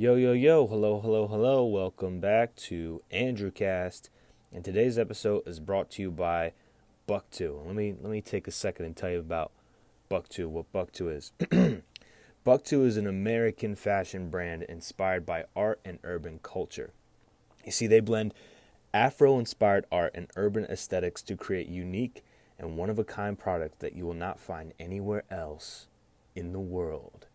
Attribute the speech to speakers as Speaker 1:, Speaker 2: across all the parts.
Speaker 1: Yo, yo, yo, hello, hello, hello. Welcome back to Andrewcast. And today's episode is brought to you by Buck2. Let me take a second and tell you about Buck2, what Buck2 is. Buck2 is an American fashion brand inspired by art and urban culture. You see, they blend Afro-inspired art and urban aesthetics to create unique and one-of-a-kind products that you will not find anywhere else in the world.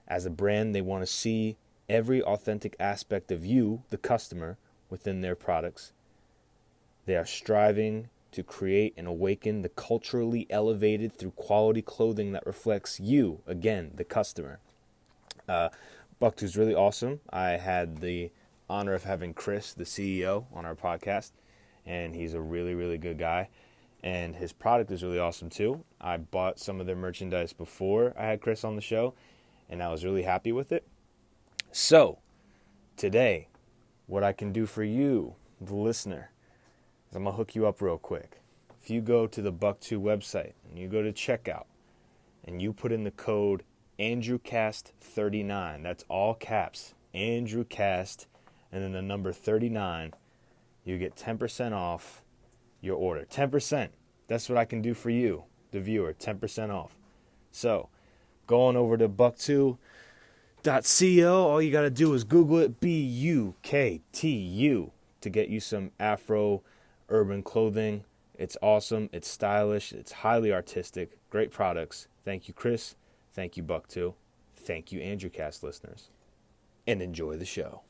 Speaker 1: As a brand, they want to see every authentic aspect of you, the customer, within their products. They are striving to create and awaken the culturally elevated through quality clothing that reflects you, again, the customer. Buck2 is really awesome. I had the honor of having Chris, the CEO, on our podcast, and he's a really, really good guy. And his product is really awesome too. I bought some of their merchandise before I had Chris on the show, and I was really happy with it. So, today, what I can do for you, the listener, is I'm going to hook you up real quick. If you go to the Buck2 website and you go to checkout and you put in the code Andrewcast39, that's all caps, Andrewcast, and then the number 39, you get 10% off your order. 10%. That's what I can do for you, the viewer, 10% off. So, go on over to Buck2.co. All you got to do is Google it, Buktu, to get you some Afro urban clothing. It's awesome. It's stylish. It's highly artistic. Great products. Thank you, Chris. Thank you, Buck2. Thank you, Andrewcast listeners. And enjoy the show.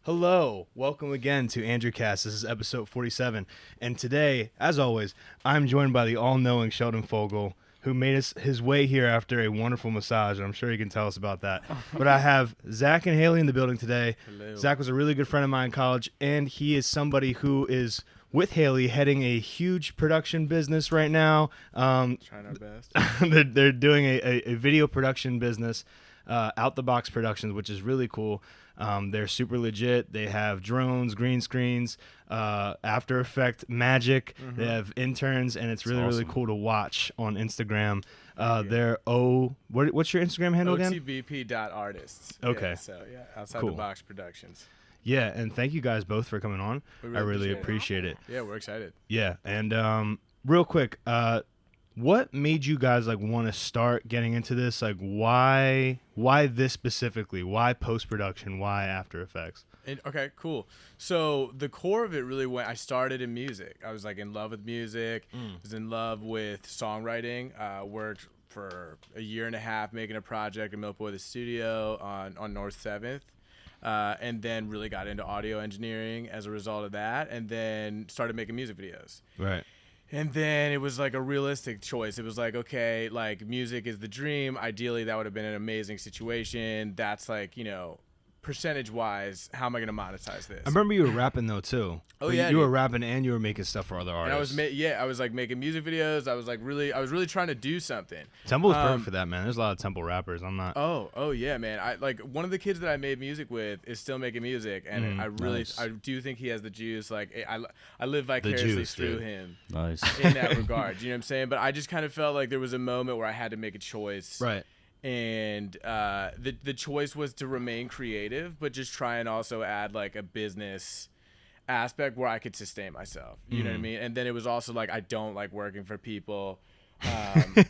Speaker 1: Hello, welcome again to Andrewcast. This is episode 47, and today, as always, I'm joined by the all-knowing Sheldon Fogel, who made his way here after a wonderful massage, and I'm sure he can tell us about that. But I have Zach and Haley in the building today.
Speaker 2: Hello.
Speaker 1: Zach was a really good friend of mine in college, and he is somebody who is, with Haley, heading a huge production business right now.
Speaker 2: Trying our best.
Speaker 1: They're doing a video production business, Out the Box Productions, which is really cool. They're super legit. They have drones, green screens, After Effect magic. Mm-hmm. They have interns, and it's really, awesome. Really cool to watch on Instagram. They're what's your Instagram handle again?
Speaker 2: OTBP.artists.
Speaker 1: Okay.
Speaker 2: Yeah, so, Outside
Speaker 1: cool.
Speaker 2: the Box Productions.
Speaker 1: Yeah, and thank you guys both for coming on. I really appreciate it.
Speaker 2: Yeah, we're excited.
Speaker 1: Yeah, and real quick, what made you guys want to start getting into this? Why this specifically? Why post-production? Why After Effects?
Speaker 2: Okay, cool. So the core of it really I started in music. I was in love with music. Was in love with songwriting. Worked for a year and a half making a project in Millpool, the studio on North 7th. And then really got into audio engineering as a result of that, and then started making music videos.
Speaker 1: Right.
Speaker 2: And then it was a realistic choice. It was okay, music is the dream. Ideally, that would have been an amazing situation. That's percentage-wise, how am I going to monetize this?
Speaker 1: I remember you were rapping though too.
Speaker 2: Oh yeah,
Speaker 1: you were rapping and you were making stuff for other artists.
Speaker 2: And I was making music videos. I was really trying to do something.
Speaker 1: Temple was perfect for that, man. There's a lot of Temple rappers. I'm not.
Speaker 2: Oh yeah, man. I one of the kids that I made music with is still making music, and I do think he has the juice. I live vicariously through him.
Speaker 3: Nice.
Speaker 2: In that regard, you know what I'm saying? But I just kind of felt like there was a moment where I had to make a choice.
Speaker 1: Right.
Speaker 2: And the choice was to remain creative, but just try and also add a business aspect where I could sustain myself. You know what I mean? And then it was also I don't like working for people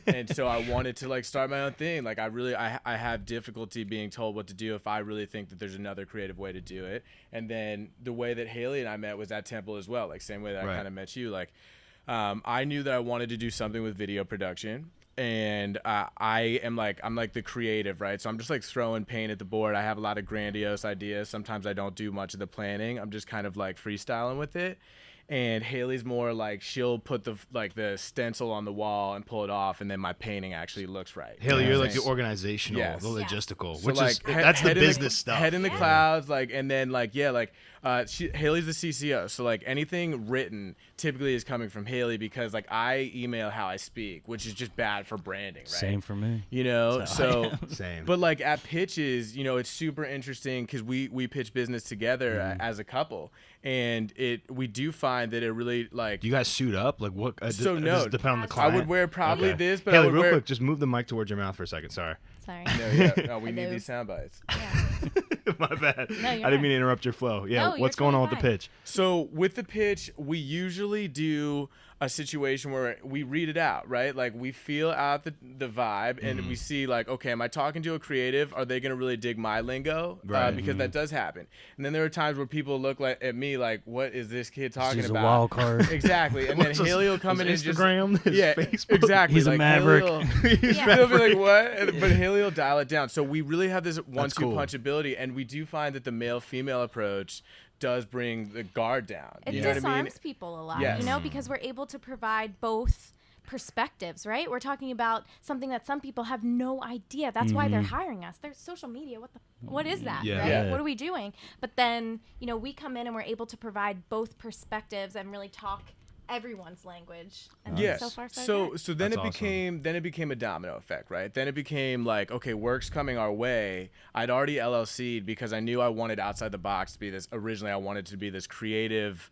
Speaker 2: And so I wanted to like start my own thing. Like I have difficulty being told what to do if I really think that there's another creative way to do it. And then the way that Haley and I met was at Temple as well. Like same way that I kind of met you. Like I knew that I wanted to do something with video production. And I'm like the creative, right? So I'm just like throwing paint at the board. I have a lot of grandiose ideas. Sometimes I don't do much of the planning. I'm just kind of like freestyling with it. And Haley's more like she'll put the stencil on the wall and pull it off, and then my painting actually looks right.
Speaker 3: Haley, you're like the organizational, the logistical, which is that's the business stuff.
Speaker 2: Head in the clouds, like, and then Haley's the CCO, so like anything written typically is coming from Haley because like I email how I speak, which is just bad for branding, right?
Speaker 4: Same for me.
Speaker 2: You know, so
Speaker 3: same.
Speaker 2: But like at pitches, you know, it's super interesting because we pitch business together as a couple. And we do find that it really like.
Speaker 3: Do you guys suit up? Like what?
Speaker 2: No.
Speaker 3: Does it depend on the client?
Speaker 2: I would wear probably this, but
Speaker 3: Haley,
Speaker 2: I would
Speaker 3: real
Speaker 2: wear.
Speaker 3: Quick, just move the mic towards your mouth for a second. Sorry.
Speaker 2: No, we need these sound bites.
Speaker 3: Yeah. My bad.
Speaker 5: No,
Speaker 3: I didn't mean to interrupt your flow. Yeah.
Speaker 5: No,
Speaker 3: what's
Speaker 5: you're
Speaker 3: going on
Speaker 5: totally
Speaker 3: with the pitch?
Speaker 2: So with the pitch, we usually do a situation where we read it out, right? Like we feel out the vibe and we see like, okay, am I talking to a creative? Are they going to really dig my lingo?
Speaker 3: Right.
Speaker 2: Because that does happen. And then there are times where people look at me like, what is this kid talking
Speaker 4: He's
Speaker 2: about?
Speaker 4: a wild card.
Speaker 2: Exactly. And then Haley will come in and just
Speaker 3: Instagram, Facebook.
Speaker 2: exactly.
Speaker 4: He's a
Speaker 2: like,
Speaker 4: maverick.
Speaker 2: He'll be like, what? But Haley will dial it down. So we really have this 1-2
Speaker 3: cool.
Speaker 2: punch ability, and we do find that the male-female approach does bring the guard down.
Speaker 5: It
Speaker 2: You know
Speaker 5: disarms
Speaker 2: what I mean?
Speaker 5: people a lot,
Speaker 2: Yes.
Speaker 5: you know, because we're able to provide both perspectives, right? We're talking about something that some people have no idea. That's why they're hiring us. There's social media. What is that,
Speaker 3: Yeah.
Speaker 5: right?
Speaker 4: Yeah.
Speaker 5: What are we doing? But then, you know, we come in and we're able to provide both perspectives and really talk everyone's language. And
Speaker 2: Yes.
Speaker 5: so far, so good.
Speaker 2: So then
Speaker 3: That's
Speaker 2: it became a domino effect, right? Then it became like, okay, work's coming our way. I'd already LLC'd because I knew I wanted outside the box to be this. Originally, I wanted to be this creative,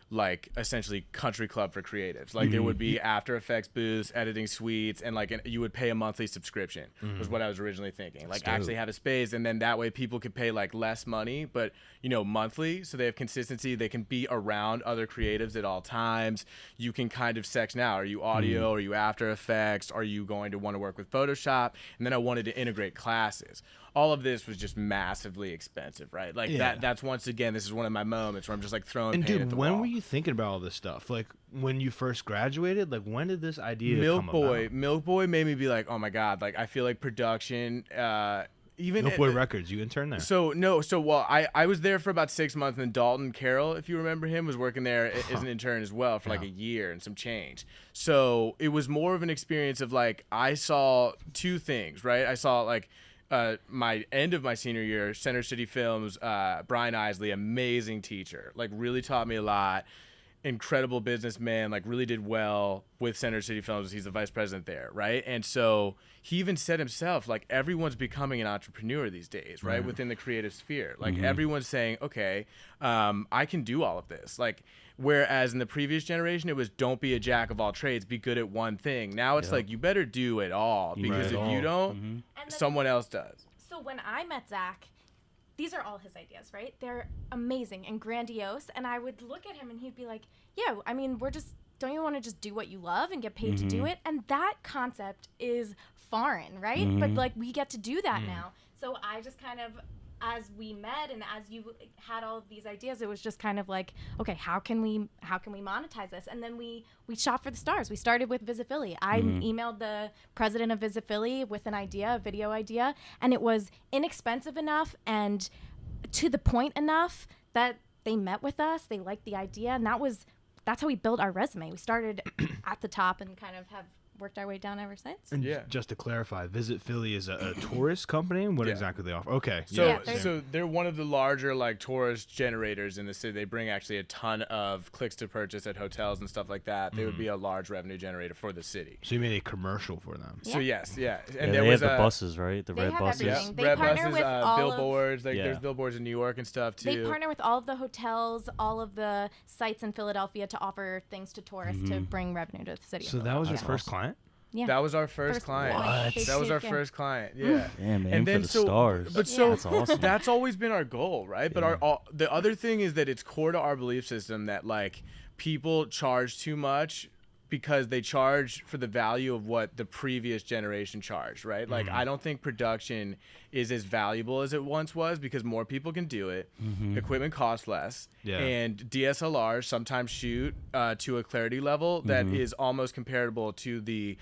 Speaker 2: like essentially country club for creatives. Like there would be After Effects booths, editing suites, and like you would pay a monthly subscription was what I was originally thinking. Like actually have a space, and then that way people could pay like less money, but you know, monthly, so they have consistency. They can be around other creatives at all times. You can kind of section out. Are you audio? Are you After Effects? Are you going to want to work with Photoshop? And then I wanted to integrate classes. All of this was just massively expensive, right? Like that's once again, this is one of my moments where I'm just like throwing
Speaker 3: And
Speaker 2: paint
Speaker 3: dude,
Speaker 2: at the
Speaker 3: when
Speaker 2: wall.
Speaker 3: were you thinking about all this stuff? Like when you first graduated? Like when did this idea come about?
Speaker 2: Milk Boy made me be like, oh my God, like I feel like production, even
Speaker 3: Milk Boy Records, you interned there.
Speaker 2: I was there for about 6 months, and then Dalton Carroll, if you remember him, was working there as an intern as well for like a year and some change. So it was more of an experience of like, I saw two things, right? I saw like my end of my senior year, Center City Films, Brian Isley, amazing teacher, like really taught me a lot. Incredible businessman, like really did well with Center City Films. He's the vice president there, right? And so he even said himself, like everyone's becoming an entrepreneur these days, right? Within the creative sphere, like everyone's saying, okay, I can do all of this. Like whereas in the previous generation, it was don't be a jack of all trades, be good at one thing. Now it's like you better do it all because if you don't, someone else does.
Speaker 5: So when I met Zach, these are all his ideas, right? They're amazing and grandiose. And I would look at him and he'd be like, yeah, I mean, don't you want to just do what you love and get paid to do it? And that concept is foreign, right? But like we get to do that now. So I just kind of, as we met and as you had all of these ideas, it was just kind of like, okay, how can we monetize this? And then we shot for the stars. We started with Visit Philly. I emailed the president of Visit Philly with an idea, a video idea, and it was inexpensive enough and to the point enough that they met with us. They liked the idea, and that's how we built our resume. We started at the top and kind of have worked our way down ever since.
Speaker 3: And just to clarify, Visit Philly is a tourist company? What exactly they offer? Okay.
Speaker 2: So they're one of the larger like tourist generators in the city. They bring actually a ton of clicks to purchase at hotels and stuff like that. They would be a large revenue generator for the city.
Speaker 3: So you made a commercial for them.
Speaker 2: So yes, yeah. And
Speaker 4: They
Speaker 2: there
Speaker 4: have
Speaker 2: was
Speaker 4: the buses, right? The
Speaker 5: They
Speaker 4: red
Speaker 5: have
Speaker 4: buses.
Speaker 5: everything. They
Speaker 2: red
Speaker 5: partner
Speaker 2: buses,
Speaker 5: with all of-
Speaker 2: billboards. Like there's billboards in New York and stuff too.
Speaker 5: They partner with all of the hotels, all of the sites in Philadelphia to offer things to tourists to bring revenue to the city.
Speaker 3: So that was your first client?
Speaker 5: Yeah.
Speaker 2: That was our first client.
Speaker 5: What?
Speaker 2: That was our first client. Yeah.
Speaker 4: Yeah, man,
Speaker 2: And
Speaker 4: for
Speaker 2: then
Speaker 4: the
Speaker 2: so,
Speaker 4: stars.
Speaker 2: but so
Speaker 4: That's awesome.
Speaker 2: that's always been our goal, right? But the other thing is that it's core to our belief system that like people charge too much because they charge for the value of what the previous generation charged, right? Like, I don't think production is as valuable as it once was because more people can do it. Equipment costs less.
Speaker 3: Yeah.
Speaker 2: And DSLRs sometimes shoot to a clarity level that is almost comparable to the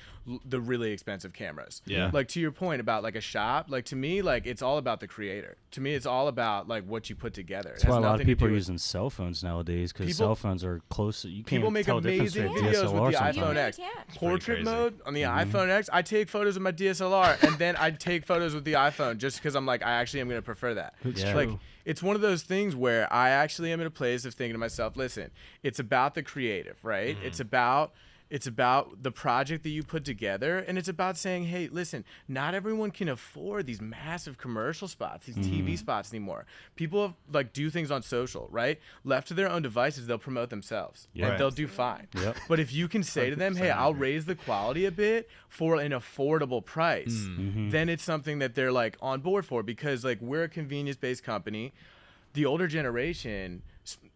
Speaker 2: really expensive cameras.
Speaker 3: Yeah.
Speaker 2: Like, to your point about like a shop, like to me, like it's all about the creator. To me, it's all about like what you put together.
Speaker 4: That's why a lot of people are using cell phones nowadays because cell phones are close. You can't
Speaker 2: people make
Speaker 4: tell the difference
Speaker 2: amazing
Speaker 4: between a
Speaker 2: videos with
Speaker 4: DSLR
Speaker 2: the
Speaker 4: sometimes.
Speaker 2: iPhone
Speaker 5: really
Speaker 2: X.
Speaker 5: can't.
Speaker 2: Portrait
Speaker 3: crazy.
Speaker 2: mode on the iPhone X. I take photos with my DSLR, and then I take photos with the iPhone just because I'm like, I actually am going to prefer that.
Speaker 4: Yeah.
Speaker 2: Like, it's one of those things where I actually am in a place of thinking to myself, listen, it's about the creative, right? It's about the project that you put together, and it's about saying, hey, listen, not everyone can afford these massive commercial spots, these TV spots anymore. People like do things on social, right? Left to their own devices, they'll promote themselves,
Speaker 4: Yeah.
Speaker 2: and they'll do fine.
Speaker 4: Yep.
Speaker 2: But if you can say to them, hey, I'll raise the quality a bit for an affordable price, then it's something that they're like on board for, because like we're a convenience-based company. The older generation,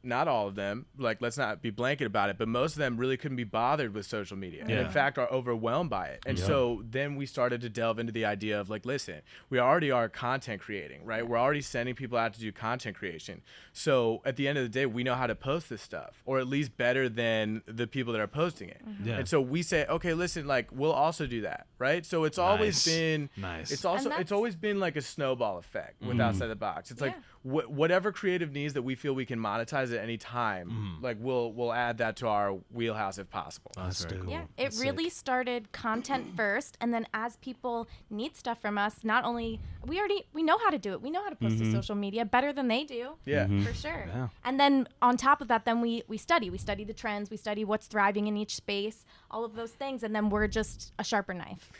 Speaker 2: not all of them, like let's not be blanket about it, but most of them really couldn't be bothered with social media, and in fact are overwhelmed by it. And so then we started to delve into the idea of like, listen, we already are content creating, right? We're already sending people out to do content creation. So at the end of the day, we know how to post this stuff, or at least better than the people that are posting it.
Speaker 3: Yeah.
Speaker 2: And so we say, okay, listen, like we'll also do that, right? So it's always been
Speaker 3: Nice.
Speaker 2: It's also
Speaker 5: And
Speaker 2: it's always been like a snowball effect with outside the box. It's like whatever creative needs that we feel we can monetize at any time, like we'll add that to our wheelhouse if possible.
Speaker 3: That's very cool.
Speaker 5: Yeah, it really started content first, and then as people need stuff from us, not only we know how to do it, we know how to post to social media better than they do.
Speaker 2: Yeah.
Speaker 5: For sure.
Speaker 4: Yeah.
Speaker 5: And then on top of that, then we study the trends, we study what's thriving in each space, all of those things, and then we're just a sharper knife.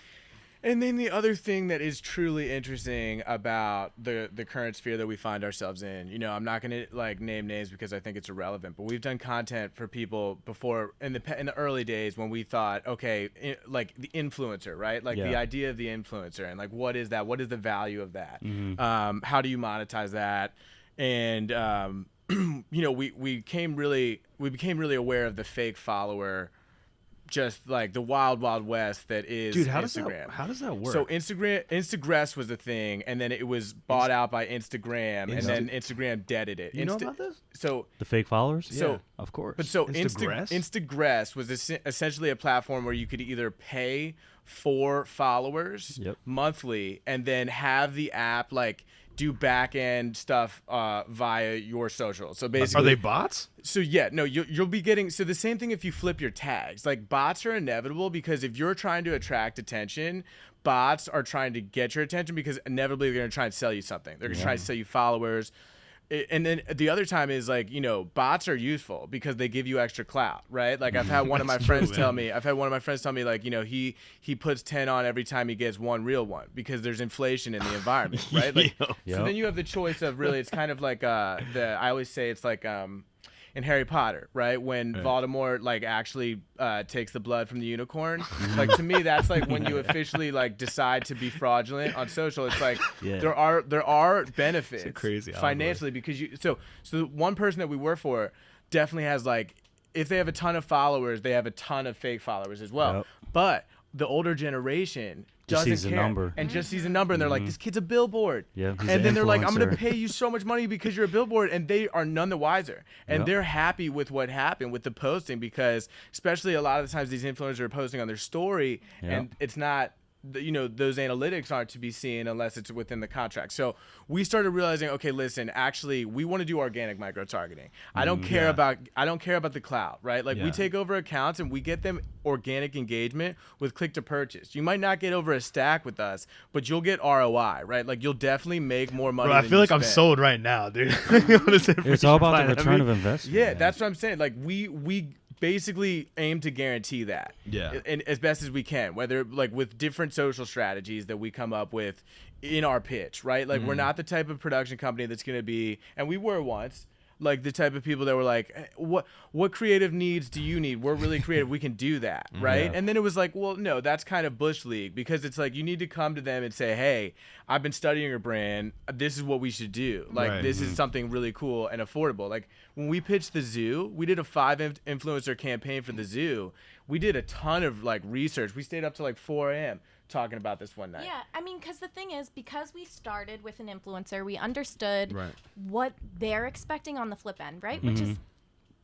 Speaker 2: And then the other thing that is truly interesting about the current sphere that we find ourselves in, you know, I'm not going to like name names because I think it's irrelevant, but we've done content for people before in the early days when we thought, okay, like the influencer, right? Like the idea of the influencer and like, what is that? What is the value of that? How do you monetize that? And, you know, we became really aware of the fake follower, just like the wild west that is Instagram.
Speaker 3: How does that work?
Speaker 2: So Instagress was the thing, and then it was bought out by Instagram, and then Instagram deaded it.
Speaker 3: You know about this?
Speaker 2: So
Speaker 4: The fake followers?
Speaker 2: So-
Speaker 4: of course.
Speaker 2: but so
Speaker 3: Instagress?
Speaker 2: Instagress was essentially a platform where you could either pay for followers monthly and then have the app like do back end stuff via your social. So basically,
Speaker 3: Are they bots?
Speaker 2: So yeah, no, you'll be getting, so the same thing if you flip your tags. Like bots are inevitable because if you're trying to attract attention, bots are trying to get your attention because inevitably they're going to try and sell you something. They're going to try to sell you followers. And then the other time is like, you know, bots are useful because they give you extra clout, right? Like I've had one of my friends tell me, like, you know, he puts 10 on every time he gets one real one because there's inflation in the environment, right? Like, so then you have the choice of really, it's kind of like I always say it's like in Harry Potter, right? When Voldemort like actually takes the blood from the unicorn. Like to me, that's like when you officially like decide to be fraudulent on social. It's like there are benefits
Speaker 3: crazy
Speaker 2: financially because so the one person that we work for definitely has like, if they have a ton of followers, they have a ton of fake followers as well. But the older generation
Speaker 4: Just
Speaker 2: doesn't
Speaker 4: sees a
Speaker 2: care
Speaker 4: number.
Speaker 2: and just sees a number, and they're like, this kid's a billboard.
Speaker 4: Yeah, he's
Speaker 2: and
Speaker 4: an
Speaker 2: then they're like, I'm going to
Speaker 4: influencer.
Speaker 2: pay you so much money because you're a billboard, and they are none the wiser. And they're happy with what happened with the posting because especially a lot of the times these influencers are posting on their story and it's not, you know, those analytics aren't to be seen unless it's within the contract. So we started realizing, okay, listen, actually we want to do organic micro targeting. I don't care about the cloud, right? Like we take over accounts and we get them organic engagement with click to purchase. You might not get over a stack with us, but you'll get ROI, right? Like you'll definitely make more money.
Speaker 3: Bro, I
Speaker 2: than
Speaker 3: feel
Speaker 2: you
Speaker 3: like I'm
Speaker 2: spend.
Speaker 3: sold right now, dude.
Speaker 4: It's all about the return of investment.
Speaker 2: Yeah,
Speaker 4: man.
Speaker 2: that's what I'm saying. Like we basically aim to guarantee that.
Speaker 3: Yeah.
Speaker 2: And as best as we can, whether like with different social strategies that we come up with in our pitch, right? Like we're not the type of production company that's going to be, and we were once, like the type of people that were like, what creative needs do you need? We're really creative. We can do that, right?
Speaker 4: Yeah.
Speaker 2: And then it was like, well, no, that's kind of Bush League, because it's like you need to come to them and say, hey, I've been studying your brand. This is what we should do. Like,
Speaker 3: Right.
Speaker 2: this is something really cool and affordable. Like, when we pitched the zoo, we did a 5 influencer campaign for the zoo. We did a ton of like research. We stayed up to like 4 a.m. talking about this one night.
Speaker 5: Yeah, I mean, because the thing is, because we started with an influencer, we understood
Speaker 3: Right.
Speaker 5: what they're expecting on the flip end, right? Which is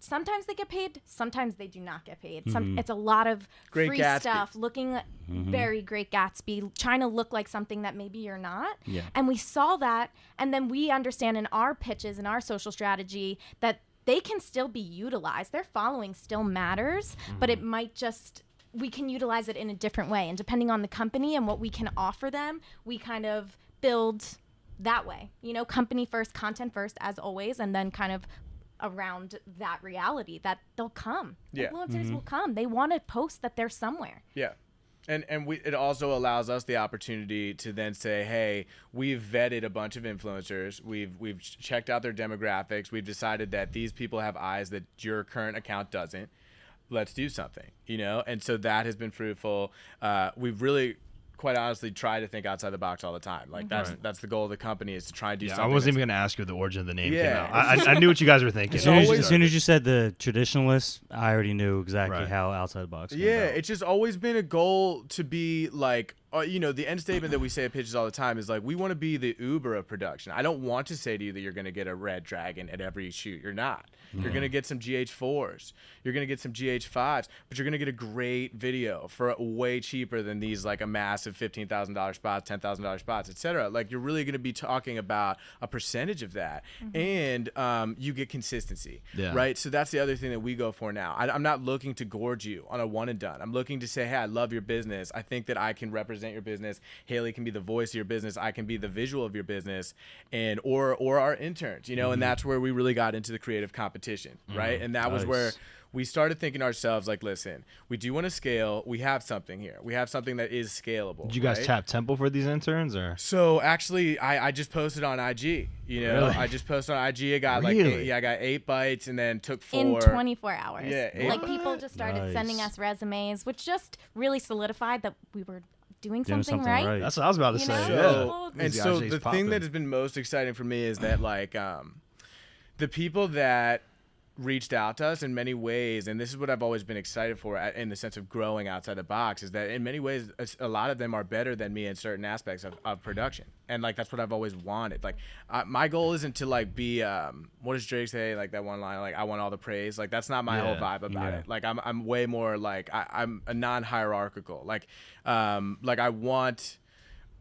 Speaker 5: sometimes they get paid, sometimes they do not get paid. It's a lot of
Speaker 2: Great
Speaker 5: free
Speaker 2: Gatsby.
Speaker 5: stuff, looking very Great Gatsby, trying to look like something that maybe you're not.
Speaker 4: Yeah.
Speaker 5: And we saw that, and then we understand in our pitches and our social strategy that they can still be utilized. Their following still matters, but it might just, we can utilize it in a different way. And depending on the company and what we can offer them, we kind of build that way. You know, company first, content first, as always, and then kind of around that reality that they'll come.
Speaker 2: Yeah.
Speaker 5: Influencers will come. They want to post that they're somewhere.
Speaker 2: Yeah. And it also allows us the opportunity to then say, hey, we've vetted a bunch of influencers. We've checked out their demographics. We've decided that these people have eyes that your current account doesn't. Let's do something, you know? And so that has been fruitful. We've really, quite honestly, tried to think outside the box all the time. Like, that's the goal of the company, is to try and do
Speaker 3: Yeah,
Speaker 2: something.
Speaker 3: I wasn't
Speaker 2: that's-
Speaker 3: even going to ask you the origin of the name
Speaker 2: Yeah.
Speaker 3: came out. I knew what you guys were thinking.
Speaker 2: As
Speaker 4: Soon as you said the traditionalist, I already knew exactly
Speaker 3: Right.
Speaker 4: how outside the box. came
Speaker 2: Yeah,
Speaker 4: about.
Speaker 2: it's just always been a goal to be like, you know, the end statement that we say at pitches all the time is like, we want to be the Uber of production. I don't want to say to you that you're going to get a red dragon at every shoot. You're not. You're going to get some GH4s. You're going to get some GH5s, but you're going to get a great video for way cheaper than these, like a massive $15,000 spots, $10,000 spots, etc. Like, you're really going to be talking about a percentage of that, and you get consistency,
Speaker 3: Yeah.
Speaker 2: right? So that's the other thing that we go for now. I'm not looking to gorge you on a one and done. I'm looking to say, hey, I love your business. I think that I can represent your business. Haley can be the voice of your business. I can be the visual of your business, and or our interns, you know. And that's where we really got into the creative competition, right? And that was
Speaker 4: Nice.
Speaker 2: where we started thinking to ourselves, like, listen, we do want to scale. We have something here. We have something that is scalable.
Speaker 3: Did you guys
Speaker 2: right?
Speaker 3: tap Temple for these interns, or?
Speaker 2: So actually, I just posted on IG. You know,
Speaker 3: Really?
Speaker 2: I just posted on IG. I got
Speaker 3: Really?
Speaker 2: I got 8 bites, and then took 4
Speaker 5: In 24 hours.
Speaker 2: Yeah,
Speaker 5: Like, people just started
Speaker 4: Nice.
Speaker 5: sending us resumes, which just really solidified that we were doing
Speaker 4: Doing
Speaker 5: something,
Speaker 4: something
Speaker 5: right.
Speaker 4: right.
Speaker 3: That's what I was about to
Speaker 5: You
Speaker 3: say.
Speaker 5: know?
Speaker 3: Yeah.
Speaker 5: So-
Speaker 2: And
Speaker 3: These
Speaker 2: so
Speaker 3: IJs
Speaker 2: the
Speaker 3: popping.
Speaker 2: thing that has been most exciting for me is that, like, the people that reached out to us in many ways, and this is what I've always been excited for in the sense of growing outside the box, is that in many ways a lot of them are better than me in certain aspects of production, and like that's what I've always wanted. Like, my goal isn't to like be what does Drake say, like that one line, like, I want all the praise. Like, that's not my whole vibe about
Speaker 4: Yeah.
Speaker 2: it. Like, I'm way more like I'm a non-hierarchical, like I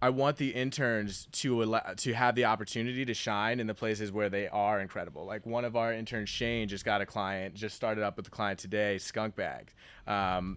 Speaker 2: want the interns to have the opportunity to shine in the places where they are incredible. Like, one of our interns, Shane, just started up with the client today, Skunk Bag.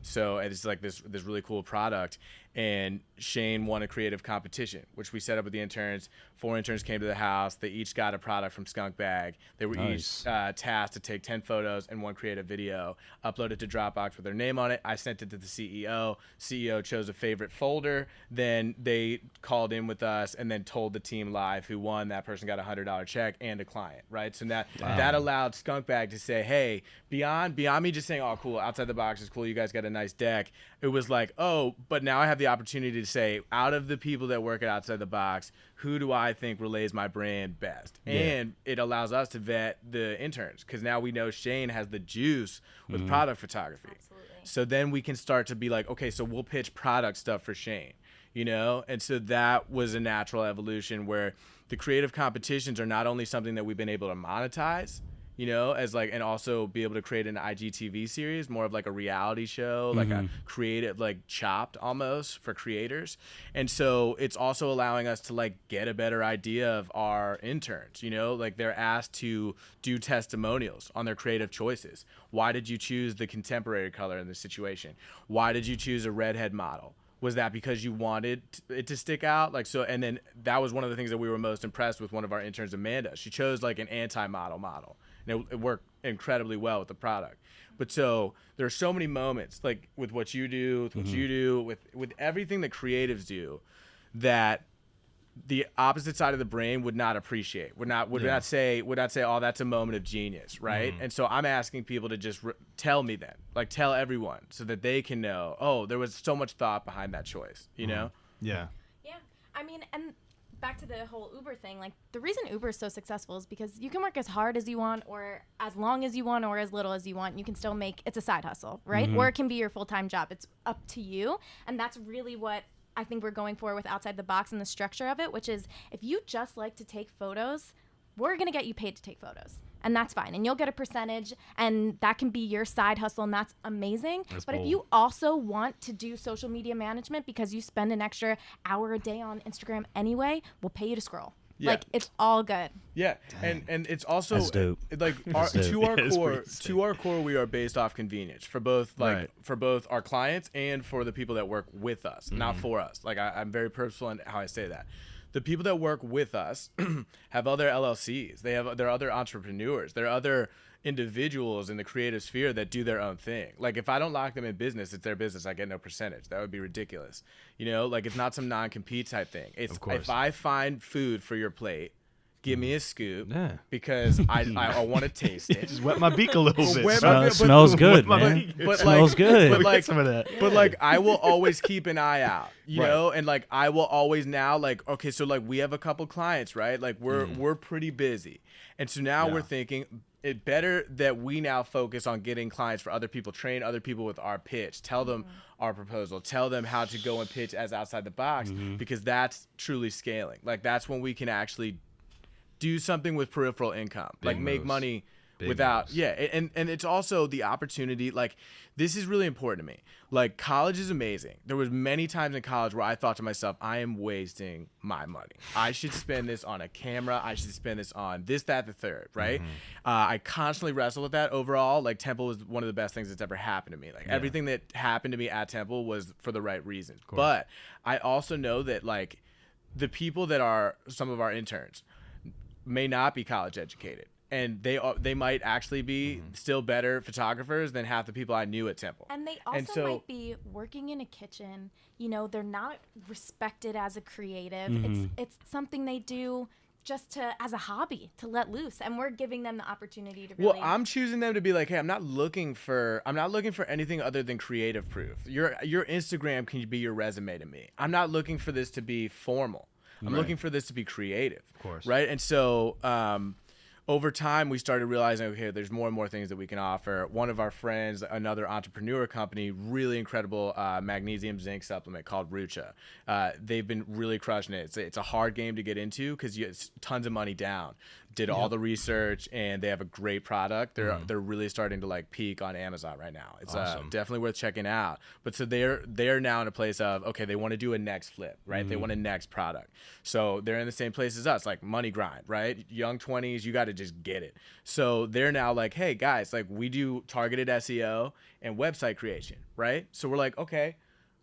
Speaker 2: So it's like this really cool product. And Shane won a creative competition, which we set up with the interns. 4 interns came to the house. They each got a product from Skunk Bag. They were
Speaker 4: Nice.
Speaker 2: each tasked to take 10 photos and 1 creative video, upload it to Dropbox with their name on it. I sent it to the CEO. CEO chose a favorite folder. Then they called in with us and then told the team live who won. That person got a $100 check and a client, right? So that allowed Skunk Bag to say, hey, beyond me just saying, oh, cool, outside the box is cool, you guys got a nice deck. It was like, oh, but now I have the opportunity to say, out of the people that work at Outside the Box, who do I think relays my brand best?
Speaker 3: Yeah.
Speaker 2: And it allows us to vet the interns, because now we know Shane has the juice with product photography.
Speaker 5: Absolutely.
Speaker 2: So then we can start to be like, okay, so we'll pitch product stuff for Shane, you know? And so that was a natural evolution where the creative competitions are not only something that we've been able to monetize, you know, as like, and also be able to create an IGTV series, more of like a reality show, like a creative, like Chopped almost for creators. And so it's also allowing us to like get a better idea of our interns, you know, like they're asked to do testimonials on their creative choices. Why did you choose the contemporary color in this situation? Why did you choose a redhead model? Was that because you wanted it to stick out? Like, so, and then that was one of the things that we were most impressed with one of our interns, Amanda. She chose like an anti-model model. And it worked incredibly well with the product. But so there are so many moments, like with what you do, with what you do, with everything that creatives do, that the opposite side of the brain would not appreciate, would not say, oh, that's a moment of genius, right? And so I'm asking people to just tell me then, like tell everyone, so that they can know, oh, there was so much thought behind that choice, you know?
Speaker 3: Yeah.
Speaker 5: Yeah. I mean, and back to the whole Uber thing, like the reason Uber is so successful is because you can work as hard as you want or as long as you want or as little as you want. You can still make, it's a side hustle, right? Or it can be your full-time job. It's up to you. And that's really what I think we're going for with Outside the Box and the structure of it, which is if you just like to take photos, we're going to get you paid to take photos. And that's fine. And you'll get a percentage, and that can be your side hustle, and that's amazing. But if you also want to do social media management because you spend an extra hour a day on Instagram anyway, we'll pay you to scroll.
Speaker 2: Yeah.
Speaker 5: Like, it's all good.
Speaker 2: Yeah, and it's also
Speaker 4: That's dope.
Speaker 2: like to our core, we are based off convenience for both for both our clients and for the people that work with us, not for us. Like I'm very purposeful in how I say that. The people that work with us have other LLCs. They're other entrepreneurs. They're other individuals in the creative sphere that do their own thing. Like if I don't lock them in business, it's their business. I get no percentage. That would be ridiculous. You know, like it's not some non-compete type thing. It's if I find food for your plate, give me a scoop because I want to taste it.
Speaker 3: Just wet my beak a little bit.
Speaker 4: Smells good, man.
Speaker 2: But
Speaker 4: Smells good.
Speaker 2: But like
Speaker 3: some of that.
Speaker 2: But like I will always keep an eye out, you know, and like I will always now like okay, so like we have a couple clients, right? Like we're pretty busy, and so now we're thinking it better that we now focus on getting clients for other people, train other people with our pitch, tell them our proposal, tell them how to go and pitch as Outside the Box, because that's truly scaling. Like that's when we can actually do something with peripheral income, like make money without and it's also the opportunity. Like this is really important to me. Like college is amazing. There was many times in college where I thought to myself, I am wasting my money. I should spend this on a camera. I should spend this on this, that, the third, right? I constantly wrestle with that. Overall, like Temple was one of the best things that's ever happened to me. Like everything that happened to me at Temple was for the right reasons. But I also know that like the people that are some of our interns may not be college educated, and they might actually be still better photographers than half the people I knew at Temple.
Speaker 5: And they also might be working in a kitchen. You know, they're not respected as a creative. It's something they do just to as a hobby to let loose, and we're giving them the opportunity to really.
Speaker 2: Well, I'm choosing them to be like, hey, I'm not looking for anything other than creative proof. Your Instagram can be your resume to me. I'm not looking for this to be formal. I'm looking for this to be creative. Of course. Right? And so over time, we started realizing, okay, there's more and more things that we can offer. One of our friends, another entrepreneur company, really incredible magnesium zinc supplement called Rucha. They've been really crushing it. It's a hard game to get into because it's tons of money down. Did all the research, and they have a great product. They're really starting to like peak on Amazon right now. It's awesome. Definitely worth checking out. But so they're now in a place of, okay, they want to do a next flip, right? They want a next product. So they're in the same place as us, like money grind, right? Young 20s, you got to just get it. So they're now like, hey guys, like we do targeted SEO and website creation, right? So we're like, okay,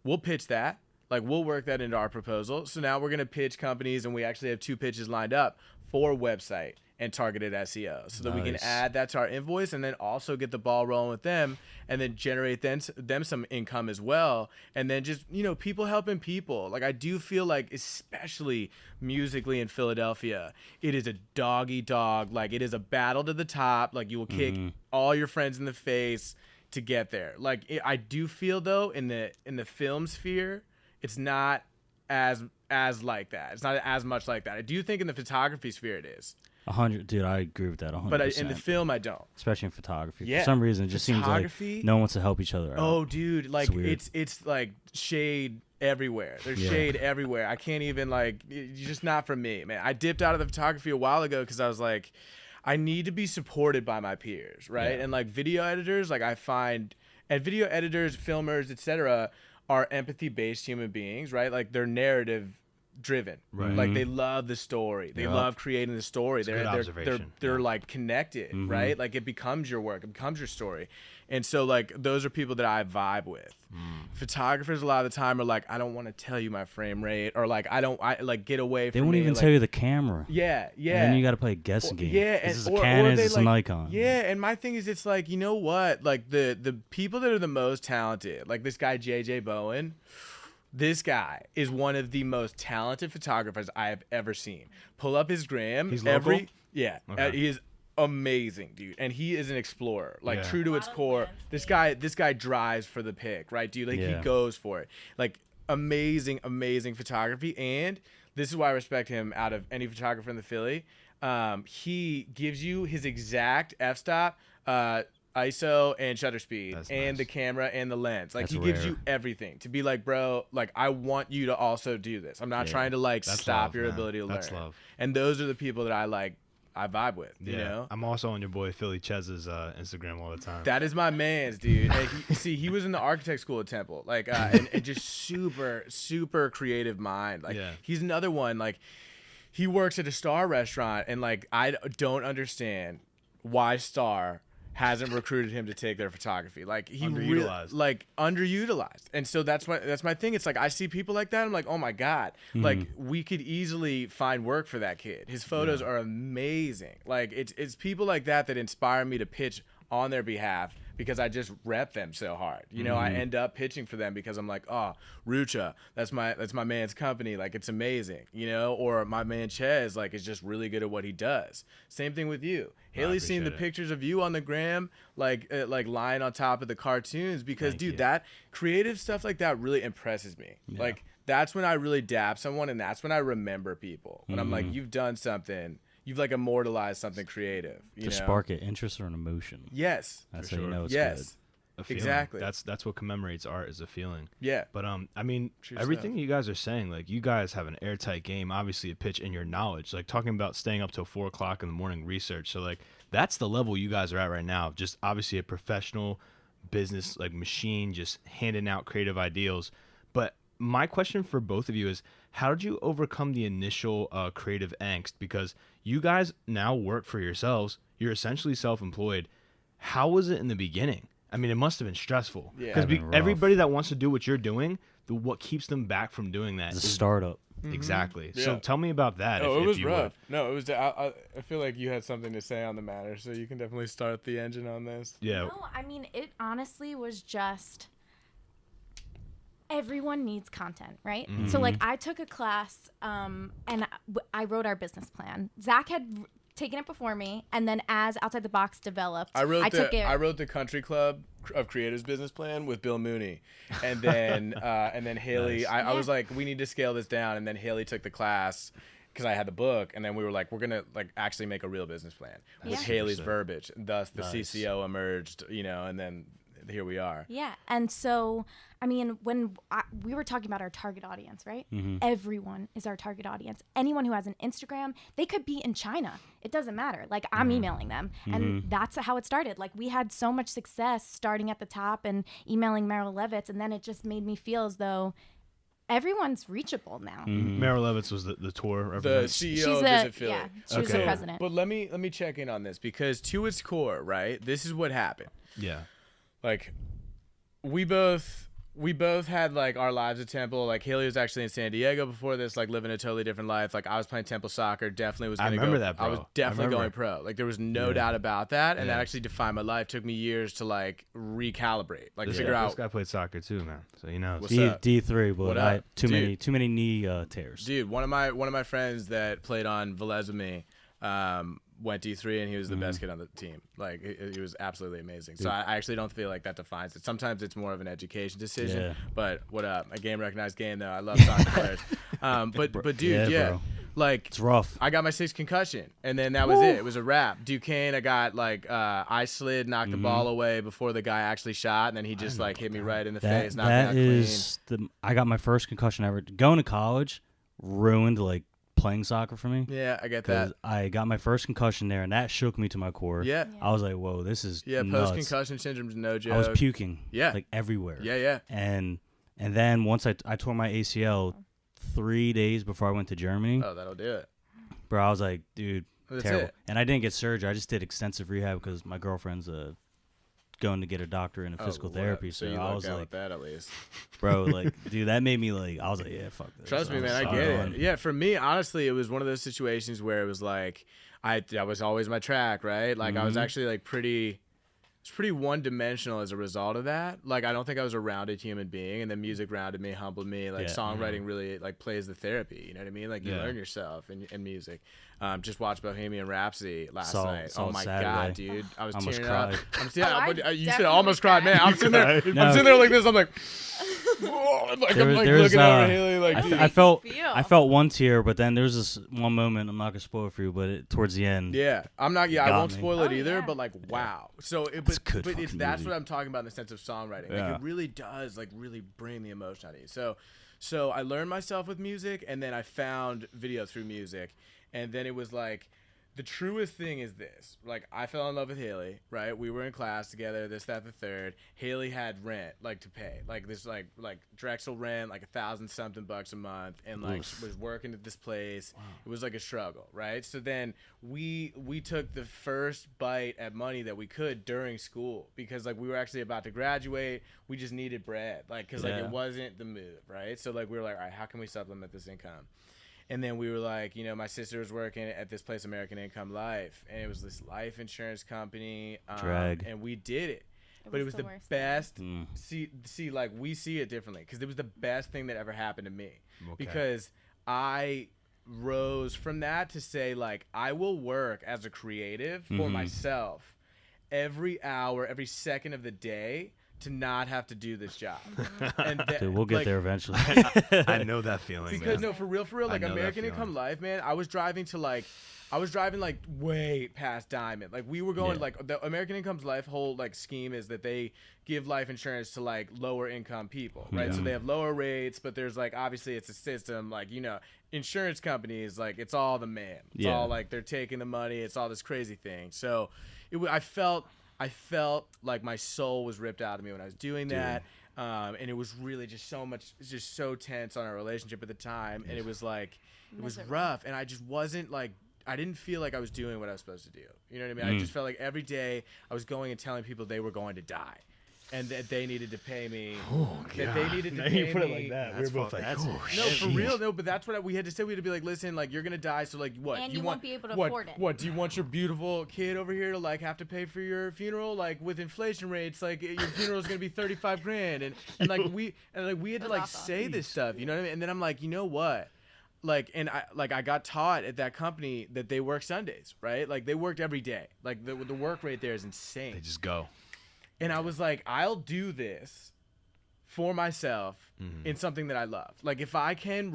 Speaker 2: we'll pitch that. Like we'll work that into our proposal. So now we're going to pitch companies, and we actually have 2 pitches lined up for website and targeted SEO, so that we can add that to our invoice and then also get the ball rolling with them, and then generate them some income as well. And then just, you know, people helping people. Like I do feel like, especially musically in Philadelphia, it is a dog eat dog. Like it is a battle to the top. Like you will kick all your friends in the face to get there. Like I do feel though in the film sphere, it's not as like that. It's not as much like that. I do think in the photography sphere it is.
Speaker 4: 100, dude. I agree with that. 100%.
Speaker 2: But in the film, I don't.
Speaker 4: Especially in photography.
Speaker 2: Yeah.
Speaker 4: For some reason, it just seems like no one wants to help each other out.
Speaker 2: Oh, dude, like it's like shade everywhere. There's shade everywhere. I can't even like. It's just not for me, man. I dipped out of the photography a while ago because I was like, I need to be supported by my peers, right? And like video editors, like I find, and video editors, filmers, etc., are empathy-based human beings, right? Like they're narrative driven, right? Like they love the story, they love creating the story. They're like connected, right? Like it becomes your work, it becomes your story. And so like those are people that I vibe with. Photographers a lot of the time are like, I don't want to tell you my frame rate, or like I like get away from
Speaker 4: they won't even tell you the camera.
Speaker 2: Yeah
Speaker 4: And then you got to play a guessing game.
Speaker 2: And
Speaker 4: this is a Canon, this is a Nikon.
Speaker 2: Yeah, and my thing is, it's like, you know what, like the people that are the most talented, like this guy JJ Bowen, This guy is one of the most talented photographers I have ever seen. Pull up his gram.
Speaker 3: He's local?
Speaker 2: Yeah.
Speaker 3: Okay.
Speaker 2: He is amazing, dude. And he is an explorer, like
Speaker 3: Yeah.
Speaker 2: true to its
Speaker 5: Lot of
Speaker 2: core.
Speaker 5: landscape.
Speaker 2: This guy drives for the pick, right, dude? Like he
Speaker 4: Yeah.
Speaker 2: goes for it. Like amazing photography. And this is why I respect him out of any photographer in the Philly. He gives you his exact f-stop, ISO and shutter speed,
Speaker 3: That's
Speaker 2: and
Speaker 3: nice.
Speaker 2: the camera and the lens. Like
Speaker 4: That's
Speaker 2: he gives
Speaker 4: rare.
Speaker 2: you everything to be like, bro, like I want you to also do this. I'm not trying to like
Speaker 3: That's
Speaker 2: stop
Speaker 3: love,
Speaker 2: your
Speaker 3: man.
Speaker 2: ability to
Speaker 3: That's
Speaker 2: learn.
Speaker 3: love.
Speaker 2: And those are the people that I vibe with.
Speaker 3: Yeah.
Speaker 2: You know,
Speaker 3: I'm also on your boy Philly Chez's Instagram all the time.
Speaker 2: that is my man's, dude. And he was in the architect school at Temple, like, and just super creative mind. Like,
Speaker 3: Yeah.
Speaker 2: he's another one. Like, he works at a Star restaurant, and like, I don't understand why Star hasn't recruited him to take their photography. Like, he really underutilized. And so that's my thing. It's like I see people like that. I'm like, oh my god, like we could easily find work for that kid. His photos are amazing. Like it's people like that that inspire me to pitch on their behalf because I just rep them so hard. You know, I end up pitching for them because I'm like, oh, Rucha, that's my man's company. Like it's amazing, you know, or my man Chez, like is just really good at what he does. Same thing with you. Haley's seen the
Speaker 3: appreciate it.
Speaker 2: pictures of you on the gram, like lying on top of the cartoons because
Speaker 3: Thank
Speaker 2: dude,
Speaker 3: you.
Speaker 2: that creative stuff like that really impresses me. Like that's when I really dap someone, and that's when I remember people. When I'm like, you've done something. You've like immortalized something creative. You
Speaker 4: To
Speaker 2: know?
Speaker 4: spark an interest or an emotion.
Speaker 2: Yes.
Speaker 4: That's
Speaker 3: For
Speaker 4: how you
Speaker 3: sure.
Speaker 4: know it's
Speaker 2: Yes.
Speaker 3: A feeling.
Speaker 2: Exactly.
Speaker 3: That's what commemorates art is a feeling.
Speaker 2: Yeah.
Speaker 3: But I mean,
Speaker 2: True
Speaker 3: everything
Speaker 2: stuff.
Speaker 3: you guys are saying, like you guys have an airtight game, obviously a pitch in your knowledge, like talking about staying up till 4:00 in the morning research. So like that's the level you guys are at right now. Just obviously a professional business like machine, just handing out creative ideals. But my question for both of you is, how did you overcome the initial creative angst? Because you guys now work for yourselves. You're essentially self-employed. How was it in the beginning? I mean, it must have been stressful.
Speaker 2: Yeah.
Speaker 3: Because
Speaker 4: Been rough.
Speaker 3: everybody that wants to do what you're doing, what keeps them back from doing that
Speaker 4: It's a
Speaker 3: is
Speaker 4: startup.
Speaker 3: exactly.
Speaker 2: Yeah.
Speaker 3: So tell me about that.
Speaker 2: Oh,
Speaker 3: if
Speaker 2: it was
Speaker 3: you
Speaker 2: rough. No, it was. I feel like you had something to say on the matter, so you can definitely start the engine on this.
Speaker 3: Would. Yeah.
Speaker 5: No, I mean, it honestly was just everyone needs content, right? So, like, I took a class and I wrote our business plan. Zach had taken it before me, and then as Outside the Box developed,
Speaker 2: I wrote
Speaker 5: I
Speaker 2: wrote the Country Club of Creators business plan with Bill Mooney, and then Haley.
Speaker 3: Nice.
Speaker 2: I was like, we need to scale this down, and then Haley took the class because I had the book, and then we were like, we're gonna like actually make a real business plan with
Speaker 5: Yeah.
Speaker 2: Haley's
Speaker 3: Sick.
Speaker 2: verbiage. Thus, the
Speaker 3: Nice.
Speaker 2: CCO emerged, you know, and then here we are.
Speaker 5: Yeah. And so, I mean, when we were talking about our target audience, right? Everyone is our target audience. Anyone who has an Instagram, they could be in China. It doesn't matter. Like, I'm emailing them. And that's how it started. Like, we had so much success starting at the top and emailing Meryl Levitz. And then it just made me feel as though everyone's reachable now.
Speaker 3: Meryl Levitz was the tour
Speaker 2: The
Speaker 3: representative.
Speaker 2: CEO
Speaker 5: She's
Speaker 2: of
Speaker 5: the,
Speaker 2: Visit Philly.
Speaker 5: yeah, she was
Speaker 3: Okay.
Speaker 5: the president.
Speaker 2: But let me check in on this because to its core, right? This is what happened.
Speaker 3: Yeah.
Speaker 2: Like we both had like our lives at Temple. Like Haley was actually in San Diego before this, like living a totally different life. Like I was playing Temple soccer, definitely was
Speaker 3: I
Speaker 2: gonna
Speaker 3: remember
Speaker 2: go.
Speaker 3: that,
Speaker 2: I was
Speaker 3: bro. I
Speaker 2: definitely
Speaker 3: remember.
Speaker 2: going pro. Like there was no doubt about that, and
Speaker 3: Yeah.
Speaker 2: that actually defined my life. Took me years to like recalibrate, like
Speaker 3: This
Speaker 2: figure
Speaker 3: guy,
Speaker 2: out
Speaker 3: this guy played soccer too, man. So he knows.
Speaker 2: What's up?
Speaker 4: D3, but
Speaker 2: What
Speaker 4: I
Speaker 2: up?
Speaker 4: too
Speaker 2: Dude.
Speaker 4: many knee tears.
Speaker 2: Dude, one of my friends that played on Velez with me went D3 and he was the best kid on the team. Like he was absolutely amazing. So I actually don't feel like that defines it. Sometimes it's more of an education decision.
Speaker 4: Yeah.
Speaker 2: But what up? A game recognized game though. I love soccer players. But dude,
Speaker 4: Yeah, bro.
Speaker 2: like
Speaker 4: It's rough.
Speaker 2: I got my 6th concussion, and then that was it. It was a wrap. Duquesne, I got like I slid, knocked the ball away before the guy actually shot, and then he just like hit me right in the face, knocked me out
Speaker 4: That is I got my first concussion ever. Going to college ruined like playing soccer for me.
Speaker 2: clean. Yeah, I get
Speaker 4: Because
Speaker 2: that.
Speaker 4: I got my first concussion there, and that shook me to my core.
Speaker 2: Yeah.
Speaker 4: I was like, "Whoa, this is
Speaker 2: Yeah,
Speaker 4: nuts."
Speaker 2: post concussion syndrome's no joke.
Speaker 4: I was puking.
Speaker 2: Yeah.
Speaker 4: like everywhere.
Speaker 2: Yeah.
Speaker 4: And then once I tore my ACL 3 days before I went to Germany,
Speaker 2: Oh, that'll do it.
Speaker 4: bro. I was like, dude,
Speaker 2: That's
Speaker 4: terrible.
Speaker 2: it.
Speaker 4: And I didn't get surgery. I just did extensive rehab because my girlfriend's going to get a doctor in physical
Speaker 2: what up?
Speaker 4: therapy.
Speaker 2: So
Speaker 4: So
Speaker 2: you
Speaker 4: I
Speaker 2: lucked
Speaker 4: was
Speaker 2: out
Speaker 4: like,
Speaker 2: with that at least.
Speaker 4: bro, like, dude, that made me like, I was like, yeah, fuck this.
Speaker 2: Trust me, man, I
Speaker 4: I'm
Speaker 2: get
Speaker 4: done.
Speaker 2: it. Yeah, for me, honestly, it was one of those situations where it was like, that was always my track, right? Like I was actually like pretty it's pretty one-dimensional as a result of that. Like, I don't think I was a rounded human being, and then music rounded me, humbled me. Like, songwriting really, like, plays the therapy, you know what I mean? Like, you learn yourself in music. Just watched Bohemian Rhapsody last night.
Speaker 4: Saw
Speaker 2: Oh, my
Speaker 4: Saturday.
Speaker 2: God, dude. I was
Speaker 4: Almost
Speaker 2: tearing
Speaker 4: cried.
Speaker 2: up. You said
Speaker 5: definitely
Speaker 2: almost cried. Man, I'm sitting there.
Speaker 3: cried.
Speaker 2: I'm sitting there like this. I'm like, I'm like looking over Haley like, dude.
Speaker 4: I felt
Speaker 5: feel?
Speaker 4: I felt one tear, but then there's this one moment. I'm not gonna spoil it for you, but towards the end,
Speaker 2: Yeah, I'm not. Yeah, I
Speaker 4: Got
Speaker 2: won't
Speaker 4: me.
Speaker 2: spoil it
Speaker 5: Oh,
Speaker 2: either.
Speaker 5: yeah.
Speaker 2: But like, wow. So,
Speaker 4: It's good
Speaker 2: but
Speaker 4: fucking
Speaker 2: that's
Speaker 4: movie.
Speaker 2: what I'm talking about in the sense of songwriting.
Speaker 4: Yeah.
Speaker 2: Like, it really does like really bring the emotion out of you. So I learned myself with music, and then I found video through music, and then it was like. The truest thing is this. Like, I fell in love with Haley, right? We were in class together, this, that, the third. Haley had rent, like, to pay. Like, this, like Drexel rent, like $1,000-something a month. And, like, she was working at this place. Wow. It was, like, a struggle, right? So then we took the first bite at money that we could during school. Because, like, we were actually about to graduate. We just needed bread. Like, because, like, it wasn't the move, right? So, like, we were like, all right, how can we supplement this income? And then we were like, you know, my sister was working at this place, American Income Life, and it was this life insurance company.
Speaker 4: Drag.
Speaker 2: And we did it. But it was the
Speaker 5: worst
Speaker 2: best. See, like, we see it differently because it was the best thing that ever happened to me.
Speaker 3: Okay.
Speaker 2: Because I rose from that to say, like, I will work as a creative for myself every hour, every second of the day to not have to do this job. And
Speaker 4: Dude, we'll get
Speaker 2: like,
Speaker 4: there eventually.
Speaker 3: I know that feeling.
Speaker 2: because
Speaker 3: man.
Speaker 2: no, for real,
Speaker 3: I
Speaker 2: like
Speaker 3: know that
Speaker 2: American
Speaker 3: feeling.
Speaker 2: Income Life, man. I was driving like way past Diamond. Like, we were going like the American Income's life whole like scheme is that they give life insurance to like lower income people, right? So they have lower rates, but there's like obviously it's a system, like, you know, insurance companies, like, it's all the man. It's all like they're taking the money. It's all this crazy thing. So I felt like my soul was ripped out of me when I was doing that. And it was really just so tense on our relationship at the time. And it was like, it was rough. And I just wasn't like, I didn't feel like I was doing what I was supposed to do. You know what I mean? I just felt like every day I was going and telling people they were going to die. And that they needed to pay me. That they needed to
Speaker 3: Now
Speaker 2: pay
Speaker 3: you put
Speaker 2: me.
Speaker 3: it like that. We were both like, oh,
Speaker 2: No, for real, no. But that's what we had to say. We had to be like, listen, like, you're gonna die, so like, what?
Speaker 5: And
Speaker 2: you
Speaker 5: won't be able to
Speaker 2: what,
Speaker 5: afford it.
Speaker 2: What? Do you want your beautiful kid over here to like have to pay for your funeral? Like, with inflation rates, like your funeral is gonna be $35,000, and like we had to like say this stuff, you know what I mean? And then I'm like, you know what? Like, and I got taught at that company that they work Sundays, right? Like, they worked every day. Like, the work rate there is insane.
Speaker 3: They just go.
Speaker 2: And I was like, I'll do this for myself in something that I love. Like, if I can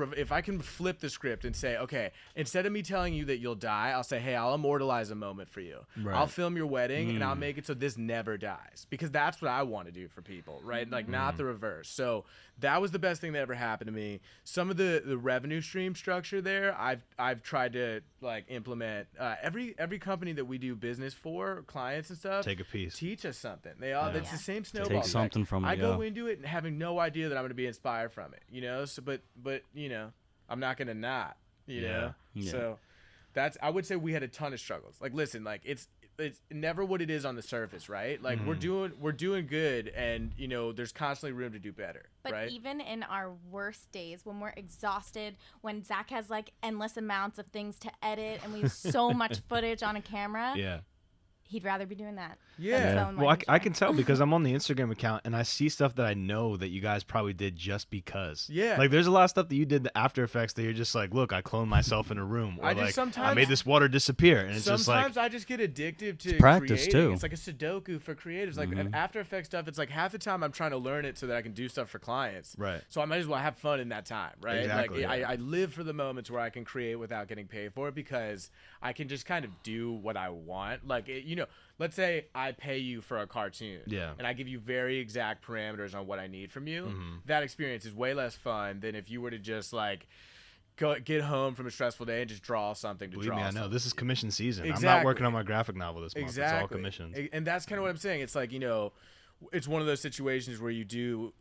Speaker 2: flip the script and say, okay, instead of me telling you that you'll die, I'll say, hey, I'll immortalize a moment for you.
Speaker 3: Right.
Speaker 2: I'll film your wedding and I'll make it so this never dies, because that's what I want to do for people, right? Like, not the reverse. So that was the best thing that ever happened to me. Some of the revenue stream structure there, I've tried to like implement. Every company that we do business for, clients and stuff,
Speaker 3: Take a piece.
Speaker 2: teach us something. They all it's the same snowball.
Speaker 4: Take
Speaker 2: effect.
Speaker 4: something from it,
Speaker 2: I go
Speaker 4: yeah.
Speaker 2: into it and having no idea that I'm going to be inspired from it, you know. So, but you know, I'm not going to not, you know.
Speaker 4: Yeah.
Speaker 2: So I would say we had a ton of struggles. Like, listen, like it's never what it is on the surface, right? Like, we're doing good, and you know, there's constantly room to do better,
Speaker 5: But
Speaker 2: right?
Speaker 5: even in our worst days, when we're exhausted, when Zach has like endless amounts of things to edit and we have so much footage on a camera,
Speaker 3: Yeah.
Speaker 5: he'd rather be doing that.
Speaker 2: Yeah.
Speaker 5: than selling
Speaker 3: Well,
Speaker 5: life
Speaker 3: I can
Speaker 5: insurance.
Speaker 3: tell because I'm on the Instagram account and I see stuff that I know that you guys probably did just because.
Speaker 2: Yeah.
Speaker 3: Like, there's a lot of stuff that you did, the After Effects, that you're just like, look, I cloned myself in a room. Or
Speaker 2: I just
Speaker 3: like, I
Speaker 2: sometimes-
Speaker 3: made this water disappear. And it's just like,
Speaker 2: Sometimes I just get addicted to
Speaker 4: practice,
Speaker 2: creating.
Speaker 4: too.
Speaker 2: It's like a Sudoku for creatives. Like, After Effects stuff, it's like half the time I'm trying to learn it so that I can do stuff for clients.
Speaker 3: Right.
Speaker 2: So I might as well have fun in that time, right?
Speaker 3: Exactly,
Speaker 2: Like,
Speaker 3: yeah.
Speaker 2: I live for the moments where I can create without getting paid for it, because I can just kind of do what I want. Like, you know, let's say I pay you for a cartoon.
Speaker 3: Yeah.
Speaker 2: And I give you very exact parameters on what I need from you. That experience is way less fun than if you were to just like get home from a stressful day and just draw something to
Speaker 3: believe
Speaker 2: draw
Speaker 3: me, I know.
Speaker 2: something.
Speaker 3: This is commission season. I'm not
Speaker 2: Exactly.
Speaker 3: working on my graphic novel this month.
Speaker 2: Exactly.
Speaker 3: It's all commissions.
Speaker 2: And that's kind of what I'm saying. It's like, you know, it's one of those situations where you do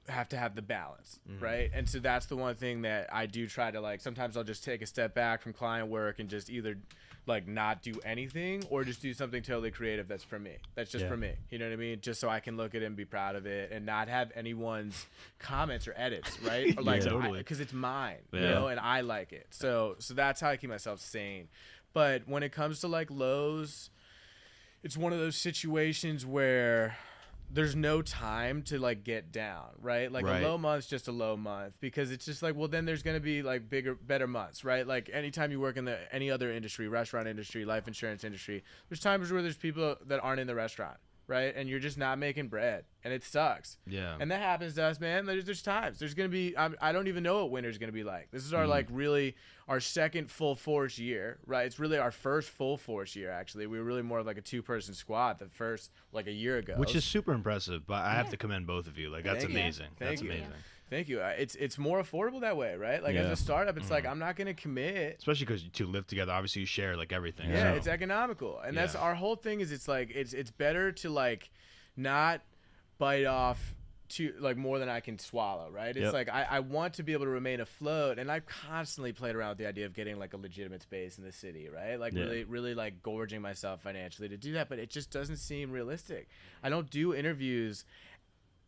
Speaker 2: have to have the balance, right? And so that's the one thing that I do try to, like, sometimes I'll just take a step back from client work and just either like not do anything or just do something totally creative that's for me. That's just for me. You know what I mean? Just so I can look at it and be proud of it and not have anyone's comments or edits, right? Or like,
Speaker 3: totally.
Speaker 2: because it's mine, you
Speaker 3: Yeah.
Speaker 2: know, and I like it. So that's how I keep myself sane. But when it comes to like lows, it's one of those situations where there's no time to like get down, right? Like
Speaker 3: Right.
Speaker 2: a low month's just a low month, because it's just like, well, then there's going to be like better months, right? Like anytime you work in any other industry, restaurant industry, life insurance industry, there's times where there's people that aren't in the restaurant, right? And you're just not making bread, and it sucks.
Speaker 3: Yeah.
Speaker 2: And that happens to us, man. There's times. There's going to be, I don't even know what winter's going to be like. This is our like really our second full force year, right? It's really our first full force year, actually. We were really more of like a 2-person squad the first like a year ago.
Speaker 3: Which is super impressive, but I have to commend both of you. Like, that's
Speaker 2: Thank you.
Speaker 3: amazing.
Speaker 2: Thank
Speaker 3: That's
Speaker 2: you.
Speaker 3: amazing.
Speaker 2: Thank you. It's more affordable that way, right? Like as
Speaker 4: Yeah.
Speaker 2: a startup, it's like I'm not going to commit.
Speaker 3: Especially because you two live together. Obviously, you share like everything.
Speaker 2: Yeah,
Speaker 3: so.
Speaker 2: it's economical, and that's
Speaker 3: Yeah.
Speaker 2: our whole thing. Is it's like it's better to like not bite off to like more than I can swallow, right? It's
Speaker 4: Yep.
Speaker 2: like I want to be able to remain afloat, and I've constantly played around with the idea of getting like a legitimate space in the city, right? Like
Speaker 4: Yeah.
Speaker 2: really like gorging myself financially to do that, but it just doesn't seem realistic. I don't do interviews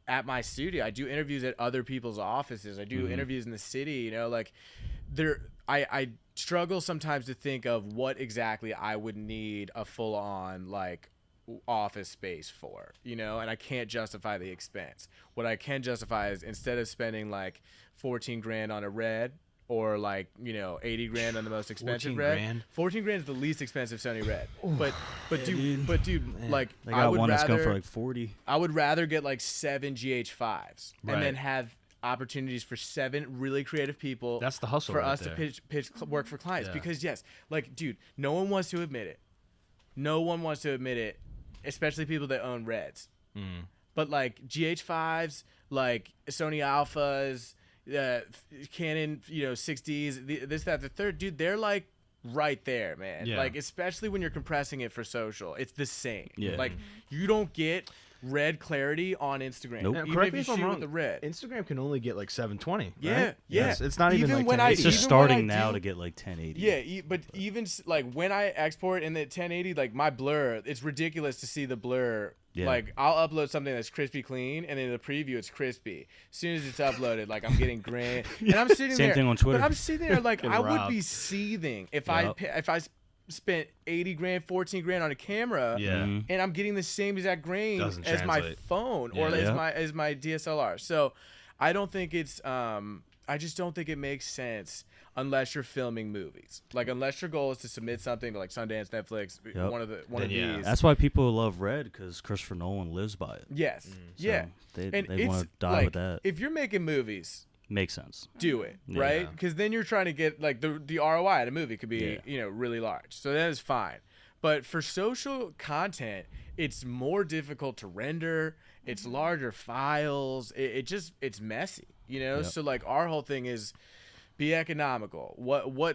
Speaker 2: at my studio. I do interviews at other people's offices. I do interviews in the city, you know, like I struggle sometimes to think of what exactly I would need a full on like office space for, you know, and I can't justify the expense. What I can justify is instead of spending like 14 grand on a red, or like, you know, 80 grand on the most expensive
Speaker 3: 14
Speaker 2: red.
Speaker 3: grand?
Speaker 2: 14 grand is the least expensive Sony red. But dude, like
Speaker 4: They
Speaker 2: I
Speaker 4: got
Speaker 2: would
Speaker 4: one that's going
Speaker 2: rather
Speaker 4: for like 40.
Speaker 2: I would rather get like 7 GH5s and then
Speaker 3: Right.
Speaker 2: have opportunities for 7 really creative people.
Speaker 3: That's the hustle
Speaker 2: for
Speaker 3: right
Speaker 2: us
Speaker 3: there.
Speaker 2: to pitch work for clients.
Speaker 3: Yeah.
Speaker 2: Because yes, like dude, no one wants to admit it. No one wants to admit it, especially people that own reds. But like GH5s, like Sony Alphas, Canon, you know, 6Ds, this, that, the third, dude, they're like right there, man.
Speaker 3: Yeah.
Speaker 2: Like, especially when you're compressing it for social, it's the same.
Speaker 4: Yeah.
Speaker 2: Like, you don't get red clarity on Instagram.
Speaker 4: Nope.
Speaker 3: Now,
Speaker 2: Even
Speaker 3: correct
Speaker 2: if
Speaker 3: me
Speaker 2: you
Speaker 3: if I'm
Speaker 2: shoot
Speaker 3: wrong.
Speaker 2: with the red.
Speaker 3: Instagram can only get like 720.
Speaker 2: Yeah,
Speaker 3: right?
Speaker 2: yeah.
Speaker 3: Yes, it's not even like
Speaker 2: when I-
Speaker 3: 1080.
Speaker 4: It's just
Speaker 2: even when I
Speaker 4: starting now
Speaker 2: do-
Speaker 4: to get like 1080.
Speaker 2: Yeah, but even like when I export in the 1080, like my blur, it's ridiculous to see the blur.
Speaker 4: Yeah.
Speaker 2: Like I'll upload something that's crispy clean, and in the preview it's crispy. As soon as it's uploaded, like I'm getting grand, and I'm sitting
Speaker 4: Same
Speaker 2: there.
Speaker 4: thing on Twitter.
Speaker 2: But I'm sitting there like
Speaker 3: Getting
Speaker 2: I would
Speaker 3: robbed.
Speaker 2: be seething if
Speaker 4: Yup.
Speaker 2: if I spent 80 grand, 14 grand on a camera.
Speaker 3: Yeah.
Speaker 4: Mhm.
Speaker 2: And I'm getting the same exact grain
Speaker 3: Doesn't
Speaker 2: as my
Speaker 3: translate.
Speaker 2: phone or
Speaker 3: Yeah.
Speaker 4: Yeah.
Speaker 2: as my DSLR. So I don't think it's I just don't think it makes sense unless you're filming movies. Like unless your goal is to submit something to like Sundance, Netflix,
Speaker 4: Yep.
Speaker 2: one of
Speaker 3: Then yeah.
Speaker 2: these.
Speaker 4: That's why people love Red, because Christopher Nolan lives by it.
Speaker 2: Yes.
Speaker 4: So
Speaker 2: Yeah.
Speaker 4: They
Speaker 2: And
Speaker 4: want
Speaker 2: it's
Speaker 4: to die
Speaker 2: like,
Speaker 4: with that.
Speaker 2: if you're making movies,
Speaker 4: Makes sense.
Speaker 2: do it,
Speaker 4: Yeah.
Speaker 2: right? Because then you're trying to get like the ROI at a movie could be
Speaker 4: Yeah.
Speaker 2: you know really large, so that is fine. But for social content, it's more difficult to render. It's larger files. It's messy, you know.
Speaker 4: Yep.
Speaker 2: So like our whole thing is be economical.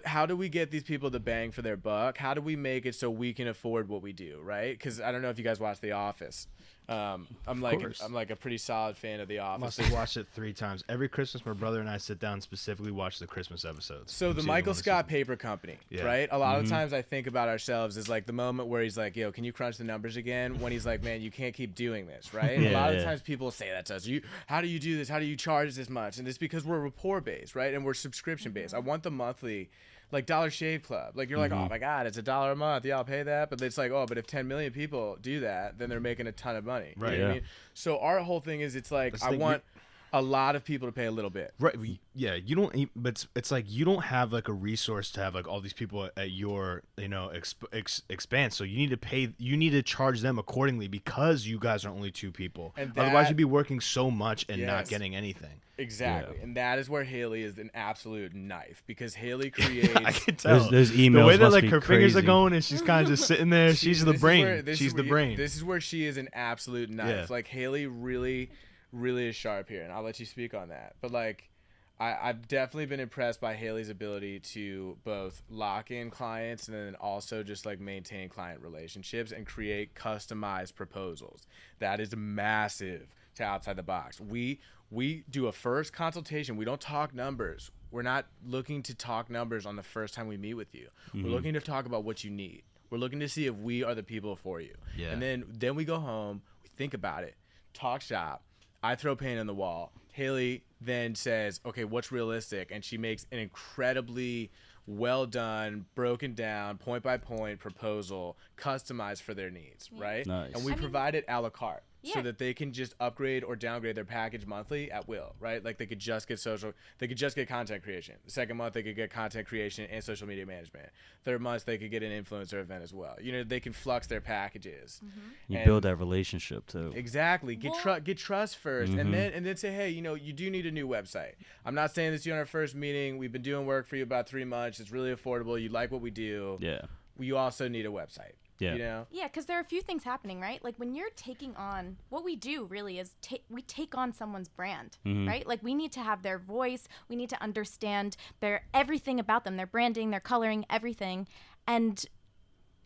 Speaker 2: How do we get these people the bang for their buck? How do we make it so we can afford what we do, right? Because I don't know if you guys watch The Office. I'm
Speaker 3: course.
Speaker 2: like a pretty solid fan of The Office.
Speaker 3: Must have watched it 3 times. Every Christmas, my brother and I sit down and specifically watch the Christmas episodes.
Speaker 2: So the
Speaker 3: Season
Speaker 2: Michael
Speaker 3: 1 and
Speaker 2: Scott
Speaker 3: season-
Speaker 2: Paper Company,
Speaker 3: Yeah.
Speaker 2: right? A lot of times I think about ourselves as like the moment where he's like, "Yo, can you crunch the numbers again?" When he's like, "Man, you can't keep doing this," right? And a
Speaker 4: Yeah,
Speaker 2: lot of
Speaker 4: yeah.
Speaker 2: times people say that to us. How do you do this? How do you charge this much? And it's because we're rapport based, right? And we're subscription based. I want the monthly, like Dollar Shave Club. Like you're like, "Oh my God, it's $1 a month. Yeah, I'll pay that." But it's like, "Oh, but if 10 million people do that, then they're making a ton of money." You
Speaker 3: Right,
Speaker 2: know what I
Speaker 4: yeah.
Speaker 2: mean? So our whole thing is, it's like
Speaker 3: That's the
Speaker 2: I
Speaker 3: thing,
Speaker 2: want a lot of people to pay a little bit.
Speaker 3: Right. Yeah. You don't. But it's like you don't have like a resource to have like all these people at your expanse. So you need to pay. You need to charge them accordingly because you guys are only 2 people.
Speaker 2: And
Speaker 3: Otherwise,
Speaker 2: that-
Speaker 3: you'd be working so much and not
Speaker 2: Yes.
Speaker 3: getting anything.
Speaker 2: Exactly.
Speaker 4: Yeah.
Speaker 2: And that is where Haley is an absolute knife, because Haley creates.
Speaker 3: I can tell.
Speaker 4: Those
Speaker 3: the
Speaker 4: emails
Speaker 3: way that
Speaker 4: must
Speaker 3: like
Speaker 4: be
Speaker 3: her fingers are
Speaker 4: crazy.
Speaker 3: going and she's kind of just sitting there. She's the
Speaker 2: This is
Speaker 3: brain.
Speaker 2: where- this
Speaker 3: She's
Speaker 2: is
Speaker 3: the
Speaker 2: where-
Speaker 3: brain.
Speaker 2: This is where she is an absolute knife.
Speaker 3: Yeah.
Speaker 2: Like Haley really, really is sharp here, and I'll let you speak on that. But like, I've definitely been impressed by Haley's ability to both lock in clients and then also just like maintain client relationships and create customized proposals. That is massive to outside the box. We do a first consultation. We don't talk numbers. We're not looking to talk numbers on the first time we meet with you. We're looking to talk about what you need. We're looking to see if we are the people for you.
Speaker 3: Yeah.
Speaker 2: And then we go home, we think about it, talk shop. I throw paint on the wall. Haley then says, okay, what's realistic? And she makes an incredibly well done, broken down, point by point proposal, customized for their needs, right?
Speaker 4: Nice.
Speaker 2: And we provide it a la carte.
Speaker 5: Yeah.
Speaker 2: So that they can just upgrade or downgrade their package monthly at will, right? Like they could just get content creation. The second month they could get content creation and social media management. Third month they could get an influencer event as well. You know, they can flux their packages.
Speaker 4: You
Speaker 2: And
Speaker 4: build that relationship too.
Speaker 2: Exactly. Get trust first, and then say, hey, you know, you do need a new website. I'm not saying this to you on our first meeting. We've been doing work for you about 3 months. It's really affordable. You like what we do.
Speaker 4: Yeah.
Speaker 2: You also need a website.
Speaker 4: Yeah.
Speaker 2: You know?
Speaker 5: Yeah, because there are a few things happening, right? Like when you're taking on, what we do really is we take on someone's brand, right? Like we need to have their voice. We need to understand everything about them, their branding, their coloring, everything. And,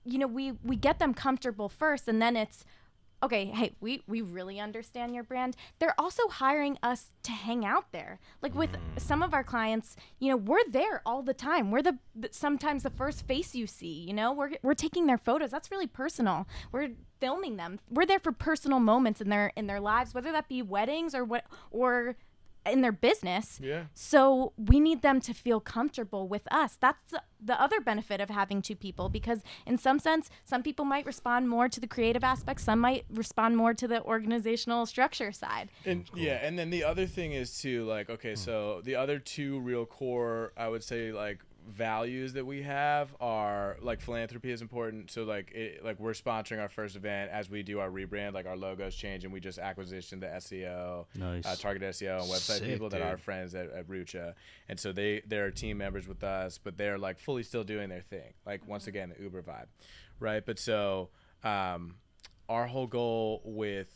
Speaker 5: you know, we get them comfortable first, and then it's, okay, hey, we really understand your brand. They're also hiring us to hang out there. Like with some of our clients, you know, we're there all the time. We're sometimes the first face you see, you know, we're taking their photos. That's really personal. We're filming them. We're there for personal moments in their lives, whether that be weddings or in their business.
Speaker 2: Yeah.
Speaker 5: So we need them to feel comfortable with us. That's the other benefit of having two people, because in some sense, some people might respond more to the creative aspects. Some might respond more to the organizational structure side.
Speaker 2: And yeah, and then the other thing is too, like, okay, so the other two real core, I would say, like, values that we have are, like, philanthropy is important. So like we're sponsoring our first event as we do our rebrand. Like our logos change, and we just acquisitioned the SEO,
Speaker 4: Nice.
Speaker 2: target SEO and website
Speaker 3: Sick,
Speaker 2: people that are
Speaker 3: dude.
Speaker 2: friends at Rucha, and so they're team members with us, but they're like fully still doing their thing. Like once again, the Uber vibe, right? But so our whole goal with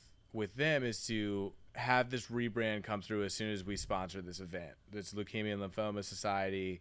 Speaker 2: them is to have this rebrand come through as soon as we sponsor this event. This Leukemia and Lymphoma Society.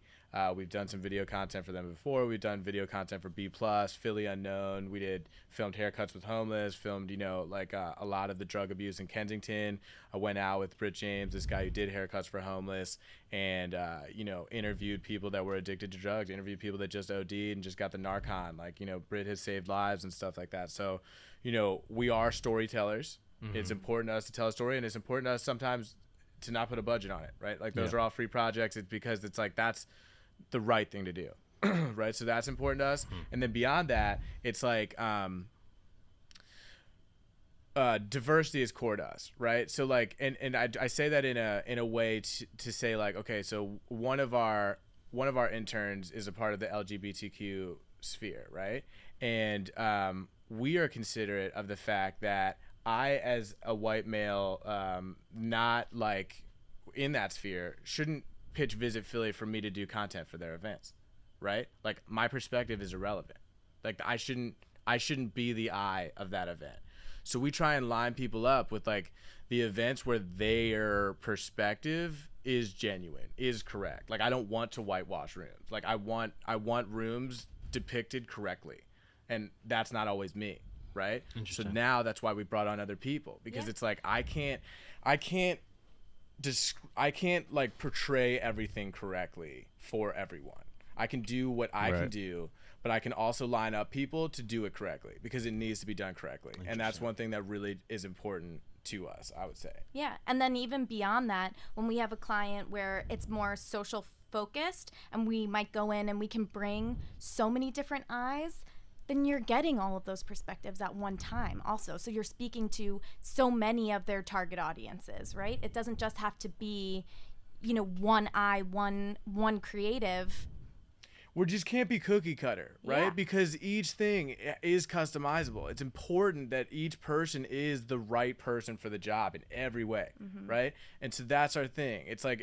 Speaker 2: We've done some video content for them before. We've done video content for B+, Philly Unknown. We filmed haircuts with homeless, filmed, you know, like a lot of the drug abuse in Kensington. I went out with Britt James, this guy who did haircuts for homeless, and, you know, interviewed people that were addicted to drugs, interviewed people that just OD'd and just got the Narcan. Like, you know, Britt has saved lives and stuff like that. So, you know, we are storytellers. It's important to us to tell a story, and it's important to us sometimes to not put a budget on it, right? Like those are all free projects. It's because it's like that's the right thing to do, right? So that's important to us. And then beyond that, it's like diversity is core to us, right? So like, and I say that in a way to say like, okay, so one of our interns is a part of the LGBTQ sphere, right? And we are considerate of the fact that I, as a white male, not like in that sphere, shouldn't pitch Visit Philly for me to do content for their events, right? Like my perspective is irrelevant. Like I shouldn't be the eye of that event. So we try and line people up with like the events where their perspective is genuine, is correct. Like I don't want to whitewash rooms. Like I want rooms depicted correctly, and that's not always me. Right. So now that's why we brought on other people, because it's like I can't like portray everything correctly for everyone. I can do what I can do, but I can also line up people to do it correctly because it needs to be done correctly. And that's one thing that really is important to us, I would say.
Speaker 5: Yeah. And then even beyond that, when we have a client where it's more social focused and we might go in and we can bring so many different eyes, then you're getting all of those perspectives at one time also. So you're speaking to so many of their target audiences, right? It doesn't just have to be, you know, one eye, one creative.
Speaker 2: We just can't be cookie cutter, right?
Speaker 5: Yeah.
Speaker 2: Because each thing is customizable. It's important that each person is the right person for the job in every way, right? And so that's our thing. It's like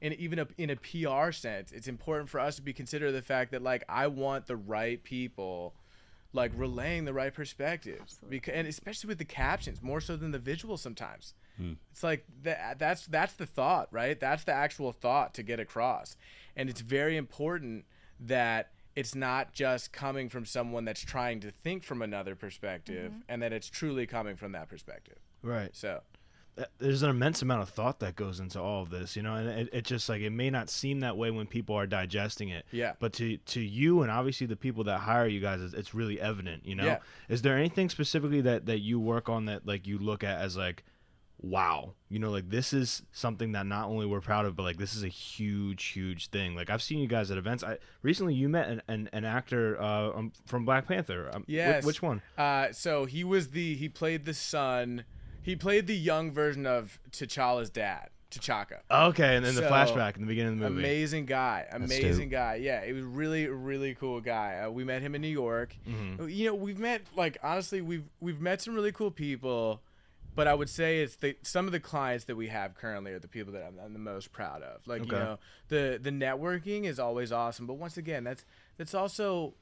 Speaker 2: even in a PR sense, it's important for us to be considerate of the fact that like I want the right people like relaying the right perspectives, and especially with the captions more so than the visuals sometimes. It's like that's the thought, right? That's the actual thought to get across. And it's very important that it's not just coming from someone that's trying to think from another perspective, and that it's truly coming from that perspective.
Speaker 3: Right.
Speaker 2: So
Speaker 3: there's an immense amount of thought that goes into all of this, you know, and it just like, it may not seem that way when people are digesting it.
Speaker 2: Yeah.
Speaker 3: But to you and obviously the people that hire you guys, it's really evident, you know?
Speaker 2: Yeah.
Speaker 3: Is there anything specifically that you work on that like you look at as like, wow, you know, like this is something that not only we're proud of, but like this is a huge thing. Like I've seen you guys at events. Recently you met an actor from Black Panther.
Speaker 2: Yes.
Speaker 3: Which one?
Speaker 2: So he played the son. He played the young version of T'Challa's dad, T'Chaka.
Speaker 3: Okay, and then the
Speaker 2: So,
Speaker 3: flashback in the beginning of the movie.
Speaker 2: Amazing guy.
Speaker 4: dope.
Speaker 2: Yeah, it was really cool guy. We met him in New York.
Speaker 3: Mm-hmm.
Speaker 2: You know, we've met, like, honestly, we've met some really cool people, but I would say it's some of the clients that we have currently are the people that I'm the most proud of. Like, you
Speaker 3: Okay.
Speaker 2: know, the networking is always awesome, but once again, that's also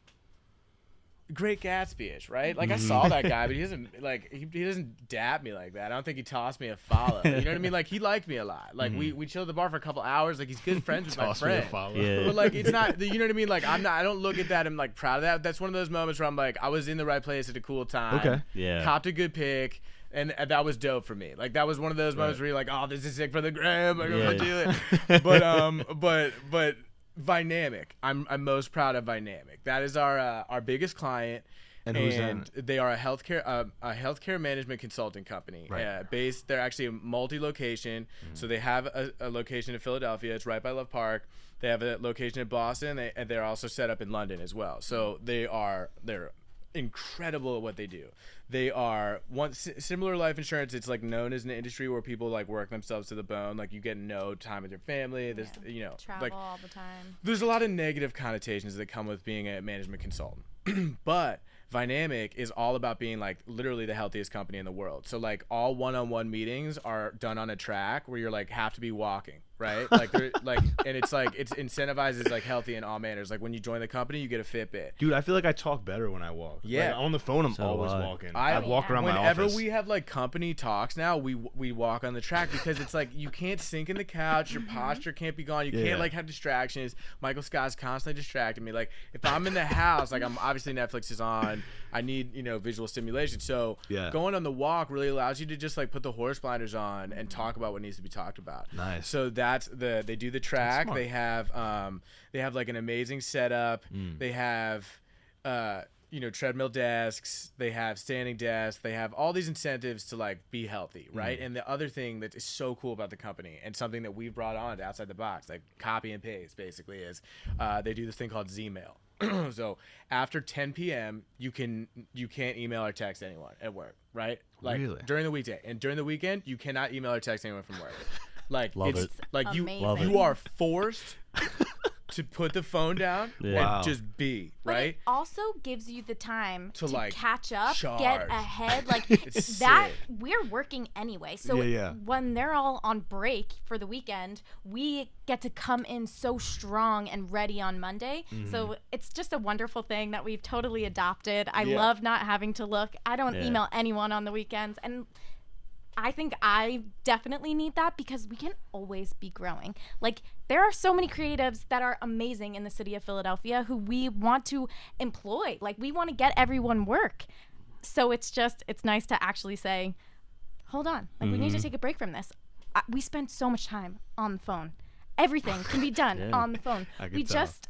Speaker 2: Great Gatsby-ish, right? Like I saw that guy, but he doesn't like he doesn't dap me like that. I don't think he tossed me a follow. You know what I mean? Like he liked me a lot. Like we chilled at the bar for a couple hours. Like he's good friends with my
Speaker 3: Toss me a
Speaker 2: friend.
Speaker 3: follow.
Speaker 4: Yeah.
Speaker 2: But like it's not, you know what I mean? Like I don't look at that and like proud of that. That's one of those moments where I'm like I was in the right place at a cool time.
Speaker 3: Okay.
Speaker 4: Yeah.
Speaker 2: Copped a good pick. And that was dope for me. Like that was one of those moments where you're like, oh, this is sick for the gram. I'm gonna do it. But Vynamic. I'm most proud of Vynamic. That is our biggest client.
Speaker 3: And who's that?
Speaker 2: They are a healthcare management consulting company.
Speaker 3: Right.
Speaker 2: They're actually a multi-location. So they have a location in Philadelphia. It's right by Love Park. They have a location in Boston, and they're also set up in London as well. So they're incredible at what they do. They are similar life insurance. It's like known as an industry where people like work themselves to the bone. Like you get no time with your family. There's you know
Speaker 5: Travel
Speaker 2: like
Speaker 5: all the time.
Speaker 2: there's a lot of negative connotations that come with being a management consultant. But Vynamic is all about being like literally the healthiest company in the world. So like all one-on-one meetings are done on a track where you're like have to be walking, right? Like and it's like it's incentivizes like healthy in all manners. Like when you join the company, you get a Fitbit.
Speaker 3: Dude, I feel like I talk better when I walk.
Speaker 2: Yeah.
Speaker 3: Like, on the phone, I'm
Speaker 4: So
Speaker 3: always
Speaker 4: do I.
Speaker 3: walking.
Speaker 2: I
Speaker 3: I walk around my
Speaker 2: Whenever
Speaker 3: office.
Speaker 2: we have like company talks now, we walk on the track because it's like you can't sink in the couch, your posture can't be gone, you
Speaker 3: Yeah.
Speaker 2: can't like have distractions. Michael Scott's constantly distracting me. Like if I'm in the house, like I'm obviously Netflix is on, I need visual stimulation. So
Speaker 3: Yeah.
Speaker 2: going on the walk really allows you to just like put the horse blinders on and talk about what needs to be talked about.
Speaker 3: Nice.
Speaker 2: So that's they do the track.
Speaker 3: smart.
Speaker 2: They have like an amazing setup. They have treadmill desks, they have standing desks, they have all these incentives to like be healthy, right? And the other thing that is so cool about the company and something that we've brought on to outside the box, like copy and paste basically, is they do this thing called Zmail. So after 10 p.m. you can't email or text anyone at work, right? Like
Speaker 3: Really?
Speaker 2: during the weekday, and during the weekend you cannot email or text anyone from work. Like
Speaker 4: Love
Speaker 2: it's
Speaker 4: it.
Speaker 2: like
Speaker 5: Amazing.
Speaker 2: you are forced to put the phone down
Speaker 4: Yeah.
Speaker 3: Wow.
Speaker 2: and just be,
Speaker 5: But
Speaker 2: right?
Speaker 5: it also gives you the time
Speaker 2: To,
Speaker 5: to
Speaker 2: like,
Speaker 5: catch up,
Speaker 2: charge.
Speaker 5: get ahead. Like
Speaker 2: It's
Speaker 5: that,
Speaker 2: sick.
Speaker 5: we're working anyway. So
Speaker 3: Yeah.
Speaker 5: when they're all on break for the weekend, we get to come in so strong and ready on Monday. So it's just a wonderful thing that we've totally adopted. I
Speaker 2: Yeah.
Speaker 5: love not having to look. I don't
Speaker 4: Yeah.
Speaker 5: email anyone on the weekends, and I think I definitely need that because we can always be growing. Like there are so many creatives that are amazing in the city of Philadelphia who we want to employ. Like we want to get everyone work. So it's nice to actually say, hold on, like we need to take a break from this. We spend so much time on the phone. Everything can be done
Speaker 4: Yeah.
Speaker 5: on the phone.
Speaker 3: I can
Speaker 5: We
Speaker 3: tell.
Speaker 5: just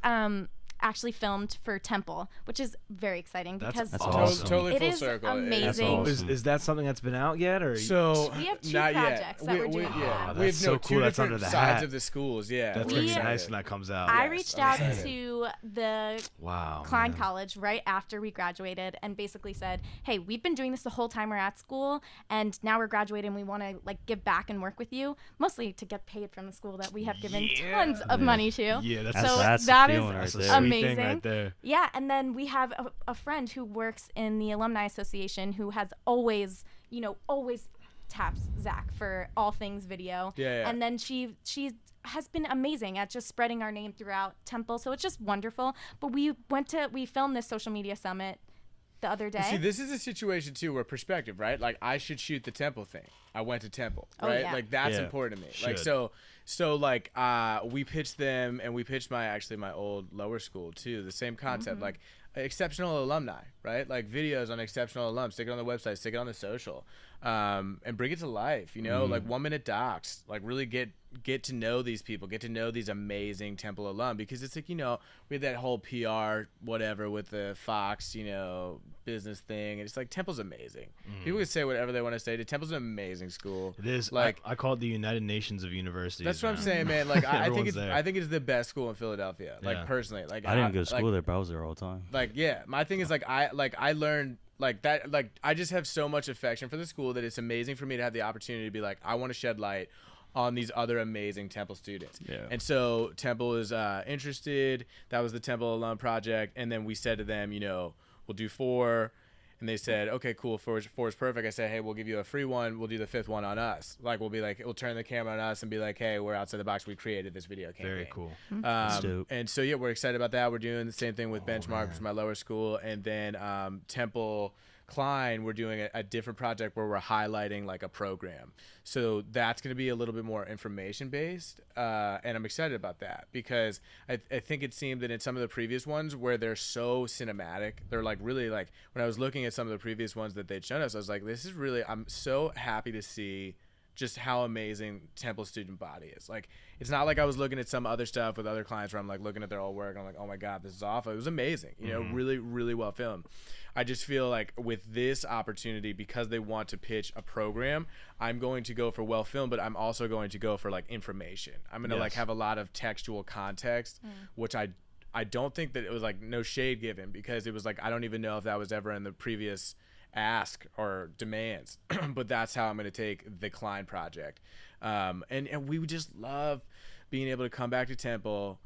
Speaker 5: actually filmed for Temple, which is very exciting because
Speaker 4: That's
Speaker 2: Totally-
Speaker 4: awesome.
Speaker 2: Totally
Speaker 5: it
Speaker 2: full
Speaker 5: is
Speaker 2: circle. It is.
Speaker 5: amazing.
Speaker 4: awesome.
Speaker 3: Is that something that's been out yet, or
Speaker 2: So
Speaker 5: We have two
Speaker 2: not
Speaker 5: projects
Speaker 2: yet.
Speaker 5: that we're doing.
Speaker 2: Yeah,
Speaker 3: Oh,
Speaker 2: we have
Speaker 3: that's so
Speaker 2: two
Speaker 3: cool. That's
Speaker 2: different
Speaker 3: under the
Speaker 2: sides
Speaker 3: hat.
Speaker 2: of the schools. Yeah,
Speaker 3: that's
Speaker 2: we're
Speaker 3: gonna be
Speaker 2: excited.
Speaker 3: nice when that comes out?
Speaker 5: I
Speaker 2: Yes,
Speaker 5: reached
Speaker 2: I'm
Speaker 5: out
Speaker 2: excited.
Speaker 5: to the
Speaker 3: Wow.
Speaker 5: Klein
Speaker 3: man.
Speaker 5: College right after we graduated and basically said, hey, we've been doing this the whole time we're at school, and now we're graduating. We want to like give back and work with you, mostly to get paid from the school that we have given tons of money to.
Speaker 3: Yeah, that's
Speaker 5: So
Speaker 4: That's the
Speaker 5: that is
Speaker 4: feeling right
Speaker 3: that's a
Speaker 4: there.
Speaker 3: sweet
Speaker 5: amazing.
Speaker 3: thing right there.
Speaker 5: Yeah, and then we have a friend who works in the Alumni Association who has always taps Zach for all things video.
Speaker 2: Yeah.
Speaker 5: And then she has been amazing at just spreading our name throughout Temple. So it's just wonderful. But we filmed this social media summit the other day.
Speaker 2: See, this is a situation too where perspective, right? Like I should shoot the Temple thing. I went to Temple,
Speaker 5: Oh,
Speaker 2: right?
Speaker 5: yeah.
Speaker 2: Like that's
Speaker 3: Yeah,
Speaker 2: important to me. Like
Speaker 3: should.
Speaker 2: so like we pitched them and we pitched my old lower school too. The same concept, like exceptional alumni, right? Like videos on exceptional alums. Stick it on the website, stick it on the social, and bring it to life. Like 1 minute docs. Like really get to know these people, get to know these amazing Temple alum, because it's like we had that whole PR whatever with the Fox business thing, and it's like Temple's amazing. People can say whatever they want to say. Temple's an amazing school.
Speaker 3: It is.
Speaker 2: Like
Speaker 3: I call it the United Nations of universities.
Speaker 2: that's what I'm
Speaker 3: now.
Speaker 2: saying, man. Like I think
Speaker 3: Everyone's there.
Speaker 2: I think it's the best school in Philadelphia. Like
Speaker 3: Yeah.
Speaker 2: personally, like
Speaker 4: I didn't go to school
Speaker 2: like,
Speaker 4: there, but I was there all the time.
Speaker 2: Like yeah, my thing is I learned like that. Like I just have so much affection for the school that it's amazing for me to have the opportunity to be like I want to shed light on these other amazing Temple students.
Speaker 4: Yeah.
Speaker 2: And so Temple is interested. That was the Temple alum project. And then we said to them, you know, we'll do 4. And they said, okay, cool. 4 is perfect. I said, hey, we'll give you a free one. We'll do the 5th one on us. Like, we'll be like, we'll turn the camera on us and be like, hey, we're outside the box. We created this video campaign.
Speaker 3: Very cool.
Speaker 4: That's dope.
Speaker 2: And so, yeah, we're excited about that. We're doing the same thing with Benchmark, which is my lower school. And then Temple Klein, we're doing a different project where we're highlighting like a program. So that's going to be a little bit more information based. And I'm excited about that because I think it seemed that in some of the previous ones where they're so cinematic, they're like really like when I was looking at some of the previous ones that they'd shown us, I was like, this is really, I'm so happy to see just how amazing Temple student body is. Like, it's not like I was looking at some other stuff with other clients where I'm like looking at their old work and I'm like, oh my God, this is awful. It was amazing, you know, really, really well filmed. I just feel like with this opportunity, because they want to pitch a program, I'm going to go for well filmed, but I'm also going to go for like information. I'm going to like have a lot of textual context, which I don't think that it was like no shade given because it was like, I don't even know if that was ever in the previous ask or demands, but that's how I'm going to take the Klein project. And we would just love being able to come back to Temple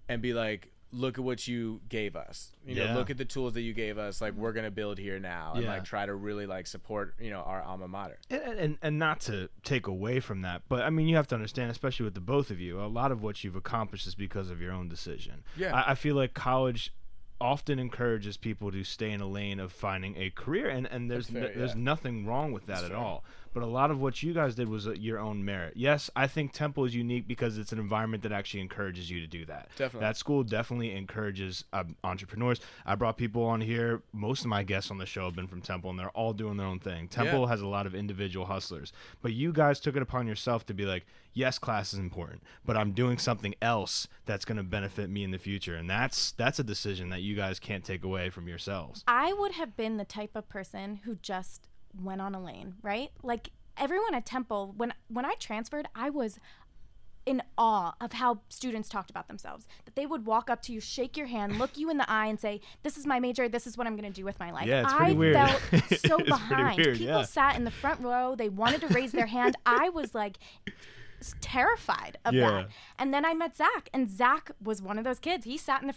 Speaker 2: and be like, look at what you gave us, you know, look at the tools that you gave us. Like we're going to build here now and like try to really like support, you know, our alma mater.
Speaker 3: And not to take away from that, but I mean, you have to understand, especially with the both of you, a lot of what you've accomplished is because of your own decision.
Speaker 2: Yeah.
Speaker 3: I feel like college often encourages people to stay in a lane of finding a career, and there's there's nothing wrong with that at all. But a lot of what you guys did was your own merit. Yes, I think Temple is unique because it's an environment that actually encourages you to do that.
Speaker 2: Definitely.
Speaker 3: That school definitely encourages entrepreneurs. I brought people on here. Most of my guests on the show have been from Temple, and they're all doing their own thing. Temple has a lot of individual hustlers. But you guys took it upon yourself to be like, yes, class is important, but I'm doing something else that's going to benefit me in the future. And that's a decision that you guys can't take away from yourselves.
Speaker 5: I would have been the type of person who just went on a lane, right? Like everyone at Temple, when I transferred, I was in awe of how students talked about themselves. That they would walk up to you, shake your hand, look you in the eye and say, this is my major, this is what I'm going to do with my life.
Speaker 3: Yeah, it's pretty weird.
Speaker 5: I felt so
Speaker 3: It's
Speaker 5: behind.
Speaker 3: pretty weird,
Speaker 5: People sat in the front row, they wanted to raise their hand. I was like terrified of that. And then I met Zach, and Zach was one of those kids. He sat in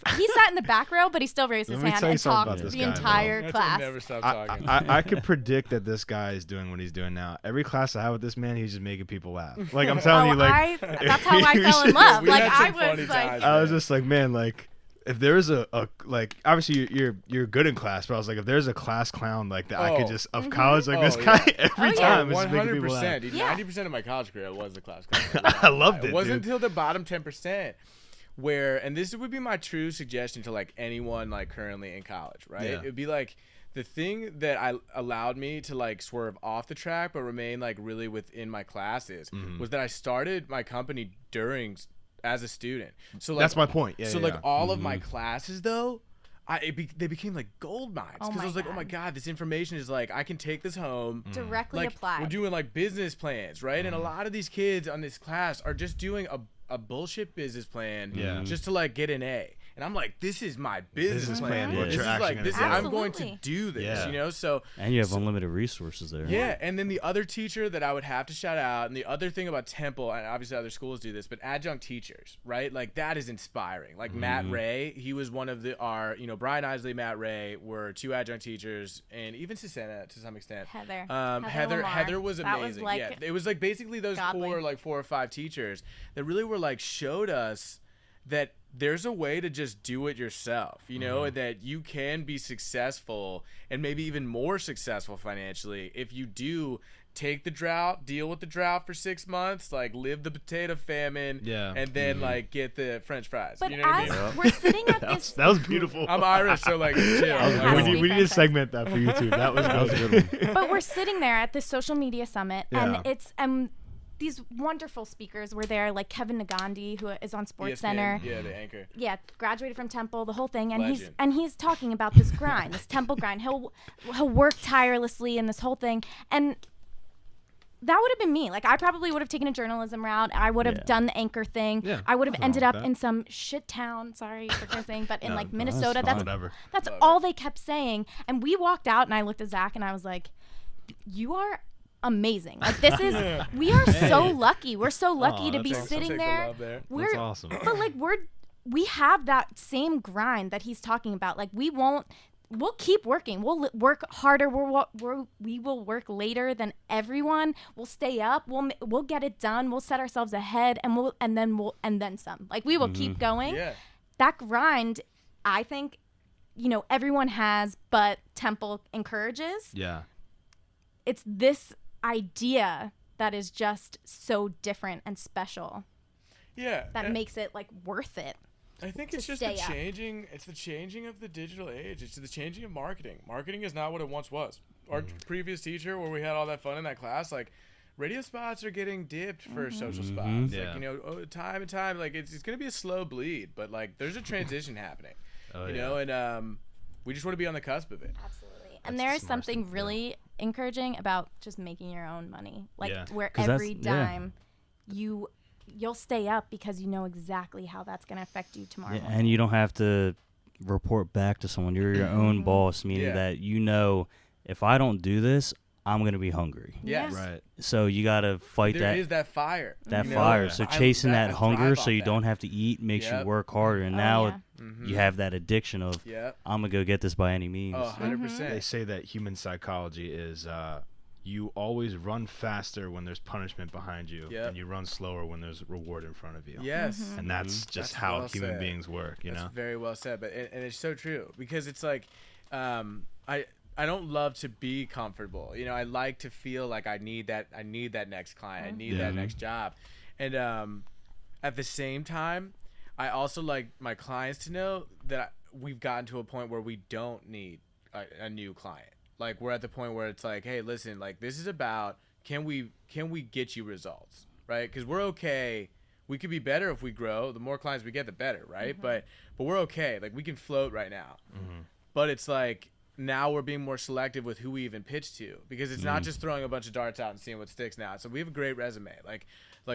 Speaker 5: the back row, but he still raised his
Speaker 3: Let me
Speaker 5: hand
Speaker 3: tell you
Speaker 5: and
Speaker 3: something
Speaker 5: talked
Speaker 3: about this
Speaker 5: the
Speaker 3: guy,
Speaker 5: entire
Speaker 3: bro.
Speaker 5: class.
Speaker 2: Never stop talking.
Speaker 3: I could predict that this guy is doing what he's doing now. Every class I have with this man, he's just making people laugh. Like I'm telling you, like
Speaker 5: that's how I fell in love.
Speaker 2: We
Speaker 5: Like
Speaker 2: had
Speaker 5: I
Speaker 2: some funny
Speaker 5: was like,
Speaker 2: times.
Speaker 3: I was just like, man, like if there's a like obviously you're good in class, but I was like if there's a class clown like that I could just of college like this guy every time is just making people laugh.
Speaker 2: 100%. Dude,
Speaker 5: Yeah.
Speaker 2: 90% of my college career was the class clown.
Speaker 3: I loved it.
Speaker 2: It wasn't
Speaker 3: dude.
Speaker 2: until the bottom 10% where, and this would be my true suggestion to like anyone like currently in college, right?
Speaker 3: Yeah.
Speaker 2: It would be like the thing that I allowed me to like swerve off the track but remain like really within my classes was that I started my company as a student. So like,
Speaker 3: That's my point. Yeah.
Speaker 2: so
Speaker 3: yeah,
Speaker 2: like
Speaker 3: yeah.
Speaker 2: all of my classes though, they became like gold mines
Speaker 5: Oh
Speaker 2: because I
Speaker 5: my
Speaker 2: was like, oh my
Speaker 5: God.
Speaker 2: God, this information is like I can take this home.
Speaker 5: directly
Speaker 2: Like
Speaker 5: applied.
Speaker 2: we're doing like business plans, right? And a lot of these kids on this class are just doing a bullshit business plan just to like get an A. And I'm like, this is my business plan.
Speaker 3: what
Speaker 2: This
Speaker 3: you're
Speaker 2: is
Speaker 3: actually
Speaker 2: like
Speaker 3: gonna
Speaker 2: this.
Speaker 3: do.
Speaker 2: I'm going to
Speaker 5: Absolutely.
Speaker 2: do this,
Speaker 3: Yeah.
Speaker 2: you know. So
Speaker 4: And you have unlimited resources there.
Speaker 2: yeah, and then the other teacher that I would have to shout out, and the other thing about Temple, and obviously other schools do this, but adjunct teachers, right? Like that is inspiring. Like Matt Ray, he was one of our, you know, Brian Isley, Matt Ray were 2 adjunct teachers, and even Susanna to some extent.
Speaker 5: Heather.
Speaker 2: Heather
Speaker 5: Lamar.
Speaker 2: was
Speaker 5: That
Speaker 2: amazing.
Speaker 5: was, like,
Speaker 2: yeah, it was like basically those
Speaker 5: godly.
Speaker 2: core like 4 or 5 teachers that really were like showed us that there's a way to just do it yourself, you know, and that you can be successful and maybe even more successful financially if you do take the drought, deal with the drought for 6 months, like live the potato famine, and then like get the French fries.
Speaker 5: But
Speaker 2: you know what I
Speaker 5: as
Speaker 2: mean?
Speaker 5: we're sitting at this,
Speaker 3: That was beautiful.
Speaker 2: I'm Irish, so like chill.
Speaker 5: Yeah, it
Speaker 2: Like,
Speaker 5: has
Speaker 3: we
Speaker 5: to
Speaker 3: need,
Speaker 5: be
Speaker 3: we need to
Speaker 5: French fries.
Speaker 3: segment that for YouTube. That was a good one.
Speaker 5: but we're sitting there at this social media summit,
Speaker 3: Yeah.
Speaker 5: and these wonderful speakers were there, like Kevin Nagandi, who is on Sports
Speaker 2: ESPN,
Speaker 5: Center.
Speaker 2: Yeah, the anchor.
Speaker 5: Yeah, graduated from Temple, the whole thing, and
Speaker 2: Legend.
Speaker 5: he's talking about this grind, this Temple grind. He'll work tirelessly in this whole thing, and that would have been me. Like, I probably would have taken a journalism route. I would have done the anchor thing.
Speaker 3: Yeah,
Speaker 5: I would have
Speaker 3: nothing
Speaker 5: ended
Speaker 3: wrong
Speaker 5: up
Speaker 3: with that.
Speaker 5: in some shit town. Sorry for cursing, but in
Speaker 3: No,
Speaker 5: like
Speaker 3: no,
Speaker 5: Minnesota.
Speaker 4: that's
Speaker 3: Whatever.
Speaker 5: That's
Speaker 2: Love
Speaker 5: all they kept saying. And we walked out, and I looked at Zach, and I was like, "You are amazing. Like, this is. We are so lucky. We're so lucky to be
Speaker 3: that's awesome.
Speaker 5: sitting
Speaker 2: Take the
Speaker 5: there.
Speaker 2: love there.
Speaker 5: We're
Speaker 3: That's awesome.
Speaker 5: but like we have that same grind that he's talking about. Like, we'll keep working. We'll work harder. We will work later than everyone. We'll stay up. We'll get it done. We'll set ourselves ahead, and then some. Like, we will keep going.
Speaker 2: Yeah.
Speaker 5: That grind, I think, everyone has, but Temple encourages.
Speaker 3: Yeah.
Speaker 5: It's this idea that is just so different and special
Speaker 2: Yeah.
Speaker 5: that
Speaker 2: and
Speaker 5: makes it like worth it.
Speaker 2: I think
Speaker 5: to
Speaker 2: it's just the
Speaker 5: stay up.
Speaker 2: changing. It's the changing of the digital age. It's the changing of marketing. Marketing is not what it once was. Our previous teacher, where we had all that fun in that class, like radio spots are getting dipped for social spots.
Speaker 3: Yeah.
Speaker 2: Like, time and time. Like, it's gonna be a slow bleed, but like there's a transition happening.
Speaker 3: Oh,
Speaker 2: And we just want to be on the cusp of it.
Speaker 5: Absolutely. And
Speaker 3: That's
Speaker 5: there
Speaker 3: the
Speaker 5: is
Speaker 3: smartest thing
Speaker 5: something
Speaker 3: to do.
Speaker 5: really encouraging about just making your own money. Like,
Speaker 3: Yeah.
Speaker 5: where
Speaker 4: 'Cause
Speaker 5: every
Speaker 4: that's- yeah.
Speaker 5: dime you'll stay up because you know exactly how that's going to affect you tomorrow.
Speaker 4: Yeah,
Speaker 5: morning.
Speaker 4: and you don't have to report back to someone. You're your own boss, meaning
Speaker 2: Yeah.
Speaker 4: that if I don't do this, I'm gonna be hungry.
Speaker 2: Yes.
Speaker 3: Right.
Speaker 4: So you gotta fight
Speaker 2: There is that fire.
Speaker 4: that
Speaker 2: you know?
Speaker 4: fire. So
Speaker 2: I-
Speaker 4: chasing that
Speaker 2: I
Speaker 4: hunger,
Speaker 2: thrive
Speaker 4: so
Speaker 2: off
Speaker 4: you
Speaker 2: that.
Speaker 4: don't have to eat, makes
Speaker 2: Yep.
Speaker 4: you work harder. And
Speaker 5: Oh,
Speaker 4: now
Speaker 5: yeah.
Speaker 4: you have that addiction of
Speaker 2: Yeah.
Speaker 4: I'm gonna go get this by any means.
Speaker 2: Oh, 100%.
Speaker 3: They say that human psychology is you always run faster when there's punishment behind you,
Speaker 2: Yep.
Speaker 3: and you run slower when there's reward in front of you.
Speaker 2: Yes.
Speaker 3: And that's just
Speaker 2: That's
Speaker 3: how
Speaker 2: well
Speaker 3: human
Speaker 2: said.
Speaker 3: beings work, you
Speaker 2: That's
Speaker 3: know?
Speaker 2: very well said, but and it's so true because it's like, I don't love to be comfortable. I like to feel like I need that next client. I need that next job, and at the same time, I also like my clients to know that we've gotten to a point where we don't need a new client. Like, we're at the point where it's like, hey, listen, like, this is about can we get you results, right? Because we're okay. We could be better if we grow. The more clients we get, the better, right? But we're okay. Like, we can float right now. But it's like now we're being more selective with who we even pitch to, because it's not just throwing a bunch of darts out and seeing what sticks now. So we have a great resume. Like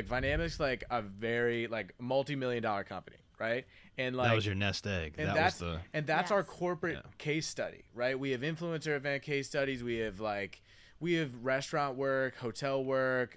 Speaker 2: Vynamic's like a very multi-million-dollar company, right? And like
Speaker 3: That was your nest egg.
Speaker 2: and
Speaker 3: That was
Speaker 2: that's our
Speaker 5: Yes.
Speaker 2: corporate case study, right? We have influencer event case studies. We have restaurant work, hotel work.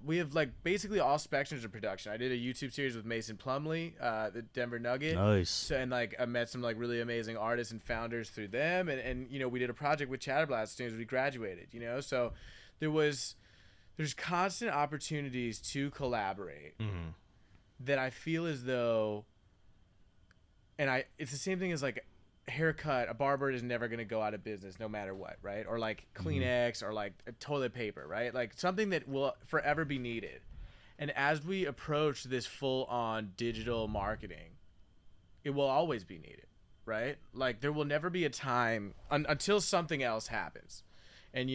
Speaker 2: We have basically all spectrums of production. I did a YouTube series with Mason Plumlee, the Denver Nugget.
Speaker 4: Nice.
Speaker 2: So, and I met some really amazing artists and founders through them. And we did a project with Chatterblast as soon as we graduated. So there's constant opportunities to collaborate that I feel as though. And it's the same thing as haircut. A barber is never going to go out of business no matter what, right? Or Kleenex or toilet paper, right? Like something that will forever be needed. And as we approach this full-on digital marketing, it will always be needed, right? Like, there will never be a time until something else happens. And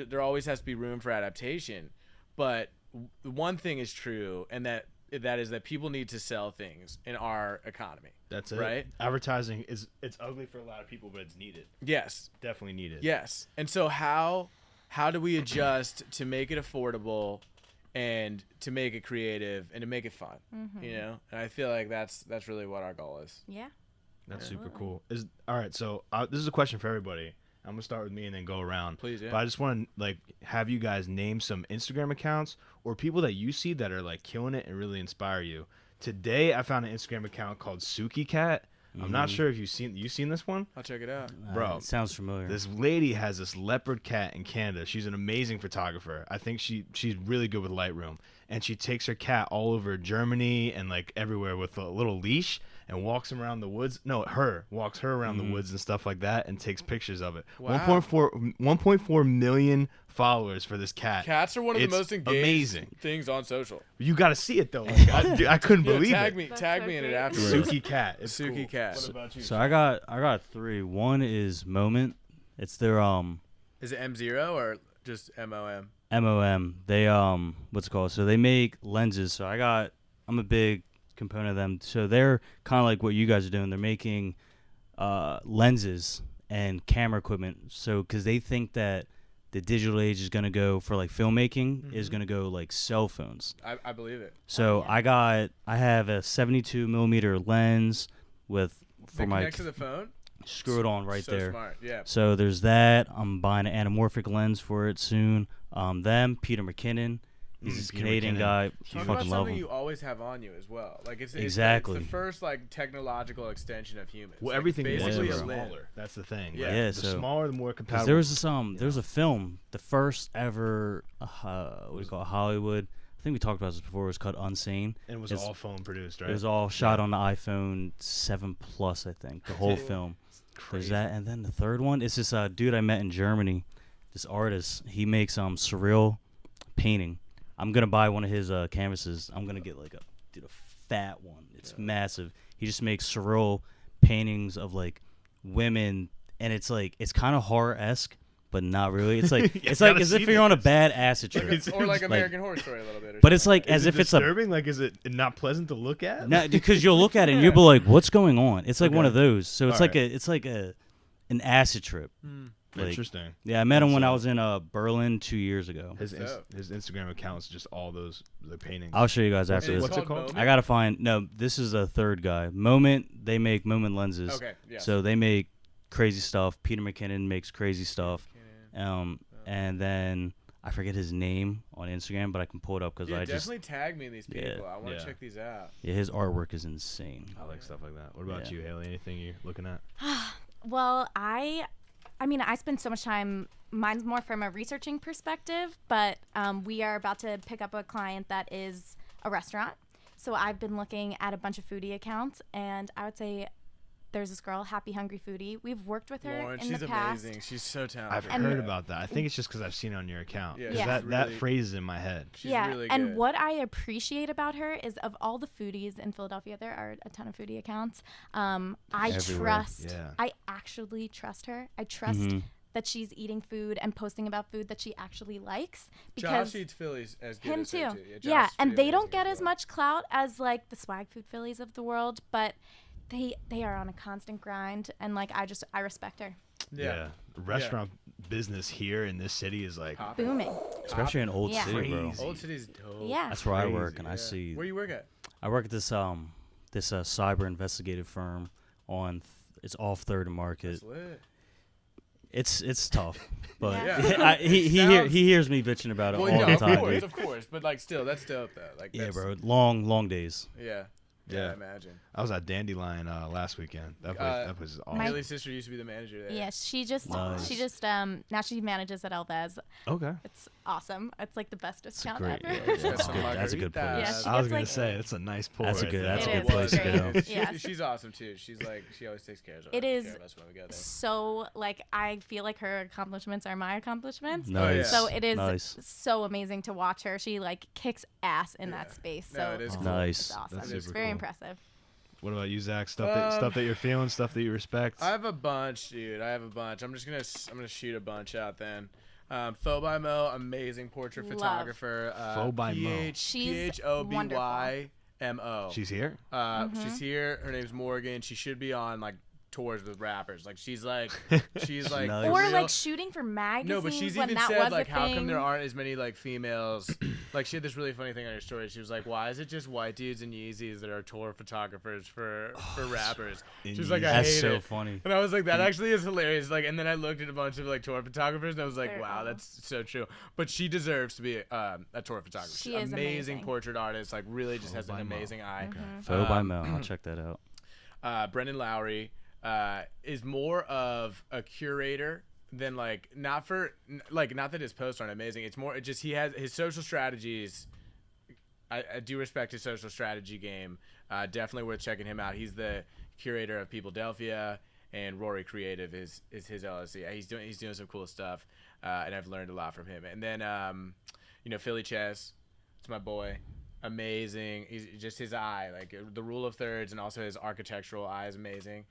Speaker 2: there always has to be room for adaptation. But one thing is true, and that is that people need to sell things in our economy.
Speaker 3: That's it.
Speaker 2: Right?
Speaker 3: Advertising it's ugly for a lot of people, but it's needed.
Speaker 2: Yes.
Speaker 3: Definitely needed.
Speaker 2: Yes. And so how do we adjust to make it affordable and to make it creative and to make it fun? And I feel like that's really what our goal is.
Speaker 5: Yeah.
Speaker 3: That's super cool. All right, so this is a question for everybody. I'm gonna start with me and then go around.
Speaker 2: Please, yeah.
Speaker 3: But I just want to have you guys name some Instagram accounts or people that you see that are killing it and really inspire you. Today, I found an Instagram account called Suki Cat. I'm not sure if you've seen this one.
Speaker 2: I'll check it out.
Speaker 3: Bro,
Speaker 4: It sounds familiar.
Speaker 3: This lady has this leopard cat in Canada. She's an amazing photographer. I think she's really good with Lightroom, and she takes her cat all over Germany and everywhere with a little leash and walks him around the woods. No, walks her around the woods and stuff like that and takes pictures of it.
Speaker 2: Wow.
Speaker 3: 1.4 million followers for this cat.
Speaker 2: Cats are one of the
Speaker 3: It's
Speaker 2: most engaged
Speaker 3: amazing.
Speaker 2: things on social.
Speaker 3: You got to see it though. I couldn't
Speaker 2: Yeah,
Speaker 3: believe
Speaker 2: tag
Speaker 3: it.
Speaker 2: me
Speaker 5: That's
Speaker 2: tag
Speaker 5: so
Speaker 2: me in it
Speaker 5: great.
Speaker 2: afterwards.
Speaker 3: Suki Cat. It's
Speaker 2: Suki
Speaker 3: cool.
Speaker 2: Cat.
Speaker 3: What about you?
Speaker 4: So I got three. One is Moment. It's their
Speaker 2: Is it M0 or just MOM?
Speaker 4: MOM. They what's it called? So they make lenses. So I'm a big component of them. So they're kind of like what you guys are doing. They're making lenses and camera equipment. So because they think that the digital age is gonna go for like filmmaking is gonna go like cell phones.
Speaker 2: I believe it.
Speaker 4: So I have a 72 millimeter lens with for my
Speaker 2: connect to the phone.
Speaker 4: Screw it on right
Speaker 2: so
Speaker 4: there.
Speaker 2: Smart. Yeah.
Speaker 4: So there's that. I'm buying an anamorphic lens for it soon. Peter McKinnon. He's this
Speaker 3: Peter
Speaker 4: Canadian
Speaker 3: McKinnon.
Speaker 4: guy.
Speaker 2: Talk
Speaker 4: Fucking
Speaker 2: about
Speaker 4: love
Speaker 2: something
Speaker 4: him.
Speaker 2: you always have on you as well. Like it's
Speaker 4: Exactly.
Speaker 2: It's the first like technological extension of humans.
Speaker 1: Well,
Speaker 2: Like,
Speaker 1: everything
Speaker 2: basically
Speaker 1: is
Speaker 2: a limb.
Speaker 1: smaller. That's the thing.
Speaker 2: Yeah.
Speaker 1: Like,
Speaker 4: Yeah,
Speaker 1: the
Speaker 4: so-
Speaker 1: smaller, the more
Speaker 4: 'Cause
Speaker 1: compatible.
Speaker 4: there was there's a film, the first ever, what do you call it, Hollywood. I think we talked about this before. It was called Unsane.
Speaker 1: and it was
Speaker 4: it's-
Speaker 1: all phone produced, right?
Speaker 4: It was all shot on the iPhone 7 Plus, I think. The whole film. There's that, and then the third one is this dude I met in Germany. This artist, he makes surreal painting. I'm gonna buy one of his canvases. I'm gonna get like a fat one. It's massive. He just makes surreal paintings of like women, and it's kind of horror-esque, but not really. It's like it's like
Speaker 1: gotta
Speaker 4: as if
Speaker 1: see
Speaker 4: you're on a
Speaker 1: this.
Speaker 4: bad acid trip.
Speaker 2: Or like
Speaker 4: Like-
Speaker 2: American Horror Story a little bit.
Speaker 4: But it's like
Speaker 1: Is
Speaker 4: as
Speaker 1: it
Speaker 4: if it's a
Speaker 1: disturbing? Like, is it not pleasant to look at?
Speaker 4: no, because you'll look at it and you'll be like, "What's going on?" It's like one
Speaker 1: Okay.
Speaker 4: of those. So it's
Speaker 1: All
Speaker 4: like an acid trip. Like,
Speaker 1: Interesting.
Speaker 4: yeah, I met him when
Speaker 1: So-
Speaker 4: I was in Berlin 2 years ago.
Speaker 1: His
Speaker 2: So-
Speaker 1: his Instagram account is just all the paintings.
Speaker 4: I'll show you guys after
Speaker 2: It's
Speaker 4: this.
Speaker 1: What's it called?
Speaker 2: Moment?
Speaker 4: I gotta find. No, this is a third guy. Moment. They make Moment lenses.
Speaker 2: Okay. Yeah.
Speaker 4: So they make crazy stuff. Peter McKinnon makes crazy stuff. And then I forget his name on Instagram, but I can pull it up because
Speaker 2: yeah,
Speaker 4: I just
Speaker 2: definitely tag me in these people.
Speaker 4: Yeah.
Speaker 2: I want to
Speaker 1: Yeah.
Speaker 2: check these out.
Speaker 4: his artwork is insane.
Speaker 1: I like stuff like that. What about
Speaker 4: Yeah.
Speaker 1: you, Haley? Anything you're looking at?
Speaker 5: Well, I mean, I spend so much time. Mine's more from a researching perspective, but we are about to pick up a client that is a restaurant. So I've been looking at a bunch of foodie accounts, and I would say there's this girl, Happy Hungry Foodie. We've worked with her
Speaker 2: Lauren,
Speaker 5: in
Speaker 2: she's
Speaker 5: the past.
Speaker 2: amazing. She's so talented.
Speaker 1: I've
Speaker 5: And-
Speaker 1: heard about that. I think it's just because I've seen it on your account.
Speaker 2: Yeah,
Speaker 1: 'Cause
Speaker 5: Yeah.
Speaker 1: that
Speaker 2: really-
Speaker 1: phrase is in my head.
Speaker 2: She's
Speaker 5: yeah,
Speaker 2: really
Speaker 5: and
Speaker 2: good.
Speaker 5: what I appreciate about her is of all the foodies in Philadelphia, there are a ton of foodie accounts. I
Speaker 4: Everywhere.
Speaker 5: trust.
Speaker 1: Yeah.
Speaker 5: I actually trust her. I trust
Speaker 4: Mhm.
Speaker 5: that she's eating food and posting about food that she actually likes because
Speaker 2: Josh eats Phillies as good
Speaker 5: him
Speaker 2: as
Speaker 5: too.
Speaker 2: her too.
Speaker 5: Yeah,
Speaker 2: Josh is
Speaker 5: and
Speaker 2: pretty
Speaker 5: they don't
Speaker 2: amazing
Speaker 5: get as
Speaker 2: well.
Speaker 5: much clout as like the swag food Phillies of the world, but they are on a constant grind, and like I respect her.
Speaker 2: Yeah.
Speaker 1: Restaurant business here in this city is like
Speaker 2: Poppin'.
Speaker 5: Booming.
Speaker 4: Especially in Old
Speaker 5: Yeah.
Speaker 4: City, bro.
Speaker 1: Crazy.
Speaker 2: Old City's dope.
Speaker 5: Yeah.
Speaker 4: That's where I
Speaker 1: Crazy,
Speaker 4: work, and I
Speaker 2: Yeah.
Speaker 4: see.
Speaker 2: Where you work at?
Speaker 4: I work at this cyber investigative firm on. It's off Third and Market.
Speaker 2: That's lit.
Speaker 4: It's tough, but
Speaker 5: Yeah.
Speaker 4: he hears me bitching about it
Speaker 2: Well,
Speaker 4: all
Speaker 2: yeah,
Speaker 4: the
Speaker 2: of
Speaker 4: time.
Speaker 2: course,
Speaker 4: dude.
Speaker 2: of course, but like still, that's dope though. Like,
Speaker 4: Yeah,
Speaker 2: that's,
Speaker 4: bro. Long days.
Speaker 2: Yeah.
Speaker 1: Yeah.
Speaker 2: I imagine.
Speaker 1: I was at Dandelion last weekend. That place is awesome.
Speaker 5: My-
Speaker 2: Haley's sister used to be the manager there.
Speaker 5: Yeah, she just
Speaker 4: Nice.
Speaker 5: now she manages at Elvez.
Speaker 1: Okay.
Speaker 5: It's awesome. It's like the best discount
Speaker 4: great-
Speaker 5: ever.
Speaker 4: yeah,
Speaker 2: She's got some
Speaker 4: That's a good place.
Speaker 2: margaritas.
Speaker 5: Yeah, she
Speaker 1: I was
Speaker 5: gets,
Speaker 1: gonna
Speaker 5: like-
Speaker 1: say that's a nice pour.
Speaker 4: That's a
Speaker 1: right
Speaker 4: good-
Speaker 1: there.
Speaker 4: that's a
Speaker 5: It
Speaker 4: good
Speaker 5: is
Speaker 4: place to
Speaker 5: great.
Speaker 4: go.
Speaker 5: Yes.
Speaker 2: She's awesome too. She's like she always takes care of
Speaker 5: It is
Speaker 2: us when we go there.
Speaker 5: So like I feel like her accomplishments are my accomplishments.
Speaker 4: Nice.
Speaker 5: So it is
Speaker 4: Nice.
Speaker 5: so amazing to watch her. She like kicks ass in that
Speaker 2: Yeah.
Speaker 5: space.
Speaker 2: No,
Speaker 5: So
Speaker 2: it is
Speaker 5: it's,
Speaker 2: cool.
Speaker 4: Nice.
Speaker 5: it's awesome.
Speaker 1: That's
Speaker 5: It's
Speaker 1: super
Speaker 5: very
Speaker 1: cool.
Speaker 5: impressive.
Speaker 1: What about you, Zach? Stuff that you're feeling, stuff that you respect.
Speaker 2: I have a bunch, dude. I have a bunch. I'm gonna shoot a bunch out then. Faux by Mo, amazing portrait
Speaker 5: Love.
Speaker 2: photographer.
Speaker 1: Faux by Mo.
Speaker 5: She's
Speaker 2: PHOBYMO.
Speaker 1: She's here.
Speaker 2: She's here. Her name's Morgan. She should be on like tours with rappers. Like she's like
Speaker 4: Nice.
Speaker 2: the
Speaker 5: Or
Speaker 2: real-
Speaker 5: like shooting for magazines.
Speaker 2: No, but she's
Speaker 5: when
Speaker 2: even
Speaker 5: that
Speaker 2: said
Speaker 5: was
Speaker 2: like,
Speaker 5: a
Speaker 2: how
Speaker 5: thing.
Speaker 2: come there aren't as many like females? Like she had this really funny thing on her story. She was like, why is it just white dudes and Yeezys that are tour photographers for rappers? She was like, I
Speaker 4: That's
Speaker 2: hate
Speaker 4: so
Speaker 2: it.
Speaker 4: funny.
Speaker 2: And I was like, that actually is hilarious. Like, and then I looked at a bunch of like tour photographers, and I was like,
Speaker 5: Very
Speaker 2: wow,
Speaker 5: cool.
Speaker 2: that's so true. But she deserves to be a tour photographer.
Speaker 5: She
Speaker 2: She's
Speaker 5: is
Speaker 2: amazing
Speaker 5: amazing.
Speaker 2: portrait artist. Like, really just has an
Speaker 1: by Mo.
Speaker 2: amazing eye.
Speaker 4: Faux by Mo. I'll check that out.
Speaker 2: Brendan Lowry is more of a curator than like not that his posts aren't amazing. It's more just he has his social strategies. I do respect his social strategy game. Definitely worth checking him out. He's the curator of Peopledelphia, and Rory Creative is his LLC. He's doing some cool stuff, and I've learned a lot from him. And then Philly Chess, it's my boy. Amazing. He's just his eye, like the rule of thirds, and also his architectural eye is amazing.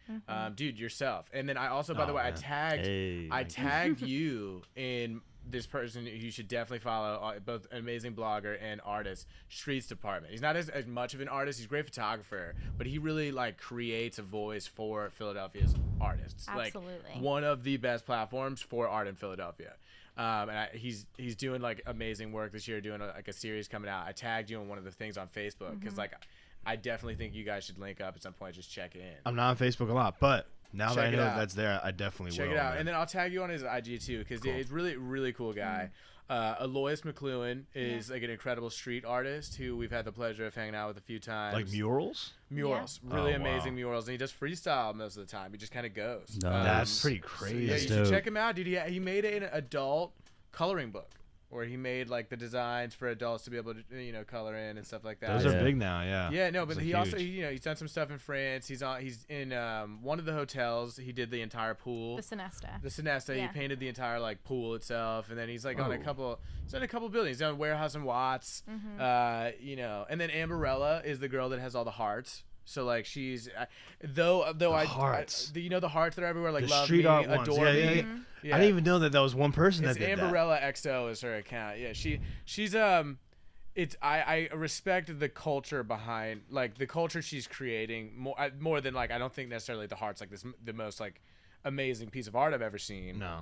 Speaker 2: Dude, yourself. And then I also, by the way,
Speaker 1: man.
Speaker 2: I tagged
Speaker 4: Hey.
Speaker 2: I tagged you in this person you should definitely follow, both an amazing blogger and artist, Streets Department. He's not as much of an artist. He's a great photographer, but he really like creates a voice for Philadelphia's artists.
Speaker 5: Absolutely.
Speaker 2: Like one of the best platforms for art in Philadelphia. He's doing like amazing work this year, doing like a series coming out. I tagged you on one of the things on Facebook because like I definitely think you guys should link up at some point. Just check in.
Speaker 3: I'm not on Facebook a lot, but now that I
Speaker 2: Check it
Speaker 3: know
Speaker 2: out.
Speaker 3: that's there, I definitely will.
Speaker 2: Check it out,
Speaker 3: man.
Speaker 2: and then I'll tag you on his IG too, because
Speaker 3: Cool.
Speaker 2: he's really cool guy. Alois McLuhan is like an incredible street artist who we've had the pleasure of hanging out with a few times.
Speaker 3: Like murals?
Speaker 2: Really
Speaker 3: Oh,
Speaker 2: amazing
Speaker 3: wow.
Speaker 2: murals, and he does freestyle most of the time. He just kind of goes.
Speaker 4: Nice.
Speaker 3: That's pretty
Speaker 2: So,
Speaker 3: crazy.
Speaker 2: yeah, you
Speaker 4: That's
Speaker 2: should
Speaker 4: dope.
Speaker 2: check him out, dude. He made an adult coloring book where he made like the designs for adults to be able to color in and stuff like that.
Speaker 3: Those
Speaker 4: Yeah.
Speaker 3: are big now, yeah.
Speaker 2: Yeah, no,
Speaker 3: Those
Speaker 2: but
Speaker 3: are
Speaker 2: he also
Speaker 3: huge.
Speaker 2: he's done some stuff in France. He's in one of the hotels. He did the entire pool.
Speaker 5: The Sinesta.
Speaker 2: The Sinesta,
Speaker 5: Yeah.
Speaker 2: he painted the entire like pool itself, and then he's like on
Speaker 3: Oh.
Speaker 2: a couple. He's on a couple buildings. He's on Warehouse and Watts, and then Amberella is the girl that has all the hearts. So like she's though
Speaker 3: hearts.
Speaker 2: the hearts that are everywhere, like
Speaker 3: The
Speaker 2: love
Speaker 3: street
Speaker 2: me,
Speaker 3: art ones.
Speaker 2: adore
Speaker 3: Yeah,
Speaker 2: me.
Speaker 3: yeah, yeah.
Speaker 2: Yeah.
Speaker 3: I didn't even know that was one person
Speaker 2: It's
Speaker 3: that did that.
Speaker 2: Amberella XO is her account. Yeah, she's it's I respect the culture behind like the culture she's creating more than like I don't think necessarily the hearts like this the most like amazing piece of art I've ever seen.
Speaker 3: No.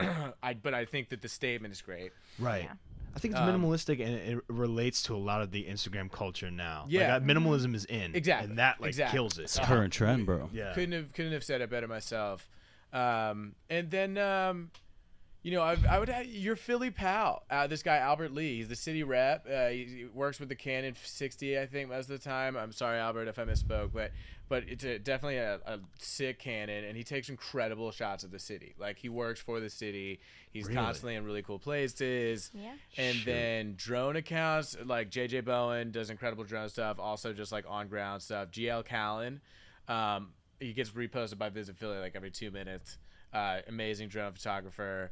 Speaker 2: But I think that the statement is great.
Speaker 3: Right.
Speaker 5: Yeah.
Speaker 3: I think it's minimalistic and it relates to a lot of the Instagram culture now.
Speaker 2: Yeah.
Speaker 3: Like, minimalism is in.
Speaker 2: Exactly.
Speaker 3: And that like
Speaker 2: Exactly.
Speaker 3: kills it.
Speaker 4: It's a current trend, bro.
Speaker 3: Yeah.
Speaker 2: Couldn't have said it better myself. And then I would your Philly pal, this guy Albert Lee. He's the city rep. He works with the Canon 60, I think, most of the time. I'm sorry, Albert, if I misspoke, but it's definitely a sick Canon, and he takes incredible shots of the city. Like he works for the city. He's
Speaker 3: Really?
Speaker 2: constantly in really cool places.
Speaker 5: Yeah.
Speaker 2: And
Speaker 3: Shoot.
Speaker 2: then drone accounts like JJ Bowen does incredible drone stuff. Also just like on ground stuff. GL Callan, he gets reposted by Visit Philly like every 2 minutes. Amazing drone photographer.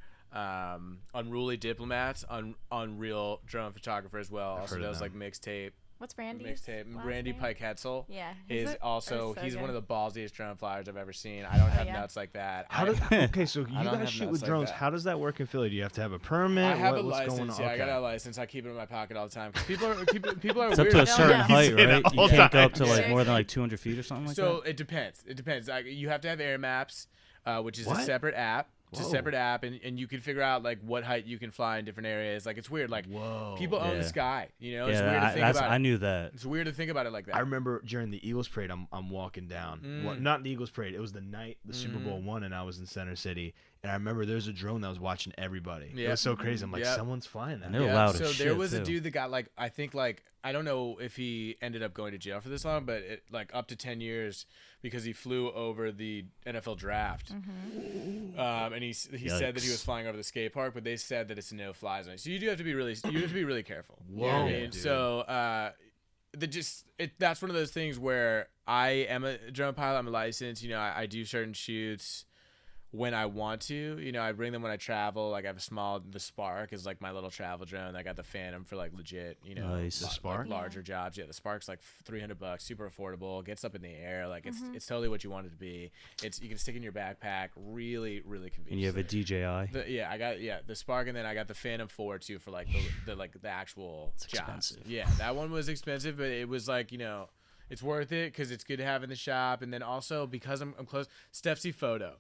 Speaker 2: Unruly Diplomats, unreal drone photographer as well. Also
Speaker 3: heard of
Speaker 2: does like
Speaker 3: them.
Speaker 2: mixtape.
Speaker 5: What's Randy's last
Speaker 2: Randy
Speaker 5: name?
Speaker 2: Pike Hetzel
Speaker 5: Yeah.
Speaker 2: is
Speaker 5: They're
Speaker 2: also
Speaker 5: so
Speaker 2: he's
Speaker 5: good.
Speaker 2: one of the ballsiest drone flyers I've ever seen. I don't have
Speaker 5: yeah.
Speaker 2: nuts like that.
Speaker 3: How does okay? So you
Speaker 2: I don't
Speaker 3: guys
Speaker 2: have
Speaker 3: shoot
Speaker 2: nuts
Speaker 3: with
Speaker 2: like
Speaker 3: drones.
Speaker 2: that.
Speaker 3: How does that work in Philly? Do you have to have a permit?
Speaker 2: I have a
Speaker 3: What's
Speaker 2: license.
Speaker 3: going on?
Speaker 2: Yeah, I got
Speaker 3: Okay.
Speaker 2: a license. I keep it in my pocket all the time. 'Cause people are
Speaker 4: It's up
Speaker 2: weird.
Speaker 4: to a
Speaker 5: No,
Speaker 4: certain
Speaker 5: yeah.
Speaker 4: height,
Speaker 3: You say that
Speaker 4: right? You
Speaker 3: all
Speaker 4: can't go
Speaker 3: time.
Speaker 4: up to like
Speaker 5: Yeah.
Speaker 4: more than like 200 feet or something like
Speaker 2: So
Speaker 4: that.
Speaker 2: it depends. It depends. Like, you have to have air maps, which is
Speaker 3: What?
Speaker 2: a separate app. It's
Speaker 3: Whoa.
Speaker 2: a separate app, and you can figure out like what height you can fly in different areas. Like it's weird. Like
Speaker 3: Whoa.
Speaker 2: people own the
Speaker 4: Yeah.
Speaker 2: sky. It's
Speaker 4: Yeah,
Speaker 2: weird to think about.
Speaker 4: I knew that.
Speaker 2: It's weird to think about it like that.
Speaker 3: I remember during the Eagles parade, I'm walking down. Well, not the Eagles parade. It was the night the Super Bowl won, and I was in Center City. And I remember there's a drone that was watching everybody. It
Speaker 2: Yep.
Speaker 3: was so crazy. I'm like,
Speaker 2: Yep.
Speaker 3: someone's flying that.
Speaker 4: And they're loud as
Speaker 2: so
Speaker 4: shit,
Speaker 2: there was a
Speaker 4: too.
Speaker 2: dude that got like I think like I don't know if he ended up going to jail for this long, but like up to 10 years because he flew over the NFL draft. And he said that he was
Speaker 4: Yikes.
Speaker 2: flying over the skate park, but they said that it's a no fly zone. So you have to be really careful.
Speaker 3: Whoa,
Speaker 2: You know what I mean?
Speaker 3: dude.
Speaker 2: So that's one of those things where I am a drone pilot. I'm a licensed. I do certain shoots when I want to. I bring them when I travel. Like I have the Spark is like my little travel drone. I got the Phantom for like legit,
Speaker 4: Nice. The
Speaker 3: Spark?
Speaker 2: like larger jobs. Yeah, the Spark's like $300, super affordable. Gets up in the air. Like it's totally what you want it to be. You can stick in your backpack. Really, really convenient.
Speaker 4: And you have a DJI.
Speaker 2: I got the Spark, and then I got the Phantom 4 too for like the actual
Speaker 4: It's
Speaker 2: jobs.
Speaker 4: expensive.
Speaker 2: Yeah, that one was expensive, but it was like it's worth it because it's good to have in the shop, and then also because I'm close. Steph C Photo,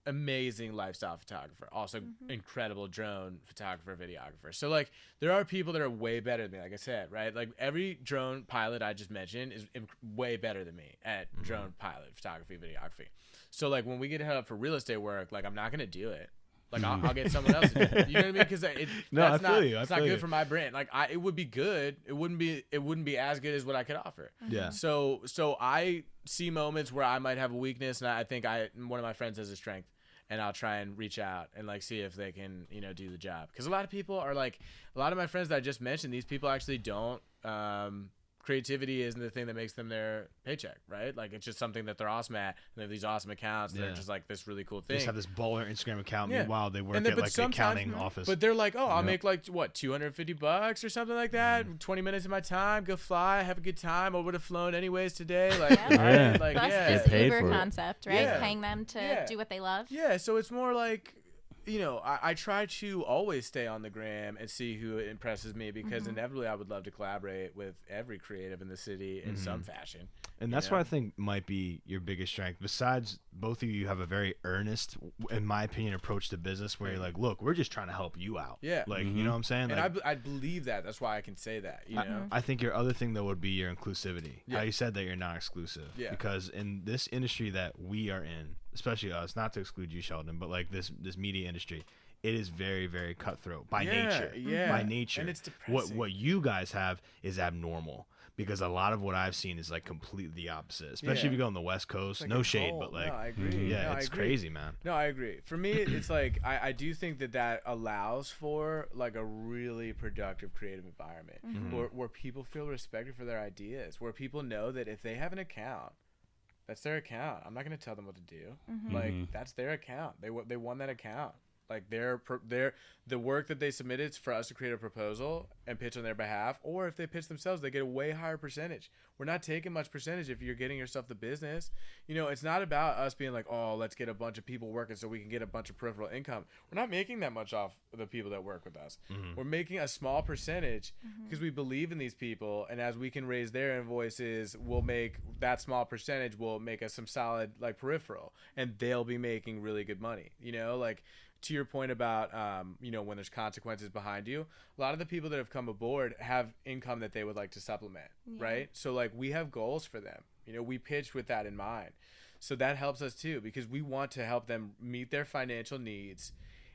Speaker 2: amazing lifestyle photographer, also incredible drone photographer, videographer. So like there are people that are way better than me. Like I said, right? Like every drone pilot I just mentioned is way better than me at drone pilot photography, videography. So like when we get hit up for real estate work, like I'm not gonna do it. Like I'll get someone else to do it. You know what I mean? Because
Speaker 3: No, I
Speaker 2: that's
Speaker 3: feel
Speaker 2: not
Speaker 3: you. I
Speaker 2: it's
Speaker 3: feel
Speaker 2: not good
Speaker 3: you.
Speaker 2: for my brand. Like it would be good. It wouldn't be as good as what I could offer.
Speaker 3: Yeah.
Speaker 2: So I see moments where I might have a weakness, and I think one of my friends has a strength, and I'll try and reach out and like see if they can do the job. Because a lot of people are like, a lot of my friends that I just mentioned, these people actually don't. Creativity isn't the thing that makes them their paycheck, right? Like it's just something that they're awesome at, and they have these awesome accounts. And
Speaker 3: Yeah.
Speaker 2: they're just like this really cool
Speaker 3: They
Speaker 2: thing.
Speaker 3: just have this baller Instagram account.
Speaker 2: Yeah.
Speaker 3: Meanwhile, they work
Speaker 2: And then-
Speaker 3: at
Speaker 2: but
Speaker 3: like the
Speaker 2: sometimes-
Speaker 3: accounting office.
Speaker 2: But they're like, oh, I'll
Speaker 3: Yep.
Speaker 2: make like what, $250 or something like that. 20 minutes of my time, go fly, have a good time. I would have flown anyways today. Like,
Speaker 5: Yeah.
Speaker 2: all right,
Speaker 4: Yeah.
Speaker 2: like
Speaker 5: Plus
Speaker 2: yeah,
Speaker 5: this
Speaker 4: Get paid
Speaker 5: Uber
Speaker 4: for it.
Speaker 5: concept, right?
Speaker 2: Yeah.
Speaker 5: Paying them to
Speaker 2: Yeah.
Speaker 5: do what they love.
Speaker 2: yeah. So it's more like, you know, I try to always stay on the gram and see who impresses me, because inevitably I would love to collaborate with every creative in the city in some fashion.
Speaker 3: And that's what I think might be your biggest strength. Besides, both of you have a very earnest, in my opinion, approach to business where you're like, look, we're just trying to help you out.
Speaker 2: Yeah.
Speaker 3: Like, you know what I'm saying?
Speaker 2: And
Speaker 3: Like,
Speaker 2: I believe that. That's why I can say that, you know?
Speaker 3: I think your other thing, though, would be your inclusivity.
Speaker 2: Yeah.
Speaker 3: How you said that you're not exclusive.
Speaker 2: Yeah.
Speaker 3: Because in this industry that we are in, especially us, not to exclude you, Sheldon, but like this media industry, it is very, very cutthroat by nature.
Speaker 2: Yeah.
Speaker 3: By nature.
Speaker 2: And it's depressing.
Speaker 3: What you guys have is abnormal. Because a lot of what I've seen is like completely the opposite, especially if you go on the West Coast.
Speaker 2: Like
Speaker 3: no
Speaker 2: a
Speaker 3: shade,
Speaker 2: cult.
Speaker 3: but like,
Speaker 2: No, I agree.
Speaker 3: yeah,
Speaker 2: No, I
Speaker 3: it's
Speaker 2: agree.
Speaker 3: crazy, man.
Speaker 2: No, I agree. For me, it's like I do think that allows for like a really productive creative environment where people feel respected for their ideas, where people know that if they have an account, that's their account. I'm not going to tell them what to do. Like, that's their account. They won that account. Like, the work that they submitted is for us to create a proposal and pitch on their behalf, or if they pitch themselves, they get a way higher percentage. We're not taking much percentage if you're getting yourself the business. You know, it's not about us being like, oh, let's get a bunch of people working so we can get a bunch of peripheral income. We're not making that much off the people that work with us. We're making a small percentage because we believe in these people, and as we can raise their invoices, we'll make that small percentage will make us some solid like peripheral, and they'll be making really good money. You know, like, to your point about, you know, when there's consequences behind you, a lot of the people that have come aboard have income that they would like to supplement, right? So, like, we have goals for them. You know, we pitch with that in mind. So that helps us, too, because we want to help them meet their financial needs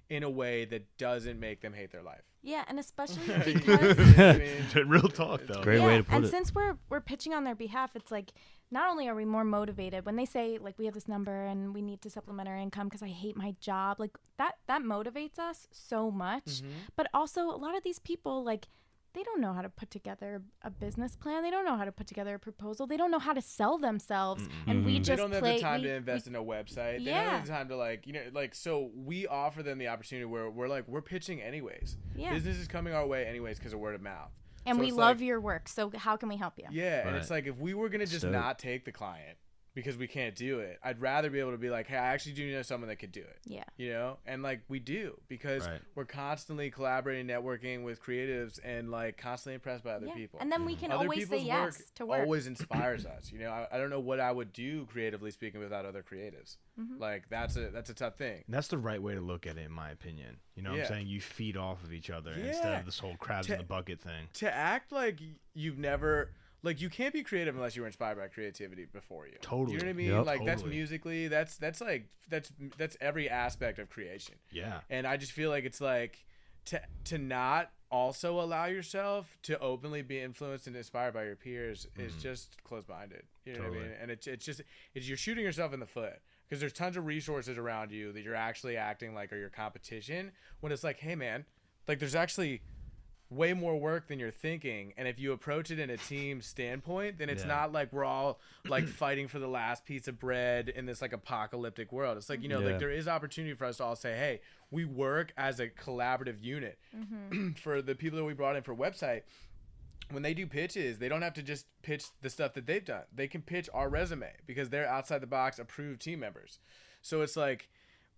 Speaker 2: in a way that doesn't make them hate their life.
Speaker 5: Yeah, and especially
Speaker 2: You know
Speaker 5: because
Speaker 2: what I mean?
Speaker 3: Real talk, though.
Speaker 4: Great way to put
Speaker 5: and
Speaker 4: it.
Speaker 5: since we're pitching on their behalf, it's like not only are we more motivated when they say like we have this number and we need to supplement our income because I hate my job, like that motivates us so much. But also a lot of these people, like, they don't know how to put together a business plan. They don't know how to put together a proposal. They don't know how to sell themselves. And we just
Speaker 2: They don't have
Speaker 5: play.
Speaker 2: the time to invest in a website. They don't
Speaker 5: Yeah.
Speaker 2: have the time to, like, you know, like, so we offer them the opportunity where we're pitching anyways.
Speaker 5: Yeah.
Speaker 2: Business is coming our way anyways because of word of mouth.
Speaker 5: And
Speaker 2: So
Speaker 5: we
Speaker 2: it's
Speaker 5: love
Speaker 2: like,
Speaker 5: your work. So how can we help you?
Speaker 2: Yeah, and
Speaker 3: Right.
Speaker 2: it's like, if we were going to just
Speaker 4: Dope.
Speaker 2: not take the client because we can't do it, I'd rather be able to be like, hey, I actually do know someone that could do it.
Speaker 5: Yeah.
Speaker 2: You know, and like we do, because
Speaker 3: Right.
Speaker 2: we're constantly collaborating, networking with creatives, and like constantly impressed by other
Speaker 5: Yeah.
Speaker 2: people.
Speaker 5: And then we can
Speaker 2: Other
Speaker 5: always say
Speaker 2: people's
Speaker 5: yes
Speaker 2: work
Speaker 5: to work.
Speaker 2: always inspires us. You know, I don't know what I would do creatively speaking without other creatives. Like, that's a tough thing.
Speaker 3: And that's the right way to look at it, in my opinion. You know what I'm
Speaker 2: Yeah.
Speaker 3: saying? You feed off of each other instead
Speaker 2: Yeah.
Speaker 3: of this whole crabs in the bucket thing.
Speaker 2: To act like you've never, like, you can't be creative unless you were inspired by creativity before you.
Speaker 3: Totally.
Speaker 2: You know what I mean?
Speaker 4: Yep.
Speaker 2: Like, that's
Speaker 3: Totally.
Speaker 2: musically, that's every aspect of creation.
Speaker 3: Yeah.
Speaker 2: And I just feel like it's like to not also allow yourself to openly be influenced and inspired by your peers is just closed-minded. You know what I
Speaker 3: Totally.
Speaker 2: mean? And it's you're shooting yourself in the foot, because there's tons of resources around you that you're actually acting like are your competition, when it's like, hey man, like, there's actually way more work than you're thinking, and if you approach it in a team standpoint, then it's
Speaker 3: Yeah.
Speaker 2: not like we're all like fighting for the last piece of bread in this like apocalyptic world. It's like, you know,
Speaker 4: Yeah.
Speaker 2: like, there is opportunity for us to all say, hey, we work as a collaborative unit. For the people that we brought in for website, when they do pitches, they don't have to just pitch the stuff that they've done. They can pitch our resume because they're outside the box approved team members. So it's like,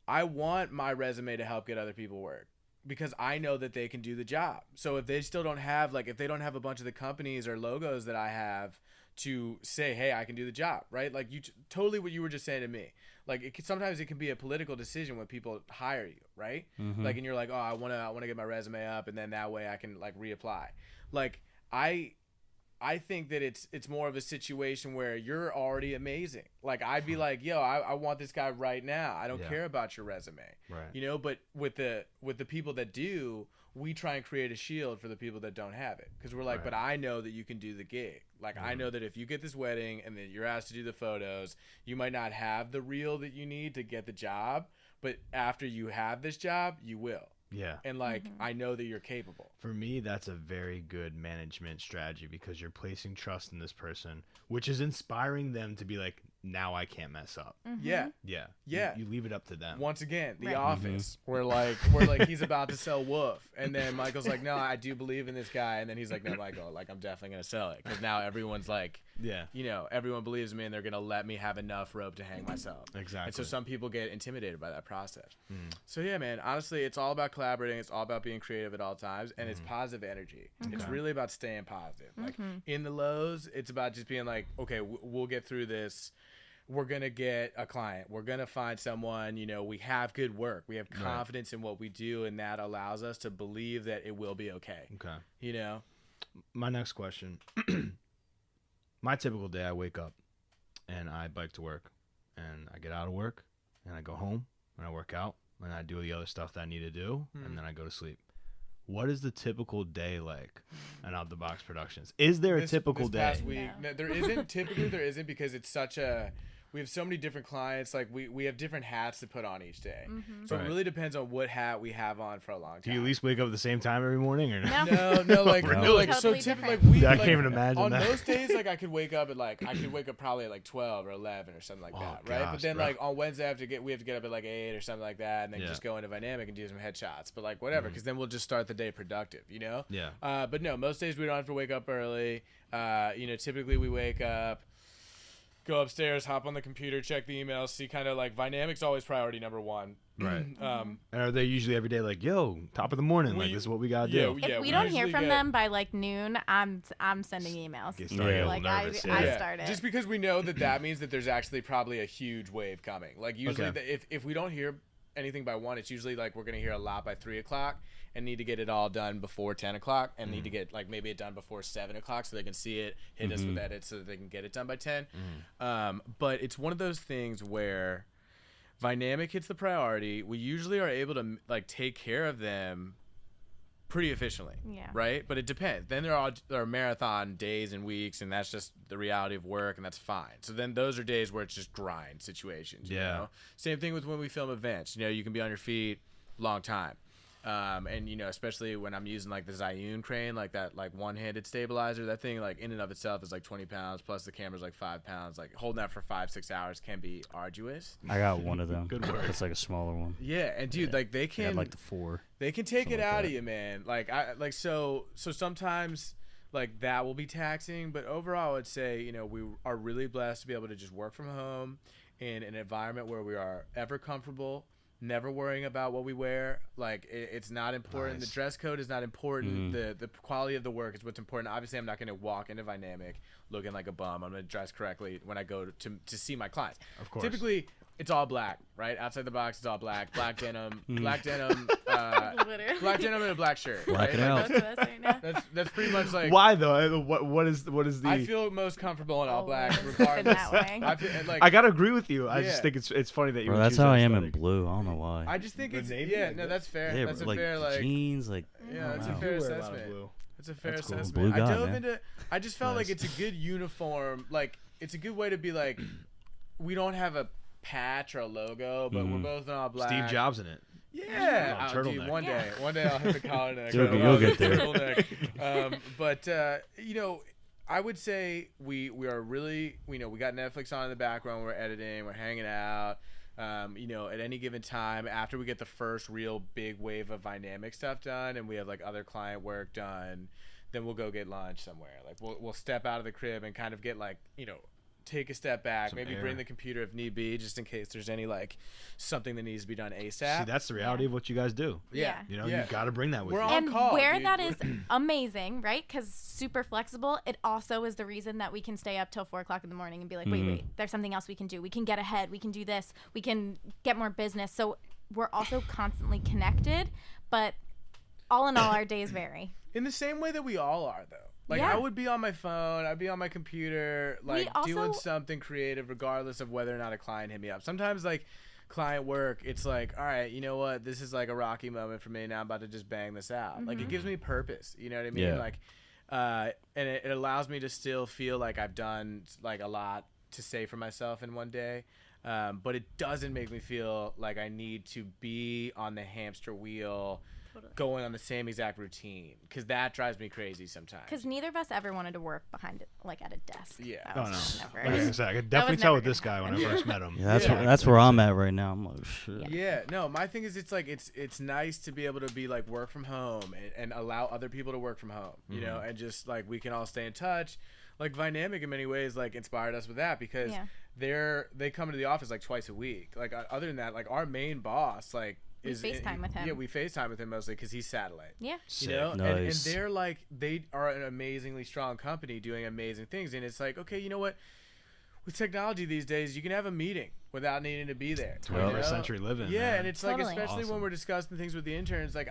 Speaker 2: I want my resume to help get other people work, because I know that they can do the job. So if they still don't have, like, if they don't have a bunch of the companies or logos that I have to say, hey, I can do the job, right? Like, totally what you were just saying to me. Like, sometimes it can be a political decision when people hire you, right? Like, and you're like, oh, I want to get my resume up, and then that way I can, like, reapply. Like, I think that it's more of a situation where you're already amazing. Like, I'd be like, yo, I want this guy right now. I don't
Speaker 3: Yeah.
Speaker 2: care about your resume.
Speaker 3: Right.
Speaker 2: You know, but with the people that do, we try and create a shield for the people that don't have it. Because we're like,
Speaker 3: Right.
Speaker 2: but I know that you can do the gig. Like, I know that if you get this wedding and then you're asked to do the photos, you might not have the reel that you need to get the job, but after you have this job, you will.
Speaker 3: Yeah.
Speaker 2: And like, I know that you're capable.
Speaker 3: For me, that's a very good management strategy, because you're placing trust in this person, which is inspiring them to be like, now I can't mess up.
Speaker 2: Yeah.
Speaker 3: Yeah.
Speaker 2: Yeah.
Speaker 3: You leave it up to them.
Speaker 2: Once again, The
Speaker 5: Right.
Speaker 2: Office, where like he's about to sell Wolf, and then Michael's like, no, I do believe in this guy, and then he's like, no, Michael, like, I'm definitely gonna sell it, because now everyone's like,
Speaker 3: Yeah.
Speaker 2: you know, everyone believes in me and they're gonna let me have enough rope to hang myself.
Speaker 3: Exactly.
Speaker 2: And so some people get intimidated by that process. So yeah, man, honestly, it's all about collaborating. It's all about being creative at all times, and it's positive energy. It's really about staying positive. Like in the lows, it's about just being like, okay, we'll get through this. We're going to get a client. We're going to find someone, you know, we have good work. We have confidence in what we do, and that allows us to believe that it will be okay.
Speaker 3: Okay.
Speaker 2: You know?
Speaker 3: My next question. My typical day, I wake up and I bike to work, and I get out of work and I go home and I work out and I do the other stuff that I need to do, and then I go to sleep. What is the typical day like at Out the Box Productions? Is there a typical
Speaker 2: this
Speaker 3: day?
Speaker 2: Past week, no, there isn't. Typically, there isn't, because it's such a. We have so many different clients. Like we have different hats to put on each day. So it really depends on what hat we have on for a long time.
Speaker 3: Do you at least wake up at the same time every morning, or no?
Speaker 2: No, like
Speaker 5: Totally
Speaker 2: so typically
Speaker 5: different.
Speaker 2: we.
Speaker 3: I
Speaker 2: like,
Speaker 3: can't even imagine
Speaker 2: on
Speaker 3: that.
Speaker 2: most days, like I could wake up probably at like 12 or 11 or something like that, right?
Speaker 3: gosh,
Speaker 2: But then
Speaker 3: bro.
Speaker 2: like on Wednesday we have to get up at like 8 or something like that, and then just go into Dynamic and do some headshots. But like whatever, because then we'll just start the day productive, you know?
Speaker 3: Yeah.
Speaker 2: But no, most days we don't have to wake up early. You know, typically we wake up, go upstairs, hop on the computer, check the emails, see kind of like Dynamic's always priority number one.
Speaker 3: Right. And are they usually every day like, yo, top of the morning, like this is what we gotta do?
Speaker 5: If we don't hear from them by like noon, I'm sending emails.
Speaker 3: Get started getting
Speaker 5: Like
Speaker 3: nervous,
Speaker 5: I started.
Speaker 2: Just because we know that means that there's actually probably a huge wave coming. Like usually if we don't hear anything by 1, it's usually like we're gonna hear a lot by 3 o'clock and need to get it all done before 10 o'clock and need to get like maybe it done before 7 o'clock so they can see it, hit us with edits so that they can get it done by 10. But it's one of those things where Dynamic hits the priority. We usually are able to like take care of them pretty efficiently.
Speaker 5: Yeah.
Speaker 2: Right? But it depends. Then there are marathon days and weeks, and that's just the reality of work, and that's fine. So then those are days where it's just grind situations. You know? Same thing with when we film events. You know, you can be on your feet long time. And you know, especially when I'm using like the Zhiyun crane, like that, like one-handed stabilizer, that thing, like in and of itself is like 20 pounds, plus the camera's like 5 pounds. Like holding that for 5-6 hours can be arduous.
Speaker 4: I got one of them.
Speaker 3: Good work.
Speaker 4: It's like a smaller one.
Speaker 2: Yeah, and dude, like they
Speaker 4: I
Speaker 2: can,
Speaker 4: had like the 4.
Speaker 2: they can take it
Speaker 4: something like
Speaker 2: out
Speaker 4: that.
Speaker 2: of you, man. Like so sometimes like that will be taxing, but overall I'd say, you know, we are really blessed to be able to just work from home in an environment where we are ever comfortable, never worrying about what we wear. Like it's not important.
Speaker 3: Nice.
Speaker 2: The dress code is not important. The quality of the work is what's important. Obviously, I'm not going to walk into Dynamic looking like a bum. I'm going to dress correctly when I go to see my clients.
Speaker 3: Of course.
Speaker 2: Typically, it's all black, right? Outside the box, it's all black. Black denim, black denim,
Speaker 5: Literally.
Speaker 2: black denim and a black shirt.
Speaker 4: Black
Speaker 2: right?
Speaker 4: it out.
Speaker 5: Close to us right now.
Speaker 2: That's pretty much like.
Speaker 3: Why though? What is the?
Speaker 2: I feel most comfortable in all black,
Speaker 5: Always
Speaker 2: regardless.
Speaker 5: been that way.
Speaker 2: I feel, like,
Speaker 3: I gotta agree with you. I
Speaker 2: Yeah.
Speaker 3: just think it's funny that you.
Speaker 4: Bro,
Speaker 3: would
Speaker 4: that's
Speaker 3: choose
Speaker 4: how
Speaker 3: that
Speaker 4: I am in
Speaker 3: aesthetic.
Speaker 4: blue. I don't know why.
Speaker 2: I just think
Speaker 3: The
Speaker 2: it's
Speaker 3: navy,
Speaker 2: yeah.
Speaker 3: like
Speaker 2: No,
Speaker 3: that?
Speaker 2: that's fair.
Speaker 4: Yeah,
Speaker 2: That's a
Speaker 4: like
Speaker 2: fair like.
Speaker 4: jeans, like
Speaker 2: Yeah, that's a
Speaker 4: wow.
Speaker 2: fair
Speaker 3: You wear a lot of
Speaker 2: assessment.
Speaker 3: blue.
Speaker 2: That's a fair
Speaker 4: That's cool.
Speaker 2: assessment.
Speaker 4: Blue
Speaker 2: I
Speaker 4: guy,
Speaker 2: dove
Speaker 4: man.
Speaker 2: into. I just felt like
Speaker 3: Nice.
Speaker 2: it's a good uniform. Like it's a good way to be like, we don't have a patch or a logo, but we're both in all black.
Speaker 3: Steve Jobs in it.
Speaker 2: Yeah,
Speaker 3: On
Speaker 2: dude,
Speaker 3: turtleneck.
Speaker 2: one day I'll hit the collar neck.
Speaker 4: You'll get there.
Speaker 2: Turtleneck. But you know, I would say we are really, you know, we got Netflix on in the background. We're editing. We're hanging out. You know, at any given time, after we get the first real big wave of Dynamic stuff done, and we have like other client work done, then we'll go get lunch somewhere. Like we'll step out of the crib and kind of get like, you know, take a step back,
Speaker 3: Some
Speaker 2: maybe
Speaker 3: air.
Speaker 2: bring the computer if need be, just in case there's any like something that needs to be done ASAP.
Speaker 3: See, that's the reality of what you guys do.
Speaker 2: yeah.
Speaker 3: You know,
Speaker 2: yeah.
Speaker 3: you gotta bring that with
Speaker 2: We're
Speaker 3: you.
Speaker 2: on
Speaker 5: And
Speaker 2: call,
Speaker 5: where
Speaker 2: dude.
Speaker 5: that is amazing, right? Because super flexible. It also is the reason that we can stay up till 4 o'clock in the morning and be like, wait, there's something else we can do. We can get ahead. We can do this. We can get more business. So we're also constantly connected, but all in all, our days vary.
Speaker 2: In the same way that we all are, though. Like,
Speaker 5: Yeah.
Speaker 2: I would be on my phone, I'd be on my computer, like, doing
Speaker 5: also-
Speaker 2: something creative regardless of whether or not a client hit me up. Sometimes, like, client work, it's like, all right, you know what? This is, like, a rocky moment for me. Now I'm about to just bang this out. Like, it gives me purpose. You know what I mean?
Speaker 4: Yeah.
Speaker 2: Like, and it allows me to still feel like I've done, like, a lot to say for myself in one day. But it doesn't make me feel like I need to be on the hamster wheel going on the same exact routine, because that drives me crazy sometimes.
Speaker 5: Because neither of us ever wanted to work behind it, like at a desk.
Speaker 2: Yeah.
Speaker 5: That
Speaker 3: Oh,
Speaker 5: was
Speaker 3: no.
Speaker 5: never.
Speaker 3: Like I said, I could
Speaker 5: That
Speaker 3: definitely
Speaker 5: was
Speaker 3: tell
Speaker 5: never
Speaker 3: with this
Speaker 5: gonna
Speaker 3: guy when I
Speaker 5: happen.
Speaker 3: first met him.
Speaker 4: Yeah, that's
Speaker 2: Yeah.
Speaker 4: that's where I'm at right now. I'm like, shit.
Speaker 2: Yeah, no, my thing is, it's like it's nice to be able to be like work from home and allow other people to work from home, you know, and just like we can all stay in touch. like Vynamic in many ways like inspired us with that because they come into the office like twice a week. Like other than that, like our main boss like
Speaker 5: we FaceTime with him.
Speaker 2: Yeah, we FaceTime with him mostly because he's satellite.
Speaker 5: Yeah.
Speaker 2: You know,
Speaker 4: Nice.
Speaker 2: and they're like they are an amazingly strong company doing amazing things, and it's like, okay, you know what? With technology these days, you can have a meeting without needing to be there.
Speaker 3: 21st century living.
Speaker 2: Yeah,
Speaker 3: man.
Speaker 2: and it's
Speaker 5: Totally.
Speaker 2: like, especially
Speaker 3: Awesome.
Speaker 2: when we're discussing things with the interns, like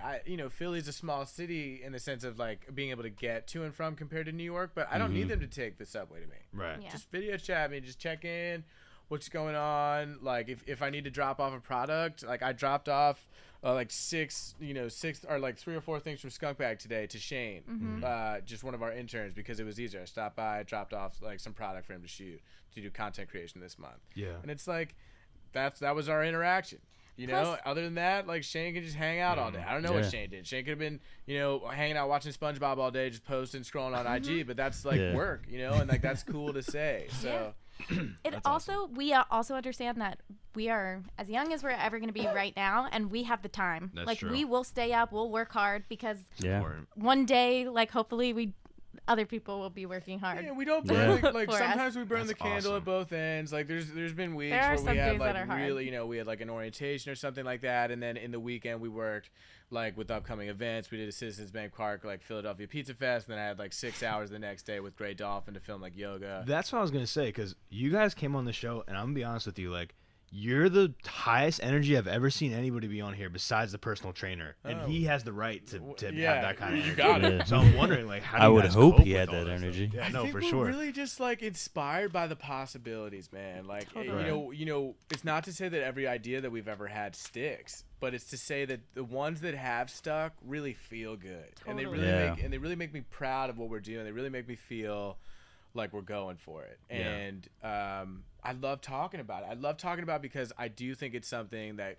Speaker 2: Philly's a small city in the sense of like being able to get to and from compared to New York, but I don't need them to take the subway to me.
Speaker 3: Right.
Speaker 5: Yeah.
Speaker 2: Just video chat me, just check in, what's going on. Like if I need to drop off a product, like I dropped off like six or like 3 or 4 things from Skunk Bag today to Shane, just one of our interns, because it was easier. I stopped by, dropped off like some product for him to shoot to do content creation this month.
Speaker 3: Yeah.
Speaker 2: And it's like that was our interaction. You know,
Speaker 5: Plus-
Speaker 2: other than that, like Shane could just hang out all day. I don't know what
Speaker 4: Yeah.
Speaker 2: Shane did. Shane could have been, hanging out watching SpongeBob all day, just posting, scrolling on IG. But that's like
Speaker 4: Yeah.
Speaker 2: work, and like that's cool to say. So
Speaker 5: It also we also understand that we are as young as we're ever going to be right now, and we have the time.
Speaker 3: That's
Speaker 5: like
Speaker 3: true.
Speaker 5: we will stay up, we'll work hard because
Speaker 4: Yeah.
Speaker 3: Important.
Speaker 5: one day, like hopefully other people will be working hard.
Speaker 2: yeah, we don't
Speaker 4: Yeah.
Speaker 2: burn like
Speaker 5: For
Speaker 2: sometimes
Speaker 5: us.
Speaker 2: we burn
Speaker 3: That's
Speaker 2: the candle
Speaker 3: awesome.
Speaker 2: at both ends. Like there's been weeks
Speaker 5: There are
Speaker 2: where
Speaker 5: some
Speaker 2: we had
Speaker 5: days
Speaker 2: like
Speaker 5: that are hard.
Speaker 2: really, we had like an orientation or something like that, and then in the weekend we worked like with upcoming events. We did a Citizens Bank Park like Philadelphia Pizza Fest, and then I had like 6 hours the next day with Grey Dolphin to film like yoga.
Speaker 3: That's what I was gonna say, because you guys came on the show, and I'm gonna be honest with you, like, you're the highest energy I've ever seen anybody be on here besides the personal trainer, and
Speaker 2: Oh.
Speaker 3: he has the right to
Speaker 2: Yeah,
Speaker 3: have that kind of
Speaker 2: you
Speaker 3: energy.
Speaker 2: got
Speaker 4: it.
Speaker 3: So I'm wondering, like, how do
Speaker 4: I
Speaker 3: you
Speaker 4: would
Speaker 3: guys
Speaker 4: hope
Speaker 3: cope
Speaker 4: he
Speaker 3: with
Speaker 4: had
Speaker 3: all
Speaker 4: that
Speaker 3: this stuff?
Speaker 4: energy.
Speaker 3: Yeah,
Speaker 2: I
Speaker 3: no,
Speaker 2: think
Speaker 3: for
Speaker 2: we're
Speaker 3: sure.
Speaker 2: really just like inspired by the possibilities, man. Like
Speaker 5: Totally.
Speaker 2: it's not to say that every idea that we've ever had sticks, but it's to say that the ones that have stuck really feel good, and they
Speaker 5: Totally.
Speaker 2: really make me proud of what we're doing. They really make me feel like we're going for it,
Speaker 3: Yeah.
Speaker 2: and I love talking about it. I love talking about it because I do think it's something that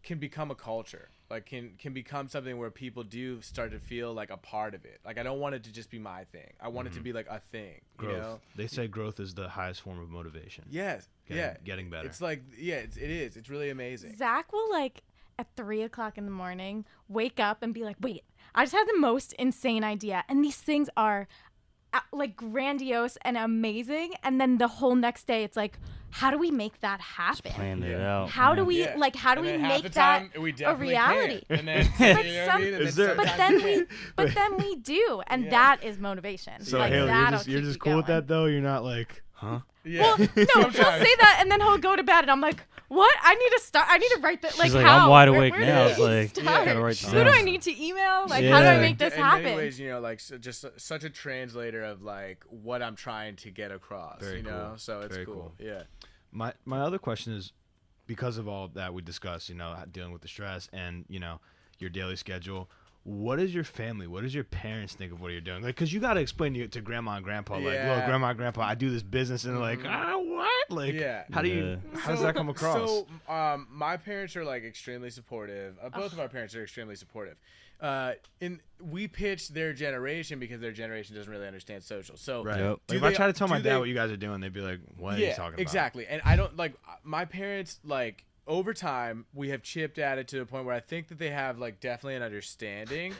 Speaker 2: can become a culture. Like can become something where people do start to feel like a part of it. Like I don't want it to just be my thing. I want it to be like a thing.
Speaker 3: Growth.
Speaker 2: You know?
Speaker 3: They say growth is the highest form of motivation.
Speaker 2: Yes.
Speaker 3: Getting better.
Speaker 2: It's like it is. It's really amazing.
Speaker 5: Zach will like at 3:00 in the morning wake up and be like, "Wait, I just had the most insane idea," and these things are like grandiose and amazing. And then the whole next day, it's like, how do we make that happen?
Speaker 4: Planned it
Speaker 2: Yeah.
Speaker 4: out.
Speaker 5: How do
Speaker 4: man.
Speaker 5: we
Speaker 2: Yeah.
Speaker 5: how do
Speaker 2: And
Speaker 5: we
Speaker 2: then half
Speaker 5: make
Speaker 2: the
Speaker 5: that
Speaker 2: time, we
Speaker 5: a
Speaker 2: definitely
Speaker 5: reality?
Speaker 2: can't. And then,
Speaker 5: But
Speaker 2: you know what I
Speaker 5: some-
Speaker 2: mean? And
Speaker 3: Is there-
Speaker 5: But
Speaker 2: sometimes
Speaker 5: then
Speaker 2: you
Speaker 5: we,
Speaker 2: can't.
Speaker 5: but then we do, and
Speaker 2: Yeah.
Speaker 5: that is motivation.
Speaker 3: So
Speaker 5: like,
Speaker 3: Haley,
Speaker 5: that'll
Speaker 3: you're
Speaker 5: keep
Speaker 3: just
Speaker 5: you
Speaker 3: cool with
Speaker 5: going.
Speaker 3: that though. You're not like, huh?
Speaker 2: Yeah.
Speaker 5: Well, no, he'll
Speaker 2: Sometimes.
Speaker 5: say that, and then he'll go to bed, and I'm like, "What? I need to start. I need to write that.
Speaker 4: She's like,
Speaker 5: how?
Speaker 4: I'm wide
Speaker 5: Where-
Speaker 4: awake
Speaker 5: where
Speaker 4: now.
Speaker 5: do
Speaker 4: It's
Speaker 5: we
Speaker 4: like,
Speaker 5: start?
Speaker 4: gotta write this
Speaker 5: Who do
Speaker 4: down.
Speaker 5: I need to email? Like, how do I
Speaker 4: Yeah.
Speaker 5: make this
Speaker 2: in
Speaker 5: happen?"
Speaker 2: many ways, like just such a translator of like what I'm trying to get across.
Speaker 3: Very
Speaker 2: you know,
Speaker 3: cool.
Speaker 2: so it's
Speaker 3: Very
Speaker 2: cool.
Speaker 3: cool.
Speaker 2: Yeah.
Speaker 3: My other question is, because of all that we discussed, dealing with the stress and your daily schedule, what does your family, what does your parents think of what you're doing? Like, because you got to explain to grandma and grandpa, like,
Speaker 2: Yeah.
Speaker 3: look, grandma and grandpa, I do this business, and they're like, what? Like,
Speaker 2: Yeah.
Speaker 3: how does that come across?
Speaker 2: So, my parents are like extremely supportive. Both of our parents are extremely supportive. We pitched their generation because their generation doesn't really understand social. So,
Speaker 3: Right.
Speaker 4: Yep.
Speaker 3: Like, if I try to tell my dad what you guys are doing, they'd be like, what are you talking about?
Speaker 2: exactly. And I don't like my parents like. Over time, we have chipped at it to the point where I think that they have like definitely an understanding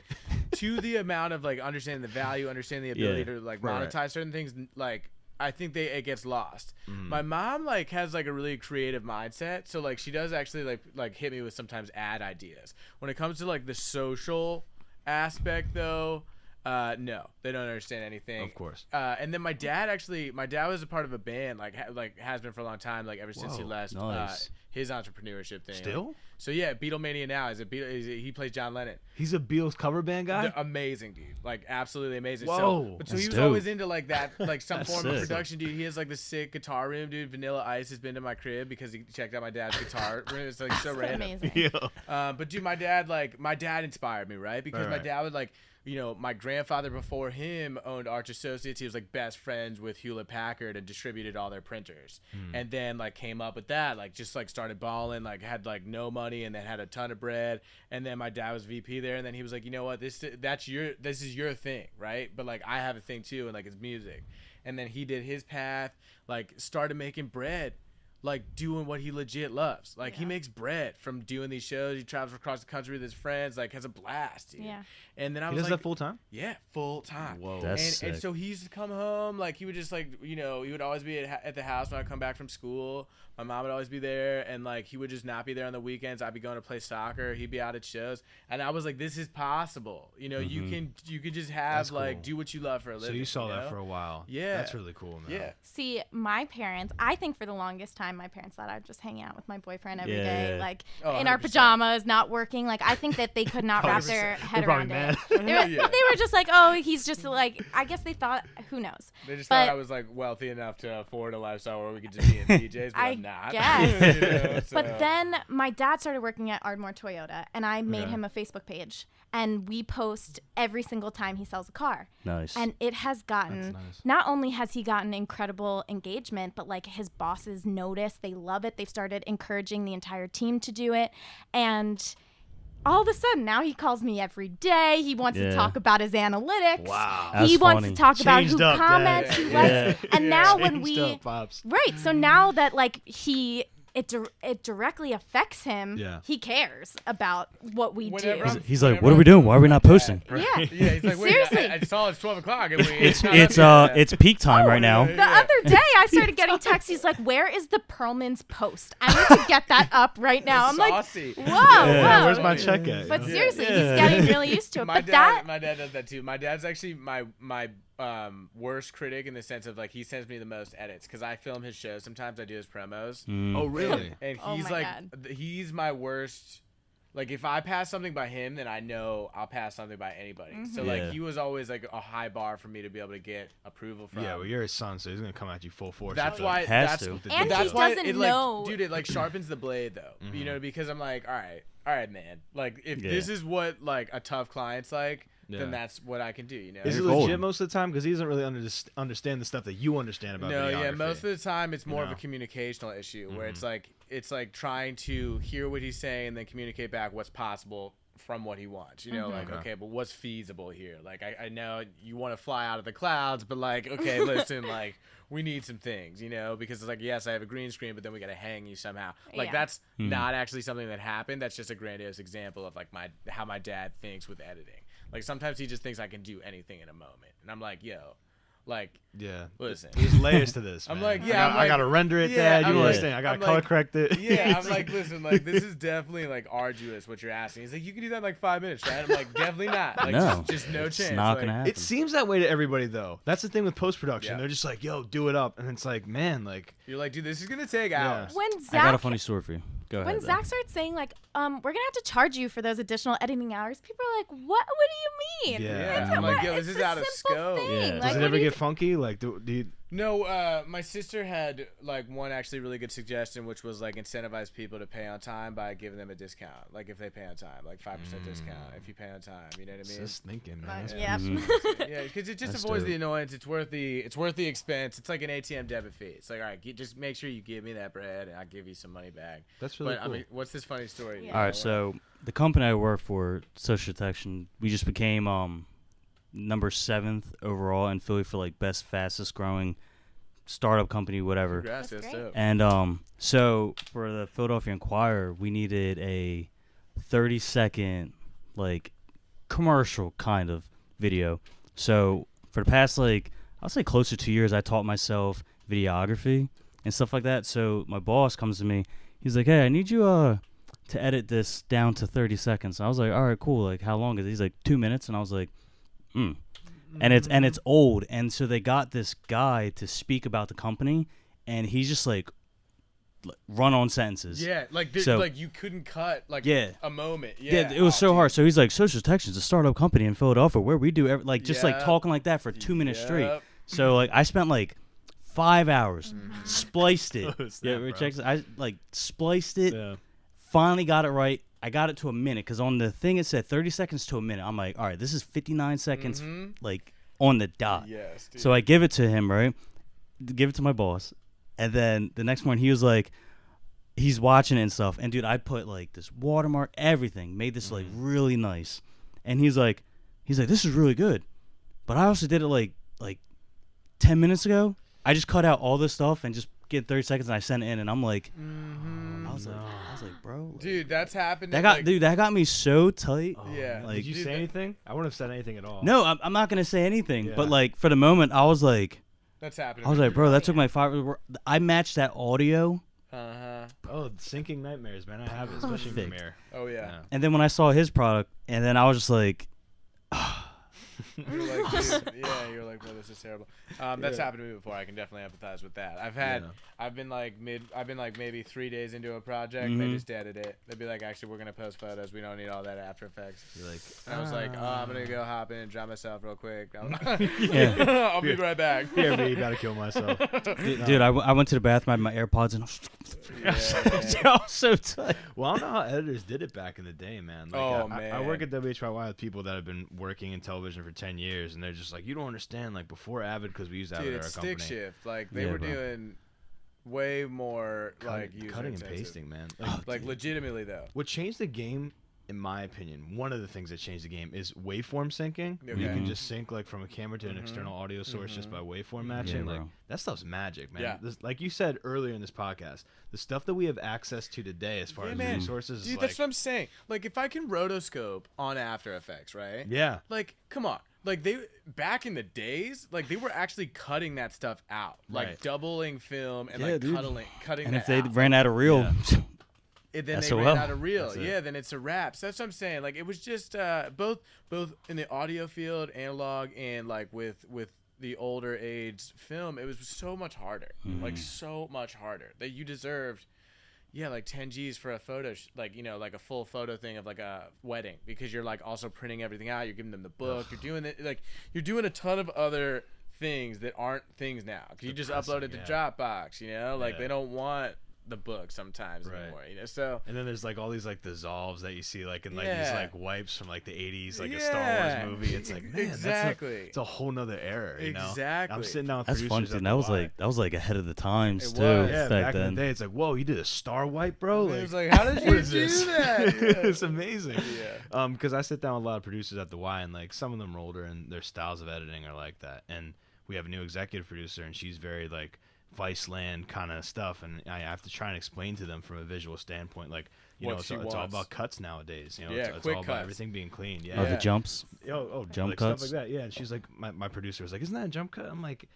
Speaker 2: to the amount of like understanding the value, understanding the ability
Speaker 4: Yeah.
Speaker 2: to like
Speaker 3: Right.
Speaker 2: monetize certain things. Like I think it gets lost. My mom like has like a really creative mindset, so like she does actually like hit me with sometimes ad ideas. When it comes to like the social aspect though, no, they don't understand anything.
Speaker 3: Of course.
Speaker 2: And then my dad was a part of a band, has been for a long time, like ever since he
Speaker 3: Whoa,
Speaker 2: left
Speaker 4: nice.
Speaker 2: his entrepreneurship thing.
Speaker 3: Still?
Speaker 2: So yeah, Beatlemania now he plays John Lennon.
Speaker 3: He's a Beatles cover band guy?
Speaker 2: They're amazing, dude. Like absolutely amazing.
Speaker 3: Whoa,
Speaker 2: So he
Speaker 4: that's
Speaker 2: was
Speaker 4: dope.
Speaker 2: always into like that, like some
Speaker 4: That's
Speaker 2: form of
Speaker 4: sick.
Speaker 2: production, dude. He has like the sick guitar room, dude. Vanilla Ice has been to my crib because he checked out my dad's guitar room. It's like so random.
Speaker 5: Amazing.
Speaker 3: Yeah.
Speaker 2: But dude, my dad inspired me, right? Because my
Speaker 3: Right.
Speaker 2: dad would like, my grandfather before him owned Arch Associates. He was like best friends with Hewlett Packard and distributed all their printers. And then like came up with that, like just like started balling, like had like no money and then had a ton of bread. And then my dad was VP there, and then he was like, you know what, this is your thing, right? But like I have a thing too, and like it's music. And then he did his path, like started making bread like doing what he legit loves. Like he makes bread from doing these shows. He travels across the country with his friends, like has a blast, dude.
Speaker 5: Yeah.
Speaker 2: And then I
Speaker 3: He
Speaker 2: was
Speaker 3: does
Speaker 2: like,
Speaker 3: that full time?
Speaker 2: yeah, full time.
Speaker 3: Whoa.
Speaker 4: That's
Speaker 2: And
Speaker 4: sick.
Speaker 2: so he used to come home, like he would just like, you know, he would always be at the house when I come back from school. My mom would always be there, and like he would just not be there on the weekends. I'd be going to play soccer. He'd be out at shows, and I was like, this is possible. You know, you can just have
Speaker 3: That's
Speaker 2: like
Speaker 3: cool.
Speaker 2: do what you love for a living.
Speaker 3: So you saw that
Speaker 2: know?
Speaker 3: for a while.
Speaker 2: Yeah.
Speaker 3: That's really cool, man.
Speaker 2: Yeah.
Speaker 5: See, my parents, I think for the longest time, my parents thought I'd just hang out with my boyfriend every day,
Speaker 4: Yeah.
Speaker 5: like
Speaker 2: Oh,
Speaker 5: in our
Speaker 2: 100%.
Speaker 5: pajamas, not working. Like, I think that they could not wrap their head
Speaker 3: They're probably
Speaker 5: around
Speaker 3: mad.
Speaker 5: it. They were,
Speaker 2: Yeah.
Speaker 5: they were just like, oh, he's just like, I guess they thought, who knows?
Speaker 2: They just
Speaker 5: But-
Speaker 2: thought I was like wealthy enough to afford a lifestyle where we could just be in PJs, but
Speaker 5: I
Speaker 2: I'm not.
Speaker 5: guess.
Speaker 2: You know, so-
Speaker 5: But then my dad started working at Ardmore Toyota, and I made
Speaker 3: Okay.
Speaker 5: him a Facebook page, and we post every single time he sells a car.
Speaker 4: Nice.
Speaker 5: And it has gotten,
Speaker 3: That's nice.
Speaker 5: not only has he gotten incredible engagement, but like his bosses notice, they love it. They've started encouraging the entire team to do it. And all of a sudden, now he calls me every day. He wants to
Speaker 4: Yeah.
Speaker 5: talk about his analytics.
Speaker 3: Wow.
Speaker 5: He
Speaker 4: That's
Speaker 5: wants
Speaker 4: funny.
Speaker 5: to talk about
Speaker 3: Changed
Speaker 5: who
Speaker 3: up, Dad.
Speaker 5: comments, who
Speaker 2: Yeah.
Speaker 5: likes. And now when
Speaker 3: Changed
Speaker 5: we,
Speaker 3: up, Pops.
Speaker 5: right, so now that like it directly affects him,
Speaker 3: Yeah.
Speaker 5: he cares about what we
Speaker 2: Whenever
Speaker 5: do.
Speaker 2: I'm-
Speaker 4: He's like,
Speaker 2: whenever
Speaker 4: what are we
Speaker 2: I'm
Speaker 4: doing? Why are we not
Speaker 2: that,
Speaker 4: posting?
Speaker 5: Yeah.
Speaker 2: Yeah, he's like, wait,
Speaker 5: Seriously.
Speaker 2: I saw it's 12 o'clock. And
Speaker 4: It's peak time right now.
Speaker 5: The other day, I started getting texts. He's like, "Where is the Pearlman's post? I need to get that up right now." I'm like,
Speaker 2: Saucy.
Speaker 5: "Whoa,
Speaker 3: Yeah,
Speaker 5: whoa!"
Speaker 3: where's my check at?
Speaker 5: But
Speaker 3: you know?
Speaker 5: seriously,
Speaker 4: Yeah.
Speaker 5: he's getting really used to it.
Speaker 2: My
Speaker 5: But
Speaker 2: dad,
Speaker 5: that,
Speaker 2: my dad does that too. My dad's actually my worst critic in the sense of like he sends me the most edits because I film his shows. Sometimes I do his promos,
Speaker 3: Oh, really?
Speaker 2: and
Speaker 5: Oh
Speaker 2: he's
Speaker 5: my
Speaker 2: like
Speaker 5: God.
Speaker 2: he's my worst. Like if I pass something by him, then I know I'll pass something by anybody. So
Speaker 4: Yeah.
Speaker 2: like he was always like a high bar for me to be able to get approval from.
Speaker 3: Yeah, well, you're his son, so he's gonna come at you full force.
Speaker 2: That's
Speaker 3: with
Speaker 2: why.
Speaker 4: Has
Speaker 2: That's
Speaker 4: to.
Speaker 5: And
Speaker 2: that's
Speaker 5: he
Speaker 2: why
Speaker 5: doesn't
Speaker 2: it, like,
Speaker 5: know.
Speaker 2: dude. It like sharpens the blade, though. You know, because I'm like, all right, man. Like, if this is what like a tough client's like,
Speaker 3: Yeah.
Speaker 2: then that's what I can do. You know.
Speaker 3: Is it
Speaker 4: You're
Speaker 3: legit
Speaker 4: golden.
Speaker 3: most of the time? Because he doesn't really understand the stuff that you understand about
Speaker 2: No, yeah.
Speaker 3: videography.
Speaker 2: Most of the time, it's more of a
Speaker 3: know?
Speaker 2: communicational issue where it's like trying to hear what he's saying and then communicate back what's possible from what he wants. You know, like, okay, but what's feasible here? Like, I know you want to fly out of the clouds, but like, okay, listen, like, we need some things, you know, because it's like, yes, I have a green screen, but then we got to hang you somehow. Like,
Speaker 5: Yeah.
Speaker 2: that's not actually something that happened. That's just a grandiose example of like how my dad thinks with editing. Like, sometimes he just thinks I can do anything in a moment. And I'm like, yo, like,
Speaker 3: Yeah.
Speaker 2: listen.
Speaker 3: There's layers to this.
Speaker 2: I'm
Speaker 3: man.
Speaker 2: like, yeah, I'm
Speaker 3: I
Speaker 2: like-
Speaker 3: gotta render it,
Speaker 2: yeah,
Speaker 3: Dad.
Speaker 2: I'm
Speaker 3: You
Speaker 2: like-
Speaker 3: understand? I gotta
Speaker 2: I'm
Speaker 3: color
Speaker 2: like-
Speaker 3: correct it.
Speaker 2: Yeah, I'm like, listen, like this is definitely like arduous what you're asking. He's like, you can do that in like 5 minutes, right? I'm like, definitely not. Like,
Speaker 4: No,
Speaker 2: just no
Speaker 4: it's
Speaker 2: chance.
Speaker 4: not
Speaker 2: like,
Speaker 4: gonna happen.
Speaker 3: It seems that way to everybody, though. That's the thing with post production.
Speaker 2: Yeah.
Speaker 3: They're just like, "Yo, do it up," and it's like, man, like,
Speaker 2: You're like, dude, this is gonna take
Speaker 3: Yeah.
Speaker 2: hours.
Speaker 5: when
Speaker 4: I got a
Speaker 5: Zach
Speaker 4: funny story for you. Go ahead.
Speaker 5: when
Speaker 4: though.
Speaker 5: Zach started saying like, we're gonna have to charge you for those additional editing hours, people are like, what do you mean?
Speaker 3: Yeah.
Speaker 5: It's
Speaker 2: I'm like,
Speaker 5: what-
Speaker 2: yo, this
Speaker 5: it's
Speaker 2: is
Speaker 5: a
Speaker 2: out of
Speaker 5: simple
Speaker 2: scope.
Speaker 5: thing.
Speaker 4: Yeah.
Speaker 5: Like,
Speaker 3: does
Speaker 5: what
Speaker 3: it
Speaker 5: do
Speaker 3: ever
Speaker 5: you
Speaker 3: get funky? Like, do you?
Speaker 2: No, my sister had like one actually really good suggestion, which was like incentivize people to pay on time by giving them a discount. Like if they pay on time, like 5% discount if you pay on time. You know what I mean?
Speaker 3: Just thinking, man.
Speaker 5: Like,
Speaker 3: That's
Speaker 5: yeah.
Speaker 2: Yeah, because it just
Speaker 4: That's
Speaker 2: avoids
Speaker 4: dope.
Speaker 2: the annoyance. It's worth the expense. It's like an ATM debit fee. It's like, all right, just make sure you give me that bread, and I'll give you some money back.
Speaker 3: That's really
Speaker 2: But
Speaker 3: cool.
Speaker 2: I mean, what's this funny story?
Speaker 5: Yeah.
Speaker 4: All right, so the company I work for, Social Detection, we just became number 7th overall in Philly for like best fastest growing startup company, whatever.
Speaker 2: Congrats,
Speaker 5: That's
Speaker 2: that's
Speaker 5: great.
Speaker 2: dope.
Speaker 4: And so for the Philadelphia Inquirer, we needed a 30-second like commercial kind of video. So for the past like I'll say close to 2 years, I taught myself videography and stuff like that. So my boss comes to me, he's like, "Hey, I need you to edit this down to 30 seconds." And I was like, "All right, cool. Like how long is it?" He's like, 2 minutes, and I was like, And it's old, and so they got this guy to speak about the company, and he's just like run on sentences.
Speaker 2: Yeah, like
Speaker 4: So-
Speaker 2: like you couldn't cut like
Speaker 4: Yeah.
Speaker 2: a moment.
Speaker 4: Yeah,
Speaker 2: Yeah,
Speaker 4: it was so
Speaker 2: dude.
Speaker 4: hard. So he's like, Social Detection's a startup company in Philadelphia where we do just like
Speaker 2: Yep.
Speaker 4: talking like that for 2 minutes straight.
Speaker 2: Yep.
Speaker 4: So like I spent like 5 hours, spliced it.
Speaker 3: Oh, snap, bro.
Speaker 4: checks. I like spliced it.
Speaker 3: Yeah.
Speaker 4: Finally got it right. I got it to a minute because on the thing it said 30 seconds to a minute. I'm like, all right, this is 59 seconds, like on the dot.
Speaker 2: Yes, dude.
Speaker 4: So I give it to him, right? Give it to my boss, and then the next morning he was like, he's watching it and stuff. And dude, I put like this watermark, everything, made this like really nice. And he's like, this is really good, but I also did it like 10 minutes ago. I just cut out all this stuff and just get 30 seconds, and I sent it in, and I'm like,
Speaker 2: Mm-hmm.
Speaker 4: I was like, bro, like,
Speaker 2: Dude, that's happened.
Speaker 4: that got me so tight.
Speaker 3: Oh,
Speaker 2: Yeah.
Speaker 3: Did you
Speaker 2: Dude,
Speaker 3: say anything? I wouldn't have said anything at all.
Speaker 4: No, I'm not gonna say anything,
Speaker 3: Yeah.
Speaker 4: but like for the moment, I was like,
Speaker 2: That's happened.
Speaker 4: bro, that took my 5. I matched that audio,
Speaker 2: Uh-huh.
Speaker 3: Oh, syncing nightmares, man. I have it, especially in
Speaker 4: Perfect.
Speaker 3: Premiere.
Speaker 2: Oh, yeah.
Speaker 4: and then when I saw his product, and then I was just like,
Speaker 2: You're like, dude, yeah, you're like, bro, this is terrible. That's happened to me before. I can definitely empathize with that. I've been like maybe 3 days into a project, and they just edited it. They'd be like, actually, we're gonna post photos. We don't need all that After Effects.
Speaker 3: You're like,
Speaker 2: And I was like, oh, I'm gonna go hop in and dry myself real quick.
Speaker 4: Yeah.
Speaker 2: I'll be right back.
Speaker 3: here, me, gotta kill myself.
Speaker 4: dude, I went to the bathroom, I had my AirPods, and I was so tight.
Speaker 3: Well, I don't know how editors did it back in the day, man. Like,
Speaker 2: Oh,
Speaker 3: I work
Speaker 2: man.
Speaker 3: at WHYY with people that have been working in television for 10 years, and they're just like, you don't understand. Like, before Avid, because we used Avid
Speaker 2: Dude,
Speaker 3: at our
Speaker 2: it's
Speaker 3: company.
Speaker 2: stick shift. Like they
Speaker 4: Yeah,
Speaker 2: were
Speaker 4: bro.
Speaker 2: doing way more like
Speaker 3: Cutting and
Speaker 2: user-intensive.
Speaker 3: pasting, man.
Speaker 2: Like legitimately though.
Speaker 3: What changed the game, in my opinion, one of the things that changed the game is waveform syncing. Where you
Speaker 2: Okay.
Speaker 3: can just sync like from a camera to an external audio source just by waveform matching.
Speaker 4: Yeah,
Speaker 3: like
Speaker 4: bro.
Speaker 3: that stuff's magic, man.
Speaker 2: Yeah.
Speaker 3: Like you said earlier in this podcast, the stuff that we have access to today as far
Speaker 2: Yeah,
Speaker 3: as
Speaker 2: man.
Speaker 3: resources
Speaker 2: Dude,
Speaker 3: is
Speaker 2: that's
Speaker 3: like,
Speaker 2: what I'm saying. Like if I can rotoscope on After Effects, right?
Speaker 3: yeah.
Speaker 2: Like, come on. Like they back in the days, like they were actually cutting that stuff out, like
Speaker 3: Right.
Speaker 2: doubling film and
Speaker 4: Yeah,
Speaker 2: like
Speaker 4: dude.
Speaker 2: cutting
Speaker 4: And
Speaker 2: that
Speaker 4: if they
Speaker 2: out.
Speaker 4: ran out of reel,
Speaker 2: And then they
Speaker 4: SOL.
Speaker 2: ran out of reel.
Speaker 3: That's it.
Speaker 2: Yeah, then it's a wrap. So that's what I'm saying. Like it was just both in the audio field, analog, and like with the older age film, it was so much harder. Like so much harder that you deserved. Yeah, like 10 G's for a photo, like, you know, like a full photo thing of like a wedding, because you're like also printing everything out. You're giving them the book. You're doing it like you're doing a ton of other things that aren't things now. Cause you just upload it to Dropbox, you know, like
Speaker 3: Yeah.
Speaker 2: they don't want the book sometimes
Speaker 3: Right.
Speaker 2: anymore, you know. So
Speaker 3: And then there's like all these like dissolves that you see like in like these
Speaker 2: Yeah.
Speaker 3: like wipes from like the 80s, like a Star Wars movie. It's like, man,
Speaker 2: Exactly.
Speaker 3: it's a whole nother era, you know?
Speaker 2: Exactly.
Speaker 3: I'm sitting down with
Speaker 4: that's fun,
Speaker 3: producers
Speaker 4: dude.
Speaker 3: at
Speaker 4: That
Speaker 3: the
Speaker 4: was
Speaker 3: Y.
Speaker 4: like ahead of the times
Speaker 2: It
Speaker 4: too.
Speaker 2: was.
Speaker 3: Yeah,
Speaker 4: back
Speaker 3: back in
Speaker 4: then.
Speaker 3: the day, it's like, whoa, you did a star wipe, bro?
Speaker 2: it was like, how did you
Speaker 3: what is
Speaker 2: do
Speaker 3: this?
Speaker 2: that?
Speaker 3: It's amazing.
Speaker 2: Yeah.
Speaker 3: Because I sit down with a lot of producers at the Y, and like some of them are older, and their styles of editing are like that. And we have a new executive producer, and she's very like Viceland kind of stuff, and I have to try and explain to them from a visual standpoint, like
Speaker 2: What
Speaker 3: it's
Speaker 2: she
Speaker 3: all
Speaker 2: wants.
Speaker 3: about cuts nowadays. You know,
Speaker 2: Yeah,
Speaker 3: it's
Speaker 2: quick
Speaker 3: all about
Speaker 2: cuts.
Speaker 3: everything being clean.
Speaker 4: Oh,
Speaker 3: Yeah.
Speaker 4: the jumps.
Speaker 3: Jump
Speaker 4: cuts?
Speaker 3: stuff like that. Yeah, and she's like, my producer was like, "Isn't that a jump cut?" I'm like,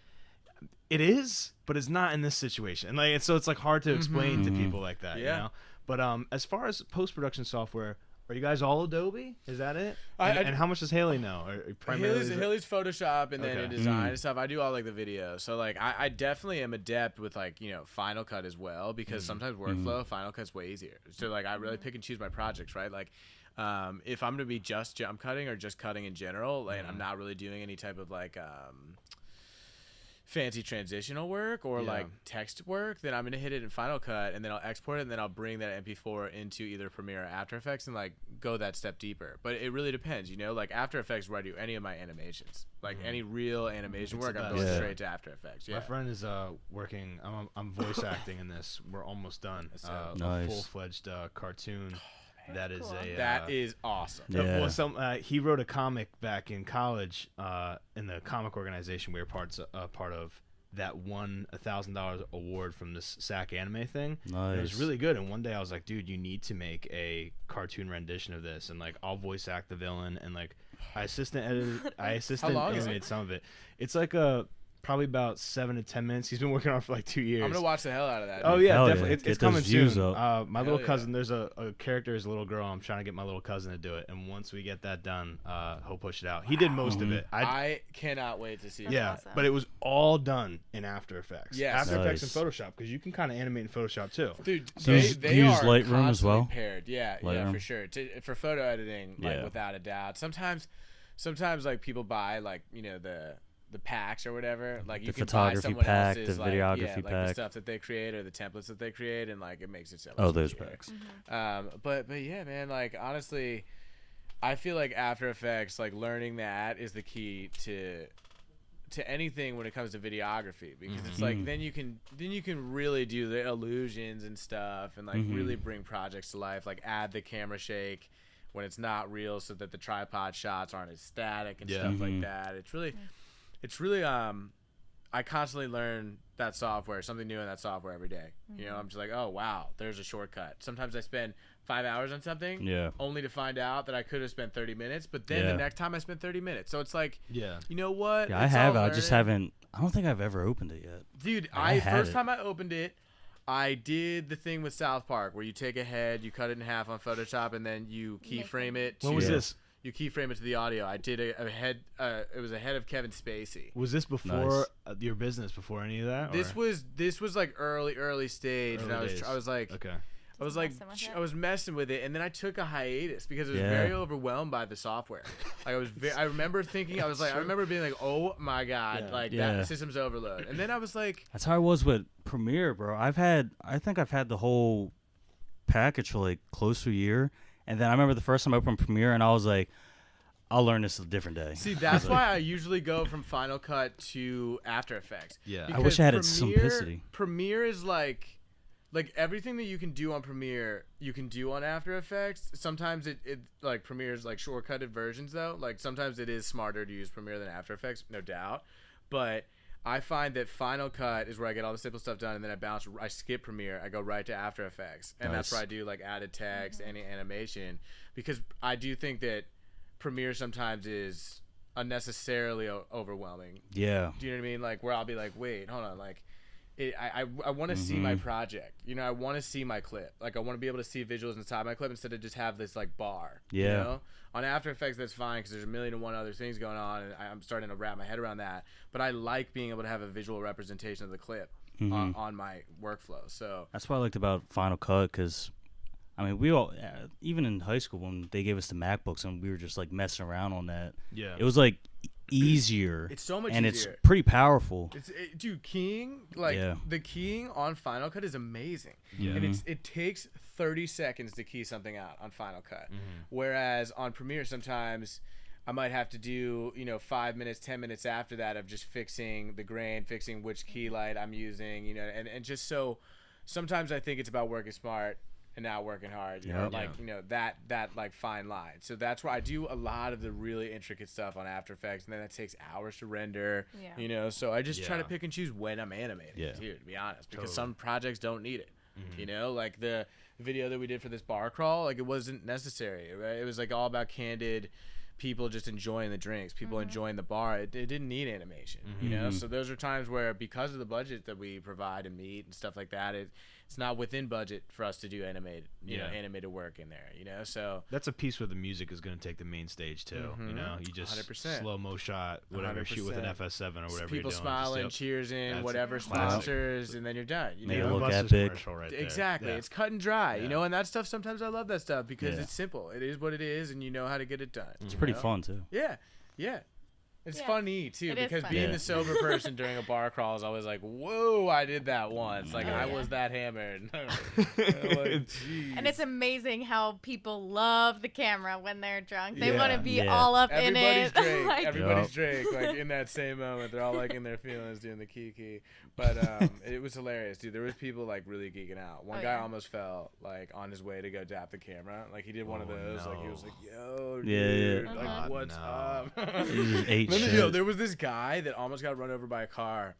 Speaker 3: "It is, but it's not in this situation." And like, so it's like hard to explain to people like that,
Speaker 2: Yeah.
Speaker 3: you know. But as far as post production software, are you guys all Adobe? Is that it?
Speaker 2: I-
Speaker 3: And how much does Haley know? Or primarily is it-
Speaker 2: Haley's Photoshop and then
Speaker 3: Okay.
Speaker 2: InDesign and stuff. I do all like the video, so like I definitely am adept with like, you know, Final Cut as well, because sometimes workflow Final Cut's way easier. So like I really pick and choose my projects, right? Like if I'm gonna be just jump cutting or just cutting in general, and I'm not really doing any type of like fancy transitional work or like text work, then I'm gonna hit it in Final Cut, and then I'll export it, and then I'll bring that MP4 into either Premiere or After Effects and like go that step deeper. But it really depends, you know. Like After Effects, where I do any of my animations, like any real animation
Speaker 3: It's
Speaker 2: work,
Speaker 3: the
Speaker 2: I'm
Speaker 3: best.
Speaker 2: going
Speaker 4: Yeah.
Speaker 2: straight to After Effects. Yeah.
Speaker 3: My friend is working. I'm voice acting in this. We're almost done. A
Speaker 4: Nice.
Speaker 3: full-fledged cartoon. That is
Speaker 5: cool.
Speaker 3: a
Speaker 2: That is awesome.
Speaker 4: Yeah.
Speaker 3: Well, he wrote a comic back in college in the comic organization we were part of, that won $1,000 award from this SAC anime thing. And it was
Speaker 4: Nice.
Speaker 3: really good. And one day I was like, dude, you need to make a cartoon rendition of this, and like I'll voice act the villain, and like I assistant
Speaker 2: long is
Speaker 3: animated some of it. It's like probably about 7 to 10 minutes. He's been working on it for like 2 years.
Speaker 2: I'm gonna watch the hell out of that.
Speaker 3: Oh
Speaker 2: dude.
Speaker 3: yeah,
Speaker 4: Hell
Speaker 3: definitely.
Speaker 4: yeah.
Speaker 3: It's
Speaker 4: Get
Speaker 3: coming
Speaker 4: those views
Speaker 3: soon.
Speaker 4: up.
Speaker 3: My
Speaker 2: Hell
Speaker 3: little
Speaker 2: yeah.
Speaker 3: cousin, there's a character as a little girl. I'm trying to get my little cousin to do it, and once we get that done, he'll push it out. He did most of it.
Speaker 2: I cannot wait to see.
Speaker 3: Yeah,
Speaker 5: awesome.
Speaker 3: but it was all done in After Effects.
Speaker 2: Yes.
Speaker 3: After Effects
Speaker 4: Nice.
Speaker 3: and Photoshop, because you can kind of animate in Photoshop too.
Speaker 2: Dude,
Speaker 4: Do you
Speaker 2: they
Speaker 4: use
Speaker 2: are
Speaker 4: Lightroom as well?
Speaker 2: constantly paired. Yeah, yeah,
Speaker 4: Lightroom?
Speaker 2: for sure. For photo editing, like
Speaker 4: Yeah.
Speaker 2: without a doubt. Sometimes like people buy like, you know, the packs or whatever. Like you
Speaker 4: The
Speaker 2: can buy
Speaker 4: photography
Speaker 2: someone
Speaker 4: pack,
Speaker 2: else's,
Speaker 4: the
Speaker 2: like,
Speaker 4: videography
Speaker 2: like the
Speaker 4: pack.
Speaker 2: stuff that they create or the templates that they create, and like it makes it so much
Speaker 4: Oh, those
Speaker 2: easier.
Speaker 4: packs.
Speaker 2: But yeah, man, like honestly, I feel like After Effects, like learning that is the key to anything when it comes to videography, because it's like then you can really do the illusions and stuff, and like really bring projects to life, like add the camera shake when it's not real, so that the tripod shots aren't as static and stuff like that. It's really I constantly learn that software, something new in that software every day. You know, I'm just like, oh wow, there's a shortcut. Sometimes I spend 5 hours on something, only to find out that I could have spent 30 minutes. But then the next time I spent 30 minutes. So it's like, you know what?
Speaker 4: Yeah, I have. I just haven't. I don't think I've ever opened it yet.
Speaker 2: Dude, first time I opened it, I did the thing with South Park where you take a head, you cut it in half on Photoshop, and then you keyframe it.
Speaker 3: When was this?
Speaker 2: You keyframe it to the audio. I did a head. It was a head of Kevin Spacey.
Speaker 3: Was this before your business? Before any of that?
Speaker 2: This was like early stage, and I was like, I was messing with it, and then I took a hiatus because I was very overwhelmed by the software. Like I remember thinking, I remember being like, oh my god, that system's overload. And then I was like,
Speaker 4: that's how I was with Premiere, bro. I think I've had the whole package for like close to a year, and then I remember the first time I opened Premiere, and I was like, I'll learn this a different day.
Speaker 2: See, that's why I usually go from Final Cut to After Effects.
Speaker 4: Yeah, I wish I had its simplicity.
Speaker 2: Premiere is like everything that you can do on Premiere, you can do on After Effects. Sometimes it like Premiere's like shortcutted versions though. Like sometimes it is smarter to use Premiere than After Effects, no doubt. But I find that Final Cut is where I get all the simple stuff done, and then I skip Premiere, I go right to After Effects, and that's where I do like added text, any animation, because I do think that Premiere sometimes is unnecessarily overwhelming.
Speaker 4: Yeah.
Speaker 2: Do you know what I mean? Like where I'll be like, wait, hold on, like. I want to see my project. You know, I want to see my clip. Like, I want to be able to see visuals inside my clip instead of just have this, like, bar.
Speaker 4: Yeah.
Speaker 2: You know? On After Effects, that's fine because there's a million and one other things going on, and I'm starting to wrap my head around that. But I like being able to have a visual representation of the clip on my workflow. So
Speaker 4: that's what I liked about Final Cut because, I mean, we all, even in high school when they gave us the MacBooks and we were just, like, messing around on that. Yeah. It was, like, easier.
Speaker 2: It's so much
Speaker 4: and
Speaker 2: easier.
Speaker 4: It's pretty powerful.
Speaker 2: Dude, keying, the keying on Final Cut is amazing.
Speaker 3: Yeah.
Speaker 2: And it takes 30 seconds to key something out on Final Cut. Whereas on Premiere sometimes I might have to do, 5 minutes, 10 minutes after that of just fixing the grain, fixing which key light I'm using, and just so sometimes I think it's about working smart and not working hard, that like fine line. So that's where I do a lot of the really intricate stuff on After Effects, and then that takes hours to render, so I just try to pick and choose when I'm animating too, to be honest, because some projects don't need it. Like the video that we did for this bar crawl, like it wasn't necessary, right? It was like all about candid people just enjoying the drinks, people enjoying the bar. It didn't need animation, so those are times where, because of the budget that we provide and meet and stuff like that, it's not within budget for us to do animated work in there, so
Speaker 3: that's a piece where the music is going to take the main stage too. You just
Speaker 2: 100%.
Speaker 3: slow mo shot, whatever, 100%. Shoot with an FS7 or whatever.
Speaker 2: Just people
Speaker 3: you're doing.
Speaker 2: smiling, cheers in, whatever sponsors, and then you're done.
Speaker 4: Make it look epic.
Speaker 3: Right
Speaker 2: exactly,
Speaker 3: yeah.
Speaker 2: It's cut and dry, and that stuff. Sometimes I love that stuff because it's simple. It is what it is, and you know how to get it done.
Speaker 4: It's pretty fun too.
Speaker 2: Yeah. It's funny too, because being the sober person during a bar crawl is always like, whoa, I did that once. Like I was that hammered.
Speaker 5: And it's amazing how people love the camera when they're drunk. They want to be all up in it.
Speaker 2: Everybody's Drake. Like in that same moment, they're all like in their feelings doing the kiki. But it was hilarious, dude. There was people like really geeking out. One guy almost fell like on his way to go dap the camera. Like he did one of those. No. Like he was like, yo, dude, like what's up?
Speaker 4: He just ate shit.
Speaker 2: There was this guy that almost got run over by a car.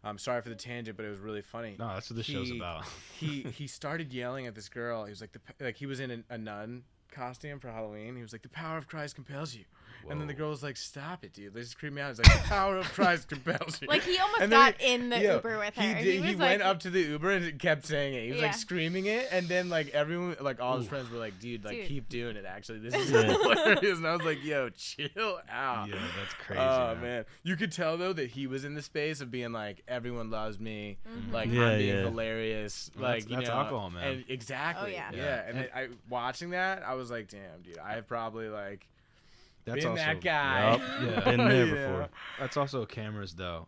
Speaker 2: I'm sorry for the tangent, but it was really funny.
Speaker 3: No, that's what this show's about.
Speaker 2: he started yelling at this girl. He was like, he was in a nun costume for Halloween. He was like, the power of Christ compels you. Whoa. And then the girl was like, stop it, dude. They just creeped me out. He's like, the power of Christ compels you.
Speaker 5: Like, he almost got in the Uber with her.
Speaker 2: He went up to the Uber and kept saying it. He was like screaming it. And then like everyone, like all his friends were like, dude, like keep doing it. Actually, this is hilarious. And I was like, yo, chill out.
Speaker 3: Yeah, that's crazy.
Speaker 2: Oh, man. You could tell though that he was in the space of being like, everyone loves me. Like, I'm being hilarious.
Speaker 3: Well,
Speaker 2: like,
Speaker 3: that's alcohol, man.
Speaker 2: And exactly.
Speaker 5: Oh,
Speaker 2: yeah. And I watching that, I was like, damn, dude, I have probably like,
Speaker 3: that's
Speaker 2: been
Speaker 3: also,
Speaker 2: that guy.
Speaker 4: Been there before.
Speaker 3: That's also cameras, though.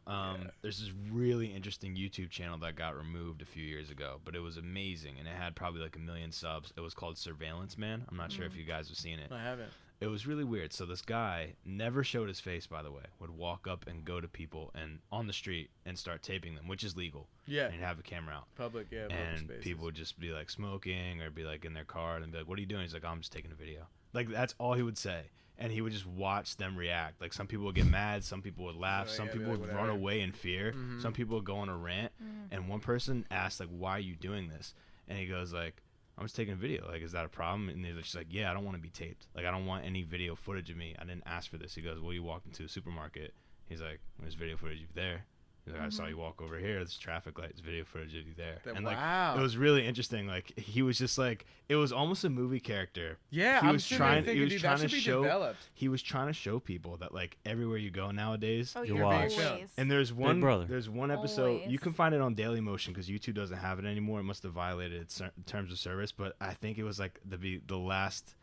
Speaker 3: There's this really interesting YouTube channel that got removed a few years ago, but it was amazing, and it had probably like 1 million subs. It was called Surveillance Man. I'm not sure if you guys have seen it.
Speaker 2: I haven't.
Speaker 3: it was really weird. So this guy never showed his face, by the way, would walk up and go to people and on the street and start taping them, which is legal.
Speaker 2: Yeah.
Speaker 3: And have a camera out.
Speaker 2: Public, yeah.
Speaker 3: And
Speaker 2: public spaces.
Speaker 3: people would just be like smoking or be like in their car and be like, "What are you doing?" He's like, "I'm just taking a video." Like that's all he would say. And he would just watch them react. Like some people would get mad, some people would laugh, some people would run away in fear, some people would go on a rant. And one person asked like, "Why are you doing this?" And he goes like, "I'm just taking a video. Like, is that a problem?" And they're just like, "Yeah, I don't want to be taped. Like, I don't want any video footage of me. I didn't ask for this." He goes, "Well, you walked into a supermarket." He's like, "There's video footage of you there." He's like, "I saw you walk over here. There's traffic lights, video footage of you there." And like,
Speaker 2: wow.
Speaker 3: it was really interesting. Like, he was just like, it was almost a movie character.
Speaker 2: Yeah,
Speaker 3: he
Speaker 2: I'm
Speaker 3: was
Speaker 2: sitting
Speaker 3: trying.
Speaker 2: there
Speaker 3: He was
Speaker 2: thinking, dude,
Speaker 3: trying
Speaker 2: that
Speaker 3: to
Speaker 2: should be
Speaker 3: show.
Speaker 2: developed.
Speaker 3: He was trying to show people that like everywhere you go nowadays,
Speaker 5: Oh,
Speaker 4: You
Speaker 5: you're
Speaker 4: watch.
Speaker 5: always.
Speaker 3: and there's one
Speaker 4: Brother.
Speaker 3: there's one episode you
Speaker 5: Always.
Speaker 3: can find it on Dailymotion because YouTube doesn't have it anymore. It must have violated its terms of service, but I think it was like the last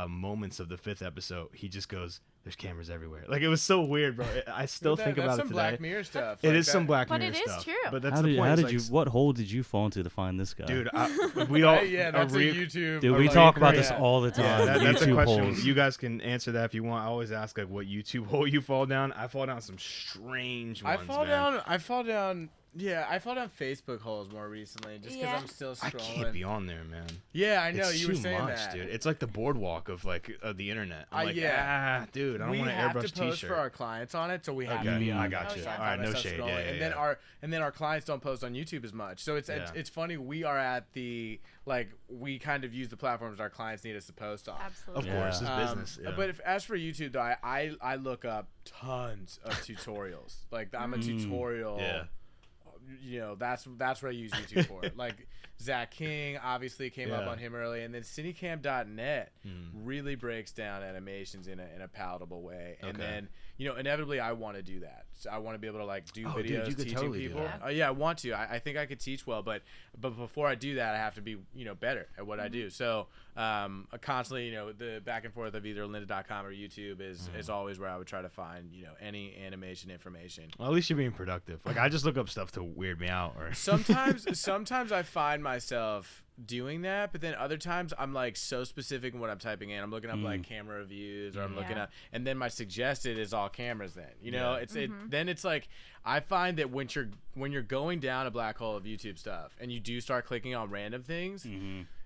Speaker 3: moments of the 5th episode. He just goes, "There's cameras everywhere." Like it was so weird, bro. I still think
Speaker 2: that's
Speaker 3: about
Speaker 2: some
Speaker 3: it today.
Speaker 2: Black Mirror stuff.
Speaker 3: It
Speaker 2: like
Speaker 3: is some
Speaker 2: that.
Speaker 3: Black
Speaker 5: But
Speaker 3: Mirror
Speaker 5: it is
Speaker 3: stuff.
Speaker 5: true.
Speaker 3: But that's
Speaker 4: How
Speaker 3: the
Speaker 4: did,
Speaker 3: point.
Speaker 4: how
Speaker 3: It's
Speaker 4: did you?
Speaker 3: like,
Speaker 4: What hole did you fall into to find this guy?
Speaker 3: dude? We all
Speaker 2: Yeah, that's a YouTube.
Speaker 4: Dude, we
Speaker 3: like,
Speaker 4: talk about
Speaker 3: yeah.
Speaker 4: this all the time.
Speaker 3: Yeah, that's a
Speaker 4: YouTube
Speaker 3: question.
Speaker 4: holes.
Speaker 3: You guys can answer that if you want. I always ask like what YouTube hole you fall down. I fall down some strange ones.
Speaker 2: I fall
Speaker 3: man.
Speaker 2: down. Yeah, I fall down Facebook holes more recently just because
Speaker 5: Yeah.
Speaker 2: I'm still
Speaker 3: I
Speaker 2: scrolling.
Speaker 3: can't be on there, man.
Speaker 2: Yeah, I know
Speaker 3: It's
Speaker 2: you were
Speaker 3: too
Speaker 2: saying
Speaker 3: much,
Speaker 2: that,
Speaker 3: dude. It's like the boardwalk of like the internet. I'm like,
Speaker 2: yeah.
Speaker 3: dude, I don't
Speaker 2: we
Speaker 3: want an
Speaker 2: have
Speaker 3: airbrush
Speaker 2: to post
Speaker 3: T-shirt.
Speaker 2: for our clients on it, so we have
Speaker 3: Okay,
Speaker 2: to be on.
Speaker 3: I
Speaker 2: it.
Speaker 3: got
Speaker 5: you.
Speaker 2: So I
Speaker 5: All
Speaker 2: find
Speaker 3: right, no
Speaker 2: myself
Speaker 3: shade.
Speaker 2: scrolling.
Speaker 3: Yeah,
Speaker 2: and
Speaker 3: yeah,
Speaker 2: then our clients don't post on YouTube as much. So it's funny. We are at the like we kind of use the platforms our clients need us to post on.
Speaker 5: Absolutely.
Speaker 3: Of course,
Speaker 4: Yeah.
Speaker 3: it's business. Yeah.
Speaker 2: But as for YouTube though, I look up tons of tutorials. Like I'm a tutorial.
Speaker 3: Yeah.
Speaker 2: You know, that's what I use YouTube for. Like Zach King obviously came up
Speaker 3: Yeah.
Speaker 2: on him early, and then Cinecam.net really breaks down animations in a palatable way. And
Speaker 3: Okay.
Speaker 2: then inevitably I want to do that. So I want to be able to like do
Speaker 3: Oh, dude,
Speaker 2: videos
Speaker 3: you could
Speaker 2: teaching
Speaker 3: totally do
Speaker 2: people.
Speaker 3: that.
Speaker 2: Yeah, I want to. I think I could teach well, but before I do that, I have to be better at what I do. So constantly the back and forth of either lynda.com or YouTube is always where I would try to find any animation information.
Speaker 3: Well, at least you're being productive. Like I just look up stuff to weird me out, or
Speaker 2: Sometimes I find myself doing that, but then other times I'm like so specific in what I'm typing in. I'm looking up like camera reviews, or I'm looking
Speaker 5: Yeah.
Speaker 2: up, and then my suggested is all cameras. Then
Speaker 3: Yeah.
Speaker 2: it's like I find that when you're going down a black hole of YouTube stuff, and you do start clicking on random things.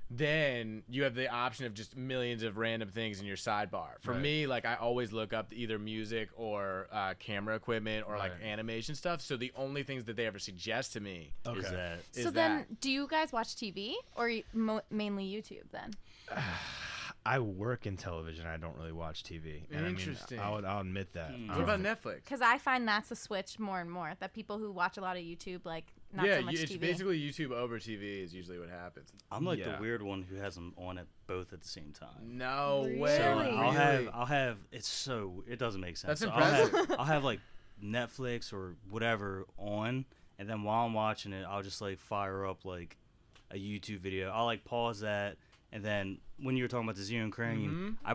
Speaker 2: Then you have the option of just millions of random things in your sidebar. For
Speaker 3: Right.
Speaker 2: me, like I always look up either music or camera equipment or like
Speaker 3: Right.
Speaker 2: animation stuff. So the only things that they ever suggest to me
Speaker 3: okay.
Speaker 4: Is that?
Speaker 2: is
Speaker 5: So
Speaker 2: that.
Speaker 5: then, do you guys watch TV or mainly YouTube then?
Speaker 3: I work in television. I don't really watch TV. And
Speaker 2: Interesting.
Speaker 3: I mean, I'll admit that.
Speaker 2: What about Netflix?
Speaker 5: Because I find that's a switch more and more. That people who watch a lot of YouTube, like not
Speaker 2: Yeah,
Speaker 5: so much
Speaker 2: it's
Speaker 5: TV.
Speaker 2: basically YouTube over TV is usually what happens.
Speaker 4: I'm like
Speaker 3: Yeah.
Speaker 4: the weird one who has them on it both at the same time.
Speaker 2: No
Speaker 5: Really?
Speaker 2: way.
Speaker 4: So
Speaker 5: Really?
Speaker 4: I'll have. It's so it doesn't make sense.
Speaker 2: That's
Speaker 4: So
Speaker 2: impressive.
Speaker 4: I'll have like Netflix or whatever on, and then while I'm watching it, I'll just like fire up like a YouTube video. I'll like pause that, and then when you were talking about the Zune Crane, I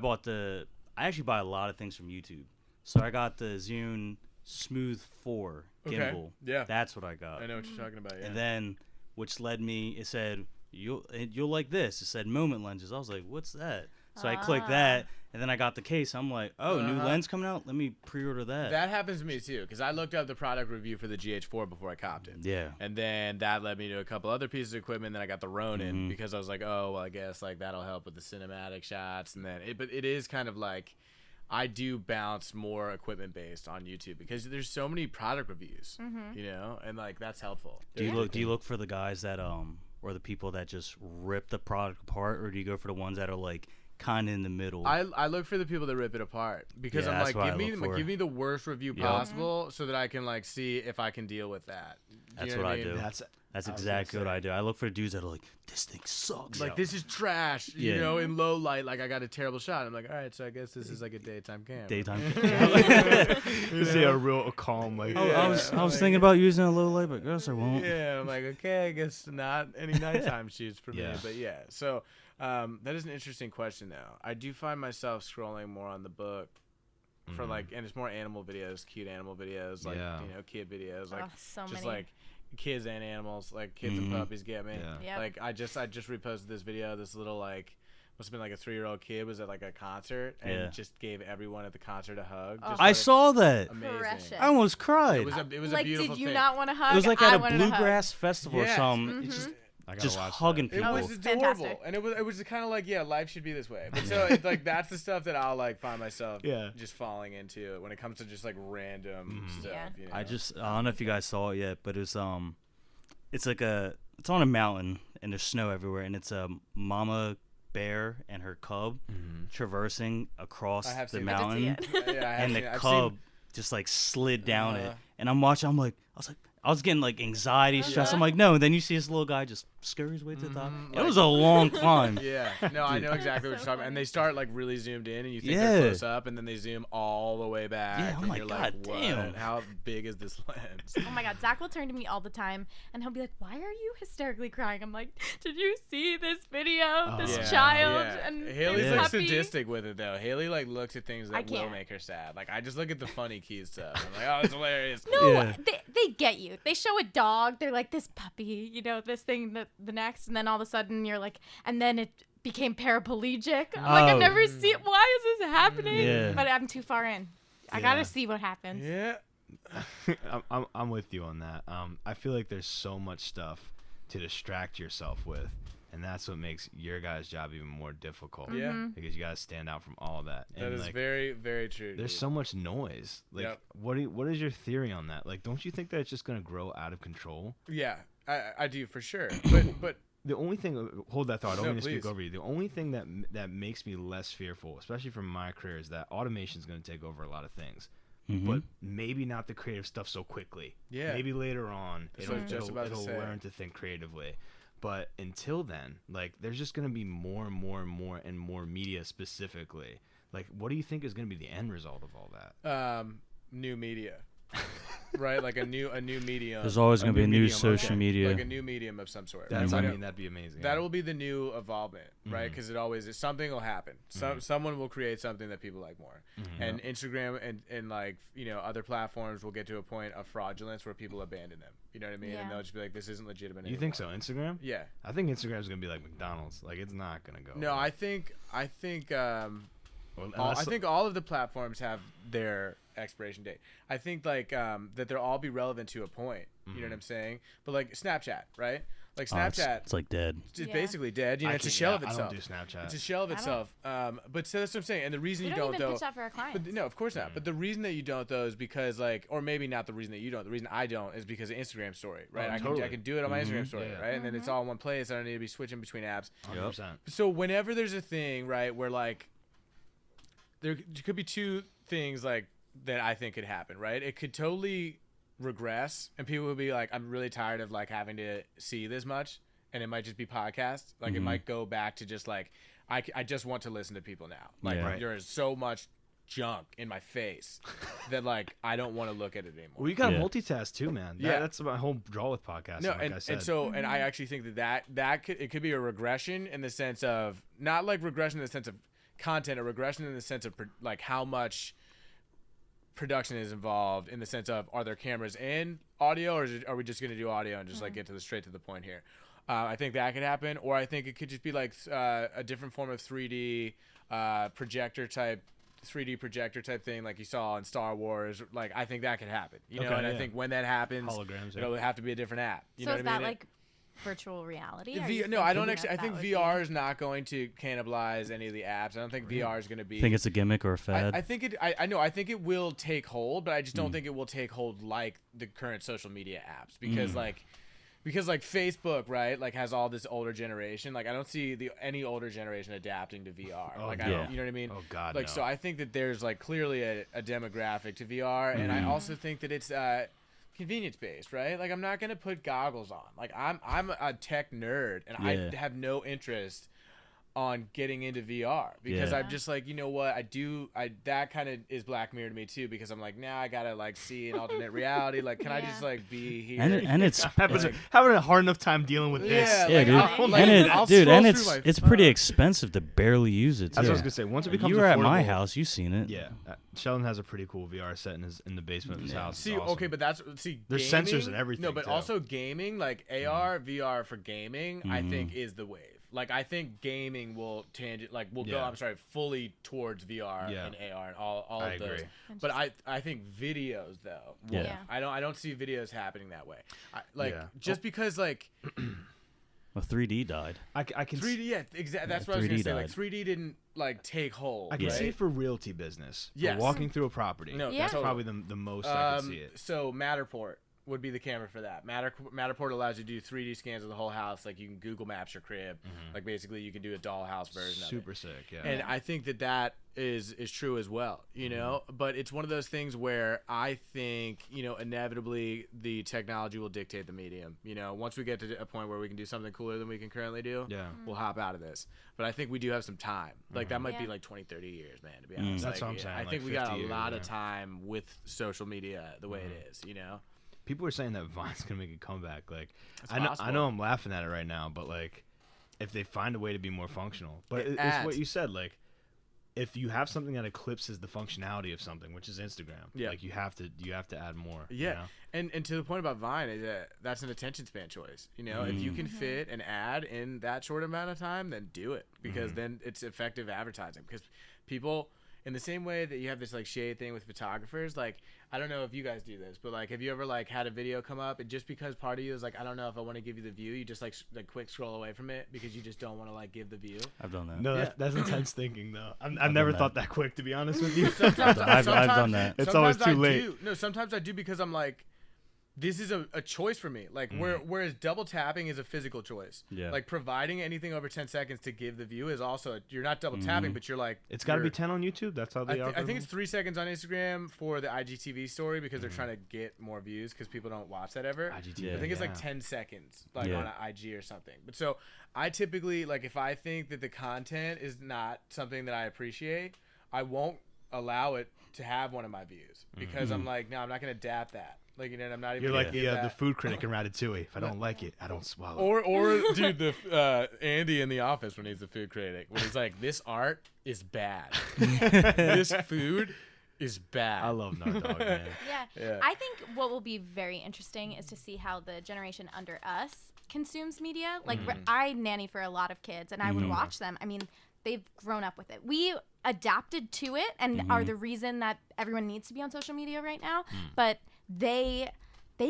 Speaker 4: actually buy a lot of things from YouTube. So I got the Zune Smooth 4
Speaker 2: Okay.
Speaker 4: gimbal.
Speaker 2: Yeah.
Speaker 4: That's what I got.
Speaker 2: I know what you're talking about. Yeah.
Speaker 4: And then, which led me, it said, you'll like this. It said moment lenses. I was like, what's that? So I clicked that, and then I got the case. I'm like, oh, new lens coming out? Let me pre-order that.
Speaker 2: that happens to me too, because I looked up the product review for the GH4 before I copped it.
Speaker 4: Yeah.
Speaker 2: And then that led me to a couple other pieces of equipment. Then I got the Ronin because I was like, oh, well, I guess like that'll help with the cinematic shots. And then, but it is kind of like, I do bounce more equipment based on YouTube because there's so many product reviews, and like that's helpful.
Speaker 4: Do you look for the guys that or the people that just rip the product apart, or do you go for the ones that are like kind of in the middle?
Speaker 2: I look for the people that rip it apart because
Speaker 4: Yeah,
Speaker 2: I'm
Speaker 4: that's
Speaker 2: like,
Speaker 4: what I look for.
Speaker 2: give me the worst review possible so that I can like see if I can deal with that. Do you
Speaker 4: That's
Speaker 2: know
Speaker 4: what I
Speaker 2: mean?
Speaker 4: do. That's exactly what I do. I look for dudes that are like, this thing sucks.
Speaker 2: Like this is trash,
Speaker 4: Yeah.
Speaker 2: in low light. Like I got a terrible shot. I'm like, all right, so I guess this is like a daytime camera.
Speaker 4: Daytime.
Speaker 3: You see a real calm like.
Speaker 4: I was thinking about using a low light, but guess I won't.
Speaker 2: Yeah, I'm like, okay, I guess not any nighttime shoots for me.
Speaker 3: Yeah.
Speaker 2: But yeah, so that is an interesting question though. I do find myself scrolling more on the book for like, and it's more animal videos, cute animal videos, like
Speaker 3: Yeah.
Speaker 2: kid videos, like
Speaker 5: so
Speaker 2: just
Speaker 5: many.
Speaker 2: like kids and animals, like kids and puppies get me.
Speaker 3: Yeah.
Speaker 5: Yep.
Speaker 2: Like I just reposted this video, this little like must have been like a 3-year-old kid was at like a concert and just gave everyone at the concert a hug. Just
Speaker 4: I saw that.
Speaker 2: amazing.
Speaker 5: Precious.
Speaker 4: I almost cried.
Speaker 2: It was
Speaker 5: like,
Speaker 2: a beautiful
Speaker 5: did you
Speaker 2: thing.
Speaker 5: not want to hug?
Speaker 4: It was like
Speaker 5: I
Speaker 4: at a
Speaker 5: wanted to hug.
Speaker 4: bluegrass festival or
Speaker 2: Yes.
Speaker 4: something. It's
Speaker 3: I gotta
Speaker 4: just
Speaker 3: watch
Speaker 4: hugging
Speaker 3: that.
Speaker 2: It
Speaker 4: people.
Speaker 2: was
Speaker 5: It's
Speaker 2: adorable,
Speaker 5: fantastic.
Speaker 2: and it was kind of like life should be this way. But so it's like that's the stuff that I'll like find myself just falling into when it comes to just like random stuff.
Speaker 5: Yeah.
Speaker 2: You know?
Speaker 4: I don't know if you guys saw it yet, but it's on a mountain and there's snow everywhere, and it's a mama bear and her cub traversing across
Speaker 2: I have
Speaker 4: the
Speaker 2: seen that.
Speaker 4: mountain,
Speaker 5: I did see it.
Speaker 2: Yeah, I have
Speaker 4: and
Speaker 2: seen
Speaker 4: the
Speaker 2: it. I've
Speaker 4: cub just like slid down it,
Speaker 2: Uh-huh.
Speaker 4: and I'm watching. I was getting like anxiety, stress. I'm like, no. And then you see this little guy just scurry his way to the top. It was a long climb.
Speaker 2: Yeah, no, I know exactly what you're
Speaker 5: So
Speaker 2: talking about. And they start like really zoomed in, and you think
Speaker 4: Yeah.
Speaker 2: they're close up, and then they zoom all the way back.
Speaker 4: Yeah, I'm
Speaker 2: and
Speaker 4: like,
Speaker 2: you're
Speaker 4: God
Speaker 2: what?
Speaker 4: damn.
Speaker 2: How big is this lens?
Speaker 5: Oh my God, Zach will turn to me all the time, and he'll be like, "Why are you hysterically crying?" I'm like, "Did you see this video? This
Speaker 2: Yeah,
Speaker 5: child
Speaker 2: yeah.
Speaker 5: and
Speaker 2: Haley's
Speaker 5: his
Speaker 2: like
Speaker 5: puppy?"
Speaker 2: sadistic with it though. Haley like looks at things
Speaker 5: I
Speaker 2: that will
Speaker 5: can't.
Speaker 2: make her sad. Like I just look at the funny key stuff. I'm like, oh, it's hilarious.
Speaker 5: No,
Speaker 4: Yeah.
Speaker 5: they get you. They show a dog. They're like, this puppy, this thing, the next, and then all of a sudden you're like, and then it became paraplegic. I'm like, I've
Speaker 4: Oh.
Speaker 5: never seen. Why is this happening?
Speaker 4: Yeah.
Speaker 5: But I'm too far in. I gotta see what happens.
Speaker 2: Yeah.
Speaker 3: I'm with you on that. I feel like there's so much stuff to distract yourself with, and that's what makes your guys' job even more difficult.
Speaker 5: Mm-hmm.
Speaker 2: Yeah.
Speaker 3: Because you guys stand out from all of that.
Speaker 2: That
Speaker 3: and
Speaker 2: is
Speaker 3: like,
Speaker 2: very, very true.
Speaker 3: there's
Speaker 2: dude.
Speaker 3: so much noise. Like,
Speaker 2: Yep.
Speaker 3: what is your theory on that? Like, don't you think that it's just gonna grow out of control?
Speaker 2: Yeah, I do for sure. But
Speaker 3: The only thing, hold that thought. I don't
Speaker 2: No,
Speaker 3: mean to speak
Speaker 2: please.
Speaker 3: over you. The only thing that makes me less fearful, especially from my career, is that automation is going to take over a lot of things, but maybe not the creative stuff so quickly.
Speaker 2: Yeah.
Speaker 3: Maybe later on
Speaker 2: That's what I was just about to say.
Speaker 3: learn to think creatively. But until then, like, there's just going to be more and more and more and more media specifically. Like, what do you think is going to be the end result of all that?
Speaker 2: new media, right? Like a new medium.
Speaker 4: There's always going to be a
Speaker 3: new
Speaker 4: new
Speaker 3: medium,
Speaker 4: social
Speaker 3: okay.
Speaker 4: media.
Speaker 2: Like a new medium of some sort.
Speaker 3: That's,
Speaker 2: right?
Speaker 3: I mean, that'd be amazing.
Speaker 2: That will be the new evolvement, right? Because it always is. Something will happen. Someone will create something that people like more. And Instagram and like other platforms will get to a point of fraudulence where people abandon them. You know what I mean?
Speaker 5: Yeah.
Speaker 2: And they'll just be like, "This isn't legitimate."
Speaker 3: You think so? Instagram?
Speaker 2: Yeah.
Speaker 3: I think Instagram's going to be like McDonald's. Like, it's not going to go.
Speaker 2: No,
Speaker 3: away.
Speaker 2: I think
Speaker 3: Well,
Speaker 2: I think all of the platforms have their expiration date. I think like that they'll all be relevant to a point. You know what I'm saying? But like Snapchat, right? Like
Speaker 4: Oh,
Speaker 2: Snapchat,
Speaker 4: it's like dead.
Speaker 2: it's
Speaker 5: Yeah.
Speaker 2: basically dead.
Speaker 3: I
Speaker 2: It's a
Speaker 3: can't-
Speaker 2: shell
Speaker 3: yeah,
Speaker 2: of itself.
Speaker 3: I don't do Snapchat.
Speaker 2: It's a shell of
Speaker 5: I don't.
Speaker 2: itself. But so that's what I'm saying. And the reason
Speaker 5: We
Speaker 2: you
Speaker 5: don't
Speaker 2: don't
Speaker 5: even
Speaker 2: though.
Speaker 5: pitch that for our clients.
Speaker 2: But no, of course not. But the reason that you don't though is because like, or maybe not the reason that you don't. The reason I don't is because of Instagram story, right?
Speaker 3: Oh,
Speaker 2: I
Speaker 3: totally.
Speaker 2: can do it on my Instagram story,
Speaker 3: Yeah.
Speaker 2: right? And then it's all in one place. I don't need to be switching between apps.
Speaker 3: 100%.
Speaker 2: So whenever there's a thing, right, where like there could be two things like that I think could happen, right? It could totally regress, and people would be like, "I'm really tired of like having to see this much," and it might just be podcasts. Like it might go back to just like I just want to listen to people now. Like
Speaker 4: Yeah. Right.
Speaker 2: there's so much junk in my face that like I don't want to look at it anymore.
Speaker 3: Well, you got to
Speaker 4: Yeah.
Speaker 3: multitask too, man.
Speaker 2: Yeah.
Speaker 3: That's my whole draw with podcasting.
Speaker 2: No,
Speaker 3: like I said.
Speaker 2: and so and I actually think that could be a regression in the sense of not like regression in the sense of content, a regression in the sense of like how much production is involved in the sense of are there cameras and audio, or are we just going to do audio and just like get to the straight to the point here? I think that could happen, or I think it could just be like a different form of 3D projector type. 3D projector type thing like you saw in Star Wars. Like I think that could happen, you know.
Speaker 3: Okay,
Speaker 2: And I
Speaker 3: yeah.
Speaker 2: think when that happens,
Speaker 3: Holograms,
Speaker 2: it'll have to be a different app. You
Speaker 5: So
Speaker 2: know
Speaker 5: is
Speaker 2: what I
Speaker 5: that
Speaker 2: mean?
Speaker 5: like virtual reality? Are
Speaker 2: V-
Speaker 5: you
Speaker 2: no, I don't
Speaker 5: thinking
Speaker 2: actually. I
Speaker 5: that
Speaker 2: think
Speaker 5: would be-
Speaker 2: VR is not going to cannibalize any of the apps. I don't think VR is going to be.
Speaker 4: Think it's a gimmick or a fad?
Speaker 2: I think it. I know. I think it will take hold, but I just don't think it will take hold like the current social media apps because like Facebook, right? Like has all this older generation. Like I don't see any older generation adapting to VR.
Speaker 3: Oh,
Speaker 2: like
Speaker 3: yeah.
Speaker 2: I don't. You know what I mean?
Speaker 3: Oh, God,
Speaker 2: Like
Speaker 3: no.
Speaker 2: so, I think that there's like clearly a demographic to VR, and I also think that it's convenience based, right? Like I'm not gonna put goggles on. Like I'm a tech nerd, and
Speaker 4: Yeah.
Speaker 2: I have no interest on getting into VR because
Speaker 4: Yeah.
Speaker 2: I'm just like, you know what, that kind of is Black Mirror to me too, because I'm like, now I gotta like see an alternate reality. Like, can I just
Speaker 5: Yeah.
Speaker 2: like be here?
Speaker 4: and it's
Speaker 3: having a hard enough time dealing with this.
Speaker 2: Yeah,
Speaker 4: yeah,
Speaker 2: like,
Speaker 4: dude.
Speaker 2: I'll- like,
Speaker 4: and it,
Speaker 2: I'll
Speaker 4: dude,
Speaker 2: scroll
Speaker 4: and
Speaker 2: through my
Speaker 4: it's pretty
Speaker 2: phone.
Speaker 4: expensive to barely use it.
Speaker 3: That's what I
Speaker 4: too.
Speaker 3: was gonna say. Once it becomes
Speaker 4: You were at my
Speaker 3: affordable-
Speaker 4: house, you seen it.
Speaker 3: Yeah, Sheldon has a pretty cool VR set in the basement of his house.
Speaker 2: See,
Speaker 3: It's awesome.
Speaker 2: okay, but there's
Speaker 3: There's
Speaker 2: gaming,
Speaker 3: sensors and everything,
Speaker 2: No, but
Speaker 3: too.
Speaker 2: also gaming, like AR, VR for gaming, I think is the wave. Like I think gaming will will go.
Speaker 3: Yeah.
Speaker 2: I'm sorry, fully towards VR
Speaker 3: Yeah.
Speaker 2: and AR and all
Speaker 3: I
Speaker 2: of those.
Speaker 3: agree.
Speaker 2: But I think videos though.
Speaker 4: Yeah.
Speaker 5: Yeah.
Speaker 2: I don't see videos happening that way.
Speaker 3: Yeah.
Speaker 2: Just because like
Speaker 4: Well, 3D died.
Speaker 3: I can
Speaker 2: 3D, yeah, exactly. That's what I was
Speaker 4: 3D
Speaker 2: gonna say. Like
Speaker 4: died.
Speaker 2: 3D didn't like take hold.
Speaker 3: I can
Speaker 2: right?
Speaker 3: see it for realty business.
Speaker 2: Yes.
Speaker 3: For walking through a property.
Speaker 2: No,
Speaker 5: Yeah.
Speaker 3: That's
Speaker 2: totally.
Speaker 3: probably the most I can see it.
Speaker 2: So Matterport would be the camera for that. Matterport allows you to do 3D scans of the whole house. Like you can Google Maps your crib. Like basically you can do a dollhouse version of it.
Speaker 3: Super sick, yeah.
Speaker 2: And I think that is true as well, you know. But it's one of those things where I think, you know, inevitably the technology will dictate the medium. You know, once we get to a point where we can do something cooler than we can currently do,
Speaker 3: Yeah.
Speaker 2: we'll hop out of this. But I think we do have some time. Like that might be
Speaker 5: Yeah.
Speaker 2: like 20, 30 years, man, to be honest.
Speaker 3: That's
Speaker 2: Like,
Speaker 3: what I'm saying,
Speaker 2: I
Speaker 3: like
Speaker 2: think we got
Speaker 3: 50
Speaker 2: a
Speaker 3: years,
Speaker 2: lot
Speaker 3: yeah.
Speaker 2: of time with social media the way it is, you know.
Speaker 3: People are saying that Vine's gonna make a comeback. Like,
Speaker 2: It's
Speaker 3: I know
Speaker 2: possible.
Speaker 3: I'm laughing at it right now, but like, if they find a way to be more functional, but
Speaker 2: It
Speaker 3: it's
Speaker 2: adds.
Speaker 3: what you said. Like, if you have something that eclipses the functionality of something, which is Instagram,
Speaker 2: Yeah.
Speaker 3: like you have to add more. you
Speaker 2: Yeah,
Speaker 3: know?
Speaker 2: and to the point about Vine, is that that's an attention span choice. You know, if you can fit an ad in that short amount of time, then do it because then it's effective advertising. Because people, in the same way that you have this like shade thing with photographers, like I don't know if you guys do this, but like have you ever like had a video come up and just because part of you is like I don't know if I want to give you the view, you just like quick scroll away from it because you just don't want to like give the view.
Speaker 4: I've done that.
Speaker 3: No,
Speaker 2: Yeah.
Speaker 3: that's intense thinking though. I've
Speaker 4: done
Speaker 3: never
Speaker 4: that.
Speaker 3: thought that quick, to be honest with you.
Speaker 4: I've done that.
Speaker 3: It's always
Speaker 2: sometimes
Speaker 3: too
Speaker 2: I
Speaker 3: late.
Speaker 2: do. No, sometimes I do because I'm like, this is a choice for me. Like whereas double tapping is a physical choice.
Speaker 4: Yeah.
Speaker 2: Like providing anything over 10 seconds to give the view is also you're not double tapping, but you're like
Speaker 3: It's got to be
Speaker 2: you're-
Speaker 3: 10 on YouTube. That's how they
Speaker 2: I think it's 3 seconds on Instagram for the IGTV story because they're trying to get more views because people don't watch that ever.
Speaker 3: IGTV,
Speaker 2: I think it's like
Speaker 3: yeah.
Speaker 2: 10 seconds, like
Speaker 4: Yeah.
Speaker 2: on an IG or something. But so I typically like if I think that the content is not something that I appreciate, I won't allow it to have one of my views because I'm like, no, I'm not gonna adapt that. Like you know, I'm not even.
Speaker 3: You're
Speaker 2: gonna
Speaker 3: like
Speaker 2: give
Speaker 3: the
Speaker 2: that.
Speaker 3: food critic in Ratatouille. If I don't like it, I don't swallow.
Speaker 2: Or dude, the Andy in the office when he's the food critic, when he's like, this art is bad, this food is bad.
Speaker 3: I love Nut Dog, man.
Speaker 5: Yeah.
Speaker 2: Yeah.
Speaker 5: I think what will be very interesting is to see how the generation under us consumes media. Like I nanny for a lot of kids and I would watch them. I mean, they've grown up with it. We adapted to it and are the reason that everyone needs to be on social media right now. But they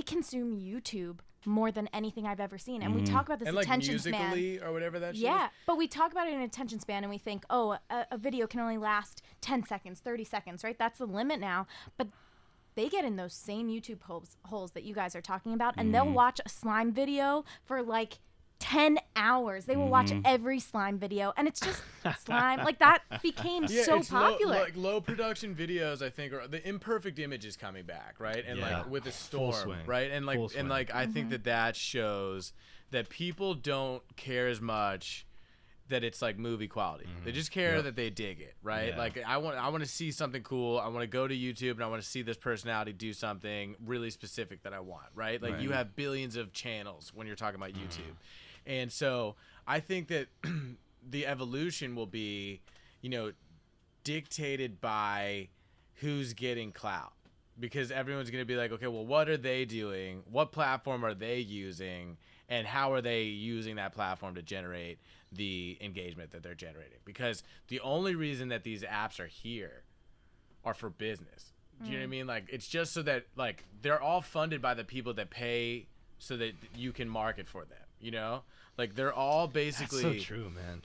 Speaker 5: consume YouTube more than anything I've ever seen. And we talk about this
Speaker 2: and like
Speaker 5: attention span.
Speaker 2: musically or whatever that shit
Speaker 5: Yeah,
Speaker 2: is.
Speaker 5: but we talk about it in attention span and we think, oh, a video can only last 10 seconds, 30 seconds, right? That's the limit now. But they get in those same YouTube holes that you guys are talking about, and they'll watch a slime video for like 10 hours. They will watch every slime video, and it's just slime. Like that became so
Speaker 2: it's
Speaker 5: popular.
Speaker 2: low production videos, I think, or the imperfect image is coming back, right? And
Speaker 3: Yeah.
Speaker 2: like with the
Speaker 3: Full
Speaker 2: storm,
Speaker 3: swing.
Speaker 2: right? And like
Speaker 3: Full swing.
Speaker 2: and like I think that shows that people don't care as much that it's like movie quality. They just care that they dig it, right?
Speaker 3: Yeah.
Speaker 2: Like I want to see something cool. I want to go to YouTube and I want to see this personality do something really specific that I want, right? Like you have billions of channels when you're talking about YouTube. And so I think that the evolution will be, you know, dictated by who's getting clout. Because everyone's going to be like, okay, well, what are they doing? What platform are they using? And how are they using that platform to generate the engagement that they're generating? Because the only reason that these apps are here are for business. Do you know what I mean? Like, it's just so that, like, they're all funded by the people that pay so that you can market for them, you know? Like, they're all basically...
Speaker 3: That's so true, man.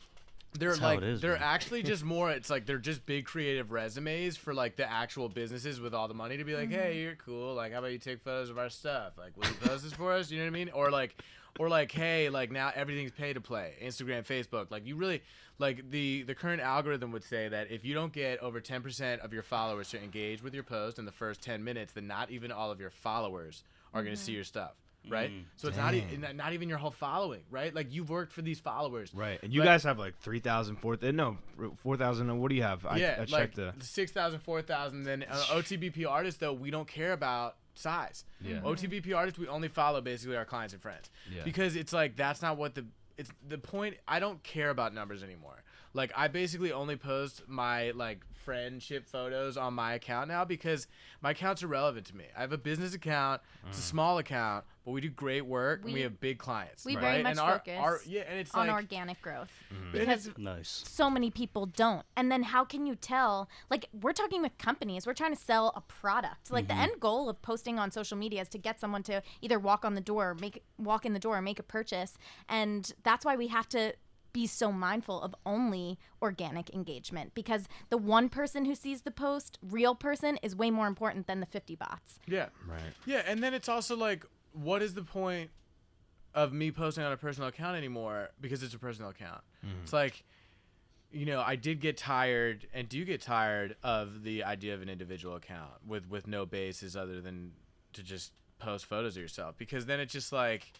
Speaker 2: They're
Speaker 4: That's how
Speaker 2: like
Speaker 4: it is,
Speaker 2: they're
Speaker 4: man.
Speaker 2: actually just more it's like they're just big creative resumes for like the actual businesses with all the money to be like, hey, you're cool, like how about you take photos of our stuff, like will you post this for us, you know what I mean? Or like hey, like now everything's pay to play, Instagram, Facebook, like you really like the current algorithm would say that if you don't get over 10% of your followers to engage with your post in the first 10 minutes, then not even all of your followers are going to see your stuff. Right, so it's not even your whole following, right? Like you've worked for these followers,
Speaker 3: Right, and you guys have like 3,000, 4,000. What do you have? I
Speaker 2: like
Speaker 3: checked the
Speaker 2: 6,000, 4,000. Then OTBP artists, though, we don't care about size.
Speaker 3: Yeah.
Speaker 2: OTBP artists, we only follow basically our clients and friends.
Speaker 3: Yeah.
Speaker 2: Because it's like that's not what it's the point. I don't care about numbers anymore. Like I basically only post my like friendship photos on my account now because my accounts are relevant to me. I have a business account. It's a small account, but we do great work and we have big clients.
Speaker 5: We
Speaker 2: right?
Speaker 5: very much
Speaker 2: and
Speaker 5: focus
Speaker 2: and it's
Speaker 5: on
Speaker 2: like,
Speaker 5: organic growth
Speaker 2: and
Speaker 5: because
Speaker 4: Nice.
Speaker 5: so many people don't. And then how can you tell? Like we're talking with companies, we're trying to sell a product. Like the end goal of posting on social media is to get someone to either walk in the door or make a purchase. And that's why we have to be so mindful of only organic engagement, because the one person who sees the post, real person, is way more important than the 50 bots.
Speaker 2: Yeah.
Speaker 3: Right.
Speaker 2: Yeah, and then it's also like, what is the point of me posting on a personal account anymore because it's a personal account? It's like, you know, I did get tired and do get tired of the idea of an individual account with no basis other than to just post photos of yourself, because then it's just like,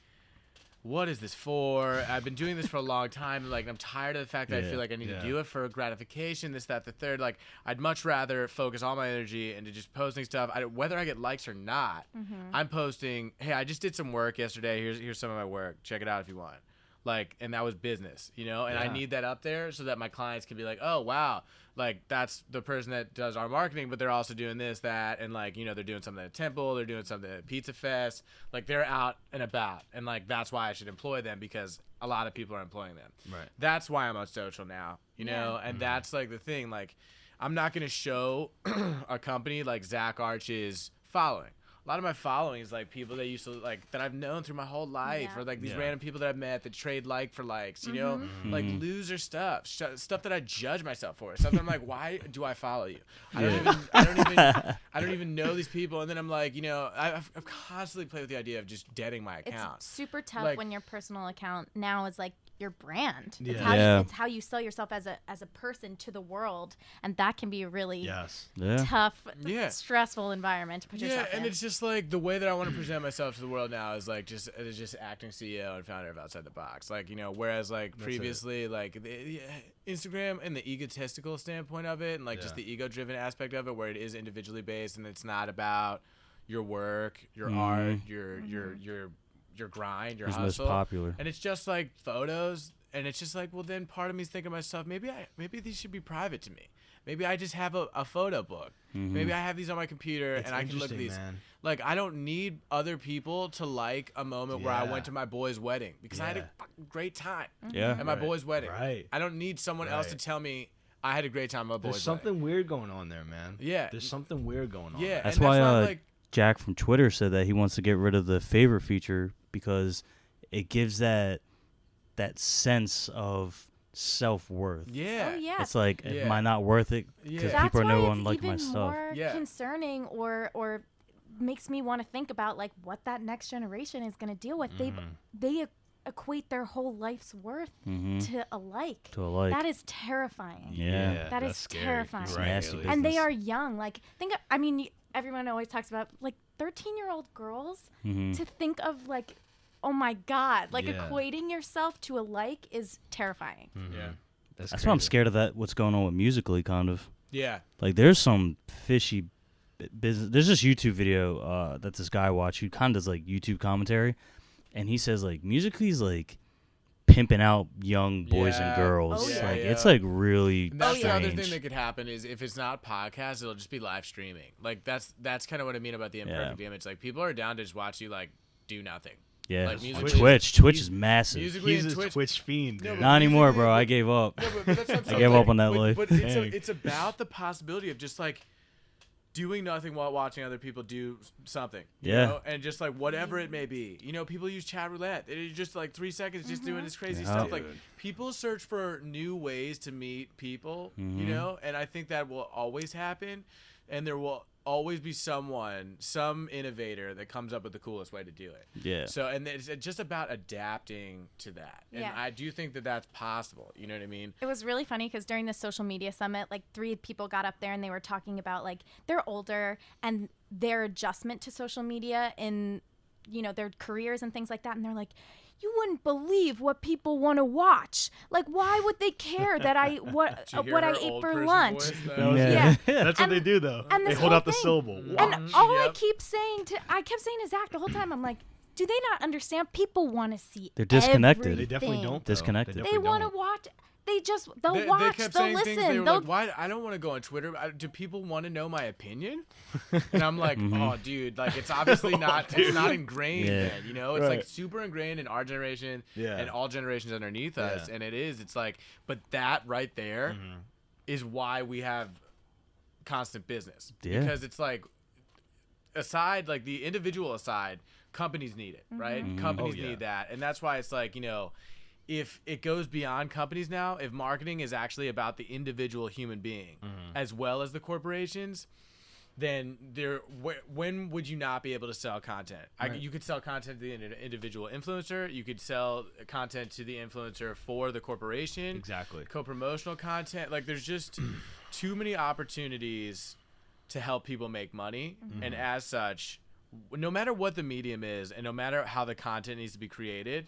Speaker 2: what is this for? I've been doing this for a long time. And, like, I'm tired of the fact that I feel like I need to do it for gratification, this, that, the third. Like, I'd much rather focus all my energy into just posting stuff. Whether I get likes or not, I'm posting, hey, I just did some work yesterday. Here's some of my work. Check it out if you want. Like, and that was business, you know? And I need that up there so that my clients can be like, oh, wow. Like, that's the person that does our marketing, but they're also doing this, that, and, like, you know, they're doing something at Temple, they're doing something at Pizza Fest. Like, they're out and about. And, like, that's why I should employ them, because a lot of people are employing them. Right. That's why I'm on social now, you know? And that's, like, the thing. Like, I'm not going to show a company like Zach Arch's following. A lot of my following is like people that used to like that I've known through my whole life, or like these random people that I've met that trade like for likes, you know, like loser stuff that I judge myself for. Stuff that I'm like, why do I follow you? I don't even know these people. And then I'm like, you know, I've constantly played with the idea of just deading my account.
Speaker 5: It's super tough
Speaker 2: Like,
Speaker 5: when your personal account now is like your brand.
Speaker 3: Yeah.
Speaker 5: It's how you sell yourself as a person to the world, and that can be a really tough, stressful environment to put yourself in.
Speaker 2: And it's just like the way that I want to present myself to the world now is like just acting CEO and founder of Outside the Box. Like, you know, whereas like previously, like Instagram and the egotistical standpoint of it, and like just the ego-driven aspect of it, where it is individually based and it's not about your work, your art, your grind, your hustle.
Speaker 4: Most popular.
Speaker 2: And it's just like photos, and it's just like, well, then part of me is thinking to myself, maybe these should be private to me. Maybe I just have a photo book. Maybe I have these on my computer and I can look at these.
Speaker 3: Man.
Speaker 2: Like, I don't need other people to like a moment where I went to my boy's wedding because I had a fucking great time at my boy's wedding.
Speaker 3: Right.
Speaker 2: I don't need someone else to tell me I had a great time at my boy's
Speaker 3: There's something weird going on there, man.
Speaker 2: Yeah.
Speaker 3: There's something weird going on.
Speaker 2: Yeah.
Speaker 4: That's
Speaker 2: and
Speaker 4: why
Speaker 2: like,
Speaker 4: Jack from Twitter said that he wants to get rid of the favorite feature because it gives that sense of self-worth.
Speaker 2: yeah.
Speaker 5: Oh, yeah.
Speaker 4: It's like, am I not worth it? Because
Speaker 2: Yeah.
Speaker 4: people
Speaker 5: That's
Speaker 4: are no
Speaker 5: why
Speaker 4: one
Speaker 5: it's
Speaker 4: like my
Speaker 5: even
Speaker 4: stuff.
Speaker 5: more concerning or makes me want to think about like what that next generation is going to deal with. They equate their whole life's worth to a like.
Speaker 4: To a like.
Speaker 5: That is terrifying.
Speaker 4: Yeah.
Speaker 5: That is
Speaker 3: that's scary.
Speaker 5: terrifying.
Speaker 3: You're right,
Speaker 4: Nasty
Speaker 3: Haley.
Speaker 5: And they
Speaker 4: business.
Speaker 5: are young. Like, everyone always talks about like 13-year-old girls to think of like, oh my God, like equating yourself to a like is terrifying.
Speaker 2: Yeah.
Speaker 4: That's why I'm scared of that. What's going on with Musical.ly, kind of.
Speaker 2: Yeah.
Speaker 4: Like, there's some fishy business. There's this YouTube video that this guy watched who kind of does like YouTube commentary, and he says like Musical.ly's like pimping out young boys and girls.
Speaker 5: Oh, yeah.
Speaker 4: It's like really
Speaker 2: And that's the other
Speaker 4: strange.
Speaker 2: thing that could happen is if it's not podcast, it'll just be live streaming. Like that's kind of what I mean about the imperfect image. Like people are down to just watch you like do nothing.
Speaker 4: Yeah,
Speaker 2: Like,
Speaker 4: on
Speaker 2: Musical.ly-
Speaker 4: Twitch is massive.
Speaker 2: Musically
Speaker 3: He's
Speaker 2: and
Speaker 3: a Twitch fiend,
Speaker 2: No,
Speaker 3: dude.
Speaker 2: but
Speaker 4: Not anymore,
Speaker 2: Musical.ly-
Speaker 4: bro. I gave up.
Speaker 2: No, but that's what I'm
Speaker 4: I
Speaker 2: saying.
Speaker 4: gave
Speaker 2: Like,
Speaker 4: up on that life.
Speaker 2: But it's about the possibility of just like doing nothing while watching other people do something. You know? And just like whatever it may be. You know, people use chat roulette. It's just like 3 seconds just doing this crazy stuff. Like people search for new ways to meet people, you know, and I think that will always happen. And there will always be some innovator that comes up with the coolest way to do it.
Speaker 4: Yeah.
Speaker 2: So, and it's just about adapting to that. And
Speaker 5: Yeah.
Speaker 2: I do think that that's possible. You know what I mean?
Speaker 5: It was really funny because during the social media summit, like 3 people got up there and they were talking about like they're older and their adjustment to social media in, you know, their careers and things like that. And they're like, you wouldn't believe what people want to watch. Like, why would they care that what
Speaker 2: Did you hear
Speaker 5: what I
Speaker 2: her
Speaker 5: ate
Speaker 2: old
Speaker 5: for
Speaker 2: person
Speaker 5: lunch?
Speaker 2: voice, though?
Speaker 5: Yeah.
Speaker 3: That's what
Speaker 5: And-
Speaker 3: they do, though.
Speaker 5: and
Speaker 3: They
Speaker 5: this
Speaker 3: hold
Speaker 5: whole
Speaker 3: out the
Speaker 5: thing-
Speaker 3: syllable.
Speaker 5: And all I
Speaker 2: Yep.
Speaker 5: keep saying I kept saying to Zach the whole time, I'm like, do they not understand? People want to see
Speaker 4: They're disconnected.
Speaker 5: everything.
Speaker 3: They definitely don't. though.
Speaker 4: Disconnected.
Speaker 5: They
Speaker 3: definitely
Speaker 5: want to
Speaker 3: don't.
Speaker 5: watch they'll watch,
Speaker 2: kept
Speaker 5: they'll
Speaker 2: saying things,
Speaker 5: listen,
Speaker 2: they were
Speaker 5: they'll.
Speaker 2: like, why? I don't want to go on Twitter. Do people want to know my opinion? And I'm like, oh, dude, like it's obviously not. It's not ingrained, man. You know, it's like super ingrained in our generation and all generations underneath us, and it is. It's like, but that right there is why we have constant business because it's like, aside, like the individual aside, companies need it, right? Companies need that, and that's why it's like, you know, if it goes beyond companies now, if marketing is actually about the individual human being as well as the corporations, then when would you not be able to sell content? You could sell content to the individual influencer. You could sell content to the influencer for the corporation.
Speaker 3: Exactly.
Speaker 2: Co-promotional content. Like there's just too many opportunities to help people make money. And as such, no matter what the medium is and no matter how the content needs to be created,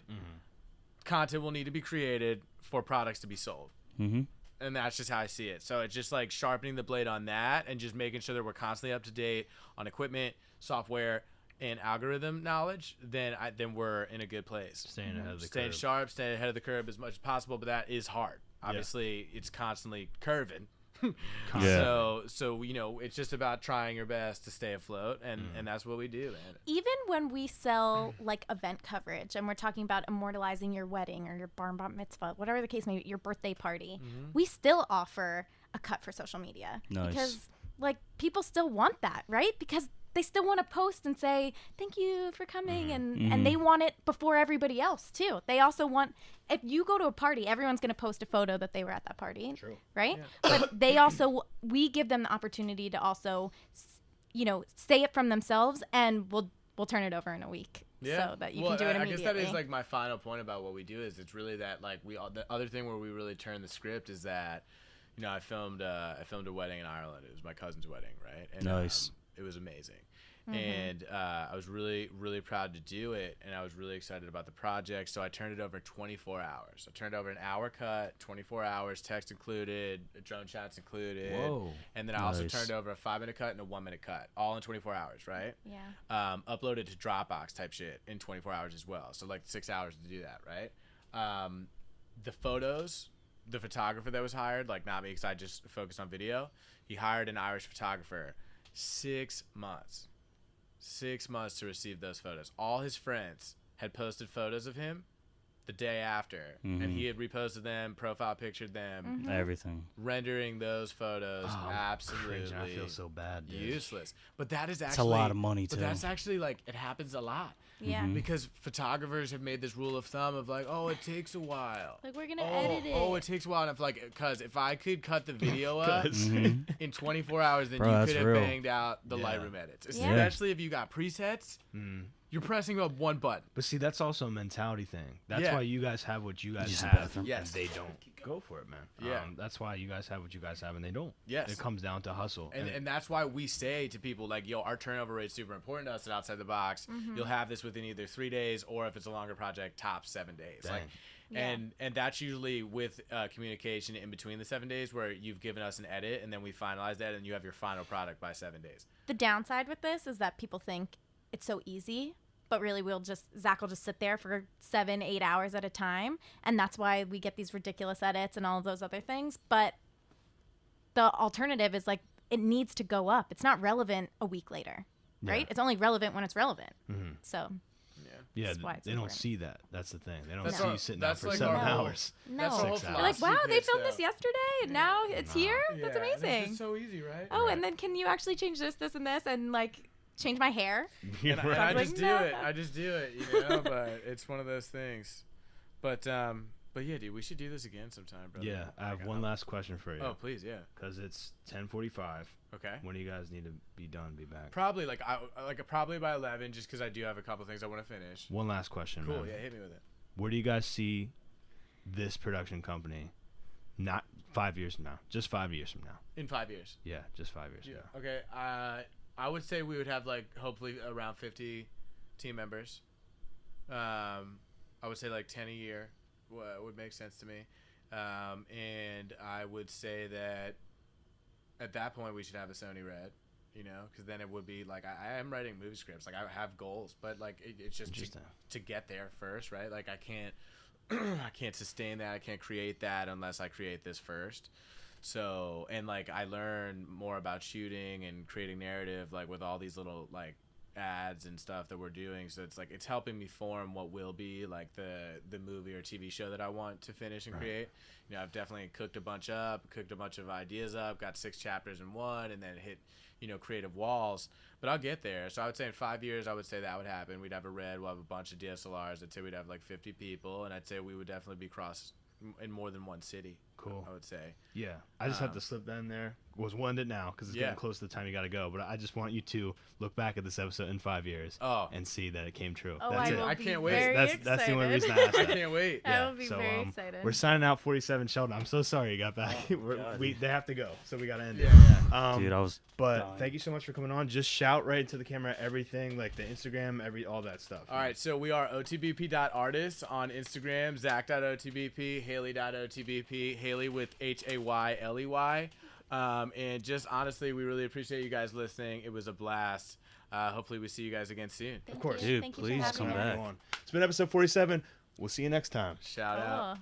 Speaker 2: content will need to be created for products to be sold. And that's just how I see it. So it's just like sharpening the blade on that and just making sure that we're constantly up to date on equipment, software, and algorithm knowledge. Then we're in a good place.
Speaker 3: Staying ahead of the curve.
Speaker 2: Staying sharp, staying ahead of the curve as much as possible, but that is hard. Obviously, it's constantly curving. So you know, it's just about trying your best to stay afloat, and that's what we do, man.
Speaker 5: Even when we sell like event coverage and we're talking about immortalizing your wedding or your bar mitzvah, whatever the case may be, your birthday party, we still offer a cut for social media because like people still want that, right? Because they still want to post and say thank you for coming, and they want it before everybody else too. They also want, if you go to a party, everyone's going to post a photo that they were at that party.
Speaker 1: True.
Speaker 5: Right? Yeah. But they also, we give them the opportunity to also, you know, say it from themselves, and we'll turn it over in a week. So that you can do it immediately.
Speaker 2: I guess that is like my final point about what we do is it's really that like the other thing where we really turn the script is that, you know, I filmed a wedding in Ireland. It was my cousin's wedding, right? And,
Speaker 4: nice.
Speaker 2: It was amazing. And I was really, really proud to do it, and I was really excited about the project. So I turned it over 24 hours. I turned over an hour cut, 24 hours, text included, drone shots included.
Speaker 3: Whoa.
Speaker 2: And then I also turned over a 5-minute cut and a 1-minute cut, all in 24 hours, right?
Speaker 5: Yeah.
Speaker 2: Uploaded to Dropbox type shit in 24 hours as well. So like 6 hours to do that, right? The photos, the photographer that was hired, like not me because I just focused on video, he hired an Irish photographer. 6 months. 6 months to receive those photos. All his friends had posted photos of him the day after, and he had reposted them, profile pictured them,
Speaker 4: everything,
Speaker 2: rendering those photos absolutely
Speaker 3: cringe. I feel so bad, dude.
Speaker 2: Useless. But that is actually,
Speaker 4: it's a lot of money too.
Speaker 2: But that's actually like, it happens a lot.
Speaker 5: Yeah.
Speaker 2: Because photographers have made this rule of thumb of like, oh, it takes a while.
Speaker 5: Like, we're gonna edit it.
Speaker 2: Oh, it takes a while. And I'm like, because if I could cut the video up in 24 hours, then
Speaker 4: Bro,
Speaker 2: you could have
Speaker 4: real.
Speaker 2: banged out the Lightroom edits. Especially if you got presets. You're pressing up one button.
Speaker 3: But see, that's also a mentality thing. That's why you guys have what you guys
Speaker 4: Use the
Speaker 3: have,
Speaker 4: bathroom.
Speaker 3: and they don't. Go for it, man.
Speaker 2: Yeah.
Speaker 3: That's why you guys have what you guys have, and they don't.
Speaker 2: Yes.
Speaker 3: It comes down to hustle.
Speaker 2: And that's why we say to people, like, yo, our turnover rate is super important to us at Outside the Box. You'll have this within either 3 days, or if it's a longer project, top 7 days.
Speaker 3: Dang.
Speaker 2: Like, and that's usually with communication in between the 7 days where you've given us an edit, and then we finalize that, and you have your final product by 7 days.
Speaker 5: The downside with this is that people think it's so easy, but really Zach will just sit there for 7-8 hours at a time, and that's why we get these ridiculous edits and all of those other things. But the alternative is like, it needs to go up. It's not relevant a week later, right? It's only relevant when it's relevant. So
Speaker 3: yeah,
Speaker 5: that's why it's
Speaker 3: they don't
Speaker 5: important.
Speaker 3: see that. That's the thing. They don't
Speaker 2: That's
Speaker 3: see
Speaker 2: our-
Speaker 3: you sitting down
Speaker 2: that's
Speaker 3: for
Speaker 2: like
Speaker 3: 7
Speaker 2: our whole-
Speaker 3: hours.
Speaker 5: No.
Speaker 2: That's the whole
Speaker 3: They're
Speaker 5: They're like,
Speaker 2: philosophy
Speaker 5: wow, they
Speaker 2: pitch,
Speaker 5: filmed
Speaker 2: though.
Speaker 5: this yesterday, and now it's here? That's
Speaker 2: Yeah, and
Speaker 5: amazing.
Speaker 2: It's just so easy, right?
Speaker 5: Oh, and then can you actually change this, and this, and like change my hair?
Speaker 2: And I
Speaker 5: Sounds
Speaker 2: just
Speaker 5: like,
Speaker 2: do
Speaker 5: no.
Speaker 2: it. I just do it, you know. But it's one of those things. But yeah, dude, we should do this again sometime, bro.
Speaker 3: Yeah, I have one last question for you.
Speaker 2: Oh, please, yeah.
Speaker 3: Because it's 10:45.
Speaker 2: Okay.
Speaker 3: When do you guys need to be done, be back?
Speaker 2: Probably probably by 11, just because I do have a couple things I want to finish.
Speaker 3: One last question,
Speaker 2: Cool.
Speaker 3: man.
Speaker 2: Yeah, hit me with it.
Speaker 3: Where do you guys see this production company, not 5 years from now, just 5 years from now?
Speaker 2: In 5 years.
Speaker 3: Yeah, just 5 years from now.
Speaker 2: Okay. I would say we would have like hopefully around 50 team members. I would say like 10 a year would make sense to me. And I would say that at that point we should have a Sony Red, you know, because then it would be like I am writing movie scripts, like I have goals, but like it's just to get there first, right? Like I can't I can't sustain that. I can't create that unless I create this first. So, and like I learn more about shooting and creating narrative, like with all these little like ads and stuff that we're doing. So it's like it's helping me form what will be like the movie or TV show that I want to finish and create. You know, I've definitely cooked a bunch of ideas up, got 6 chapters in one, and then hit, you know, creative walls. But I'll get there. So I would say in 5 years, I would say that would happen. We'd have a red, we'll have a bunch of DSLRs. I'd say we'd have like 50 people, and I'd say we would definitely be cross in more than one city.
Speaker 3: Cool.
Speaker 2: I would say.
Speaker 3: Yeah, I just have to slip that in there. Was one it now because it's getting close to the time you got to go. But I just want you to look back at this episode in 5 years and see that it came true.
Speaker 5: Oh,
Speaker 3: that's
Speaker 5: I
Speaker 3: it.
Speaker 5: will
Speaker 2: I
Speaker 5: be
Speaker 2: can't wait.
Speaker 5: very
Speaker 3: That's the only
Speaker 5: excited.
Speaker 3: reason I asked
Speaker 2: I
Speaker 3: that.
Speaker 2: can't wait.
Speaker 5: I will be very excited.
Speaker 3: We're signing out 47 Sheldon. I'm so sorry you got back. They have to go, so we got to end it.
Speaker 2: Yeah.
Speaker 4: Dude, I was.
Speaker 3: But
Speaker 4: dying.
Speaker 3: thank you so much for coming on. Just shout right into the camera everything, like the Instagram, all that stuff.
Speaker 2: All right, so we are otbp.artists on Instagram, zach.otbp, haley.otbp, Haley with Hayley. And just honestly, we really appreciate you guys listening. It was a blast. Hopefully we see you guys again soon.
Speaker 5: Thank
Speaker 3: course.
Speaker 5: you.
Speaker 4: Dude,
Speaker 5: Thank you
Speaker 4: please
Speaker 5: for having
Speaker 4: come
Speaker 5: me.
Speaker 4: back.
Speaker 3: It's been episode 47. We'll see you next time.
Speaker 2: Shout out.
Speaker 5: Oh.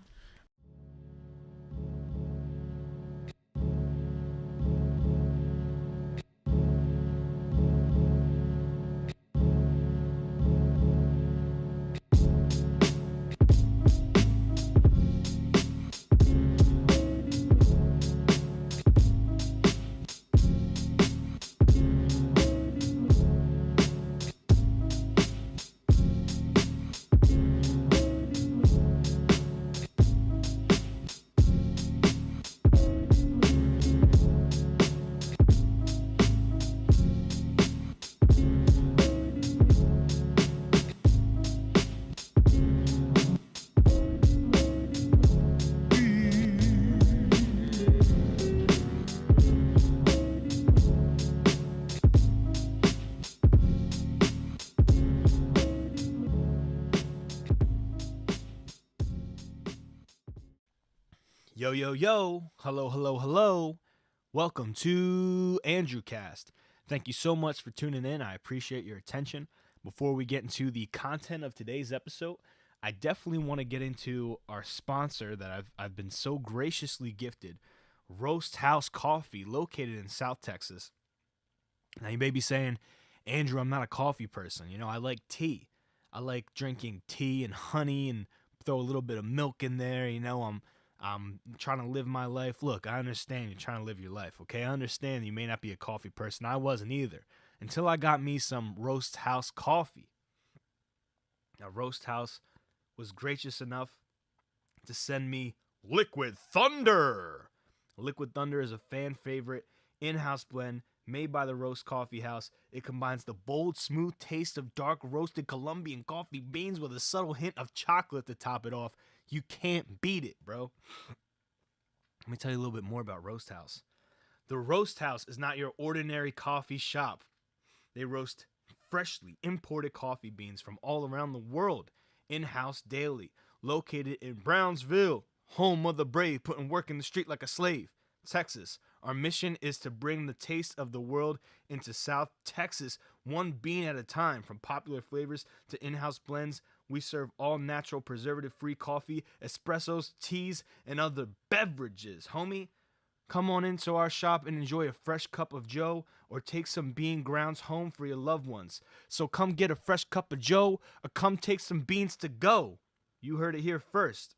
Speaker 3: Yo, yo, yo. Hello, hello, hello. Welcome to Andrewcast. Thank you so much for tuning in. I appreciate your attention. Before we get into the content of today's episode, I definitely want to get into our sponsor that I've been so graciously gifted, Roast House Coffee, located in South Texas. Now, you may be saying, Andrew, I'm not a coffee person. You know, I like tea. I like drinking tea and honey and throw a little bit of milk in there. You know, I'm trying to live my life. Look, I understand you're trying to live your life, okay? I understand you may not be a coffee person. I wasn't either until I got me some Roast House coffee. Now, Roast House was gracious enough to send me Liquid Thunder. Liquid Thunder is a fan favorite in-house blend made by the Roast Coffee House. It combines the bold, smooth taste of dark roasted Colombian coffee beans with a subtle hint of chocolate to top it off. You can't beat it, bro. Let me tell you a little bit more about Roast House. The Roast House is not your ordinary coffee shop. They roast freshly imported coffee beans from all around the world, in-house daily, located in Brownsville, home of the brave, putting work in the street like a slave, Texas. Our mission is to bring the taste of the world into South Texas, one bean at a time. From popular flavors to in-house blends, we serve all natural, preservative-free coffee, espressos, teas, and other beverages. Homie, come on into our shop and enjoy a fresh cup of joe or take some bean grounds home for your loved ones. So come get a fresh cup of joe or come take some beans to go. You heard it here first.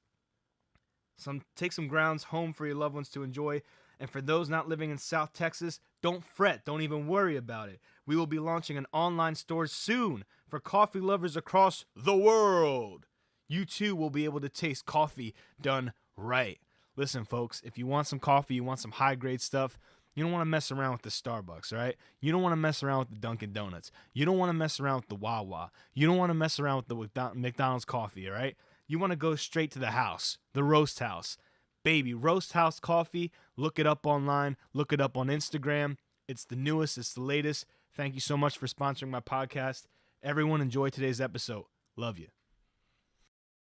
Speaker 3: Take some grounds home for your loved ones to enjoy. And for those not living in South Texas, don't fret. Don't even worry about it. We will be launching an online store soon for coffee lovers across the world. You too will be able to taste coffee done right. Listen, folks, if you want some coffee, you want some high-grade stuff, you don't want to mess around with the Starbucks, right? You don't want to mess around with the Dunkin' Donuts. You don't want to mess around with the Wawa. You don't want to mess around with the McDonald's coffee, all right? You want to go straight to the house, the Roast House. Baby, Roast House Coffee. Look it up online. Look it up on Instagram. It's the newest. It's the latest. Thank you so much for sponsoring my podcast. Everyone enjoy today's episode. Love you.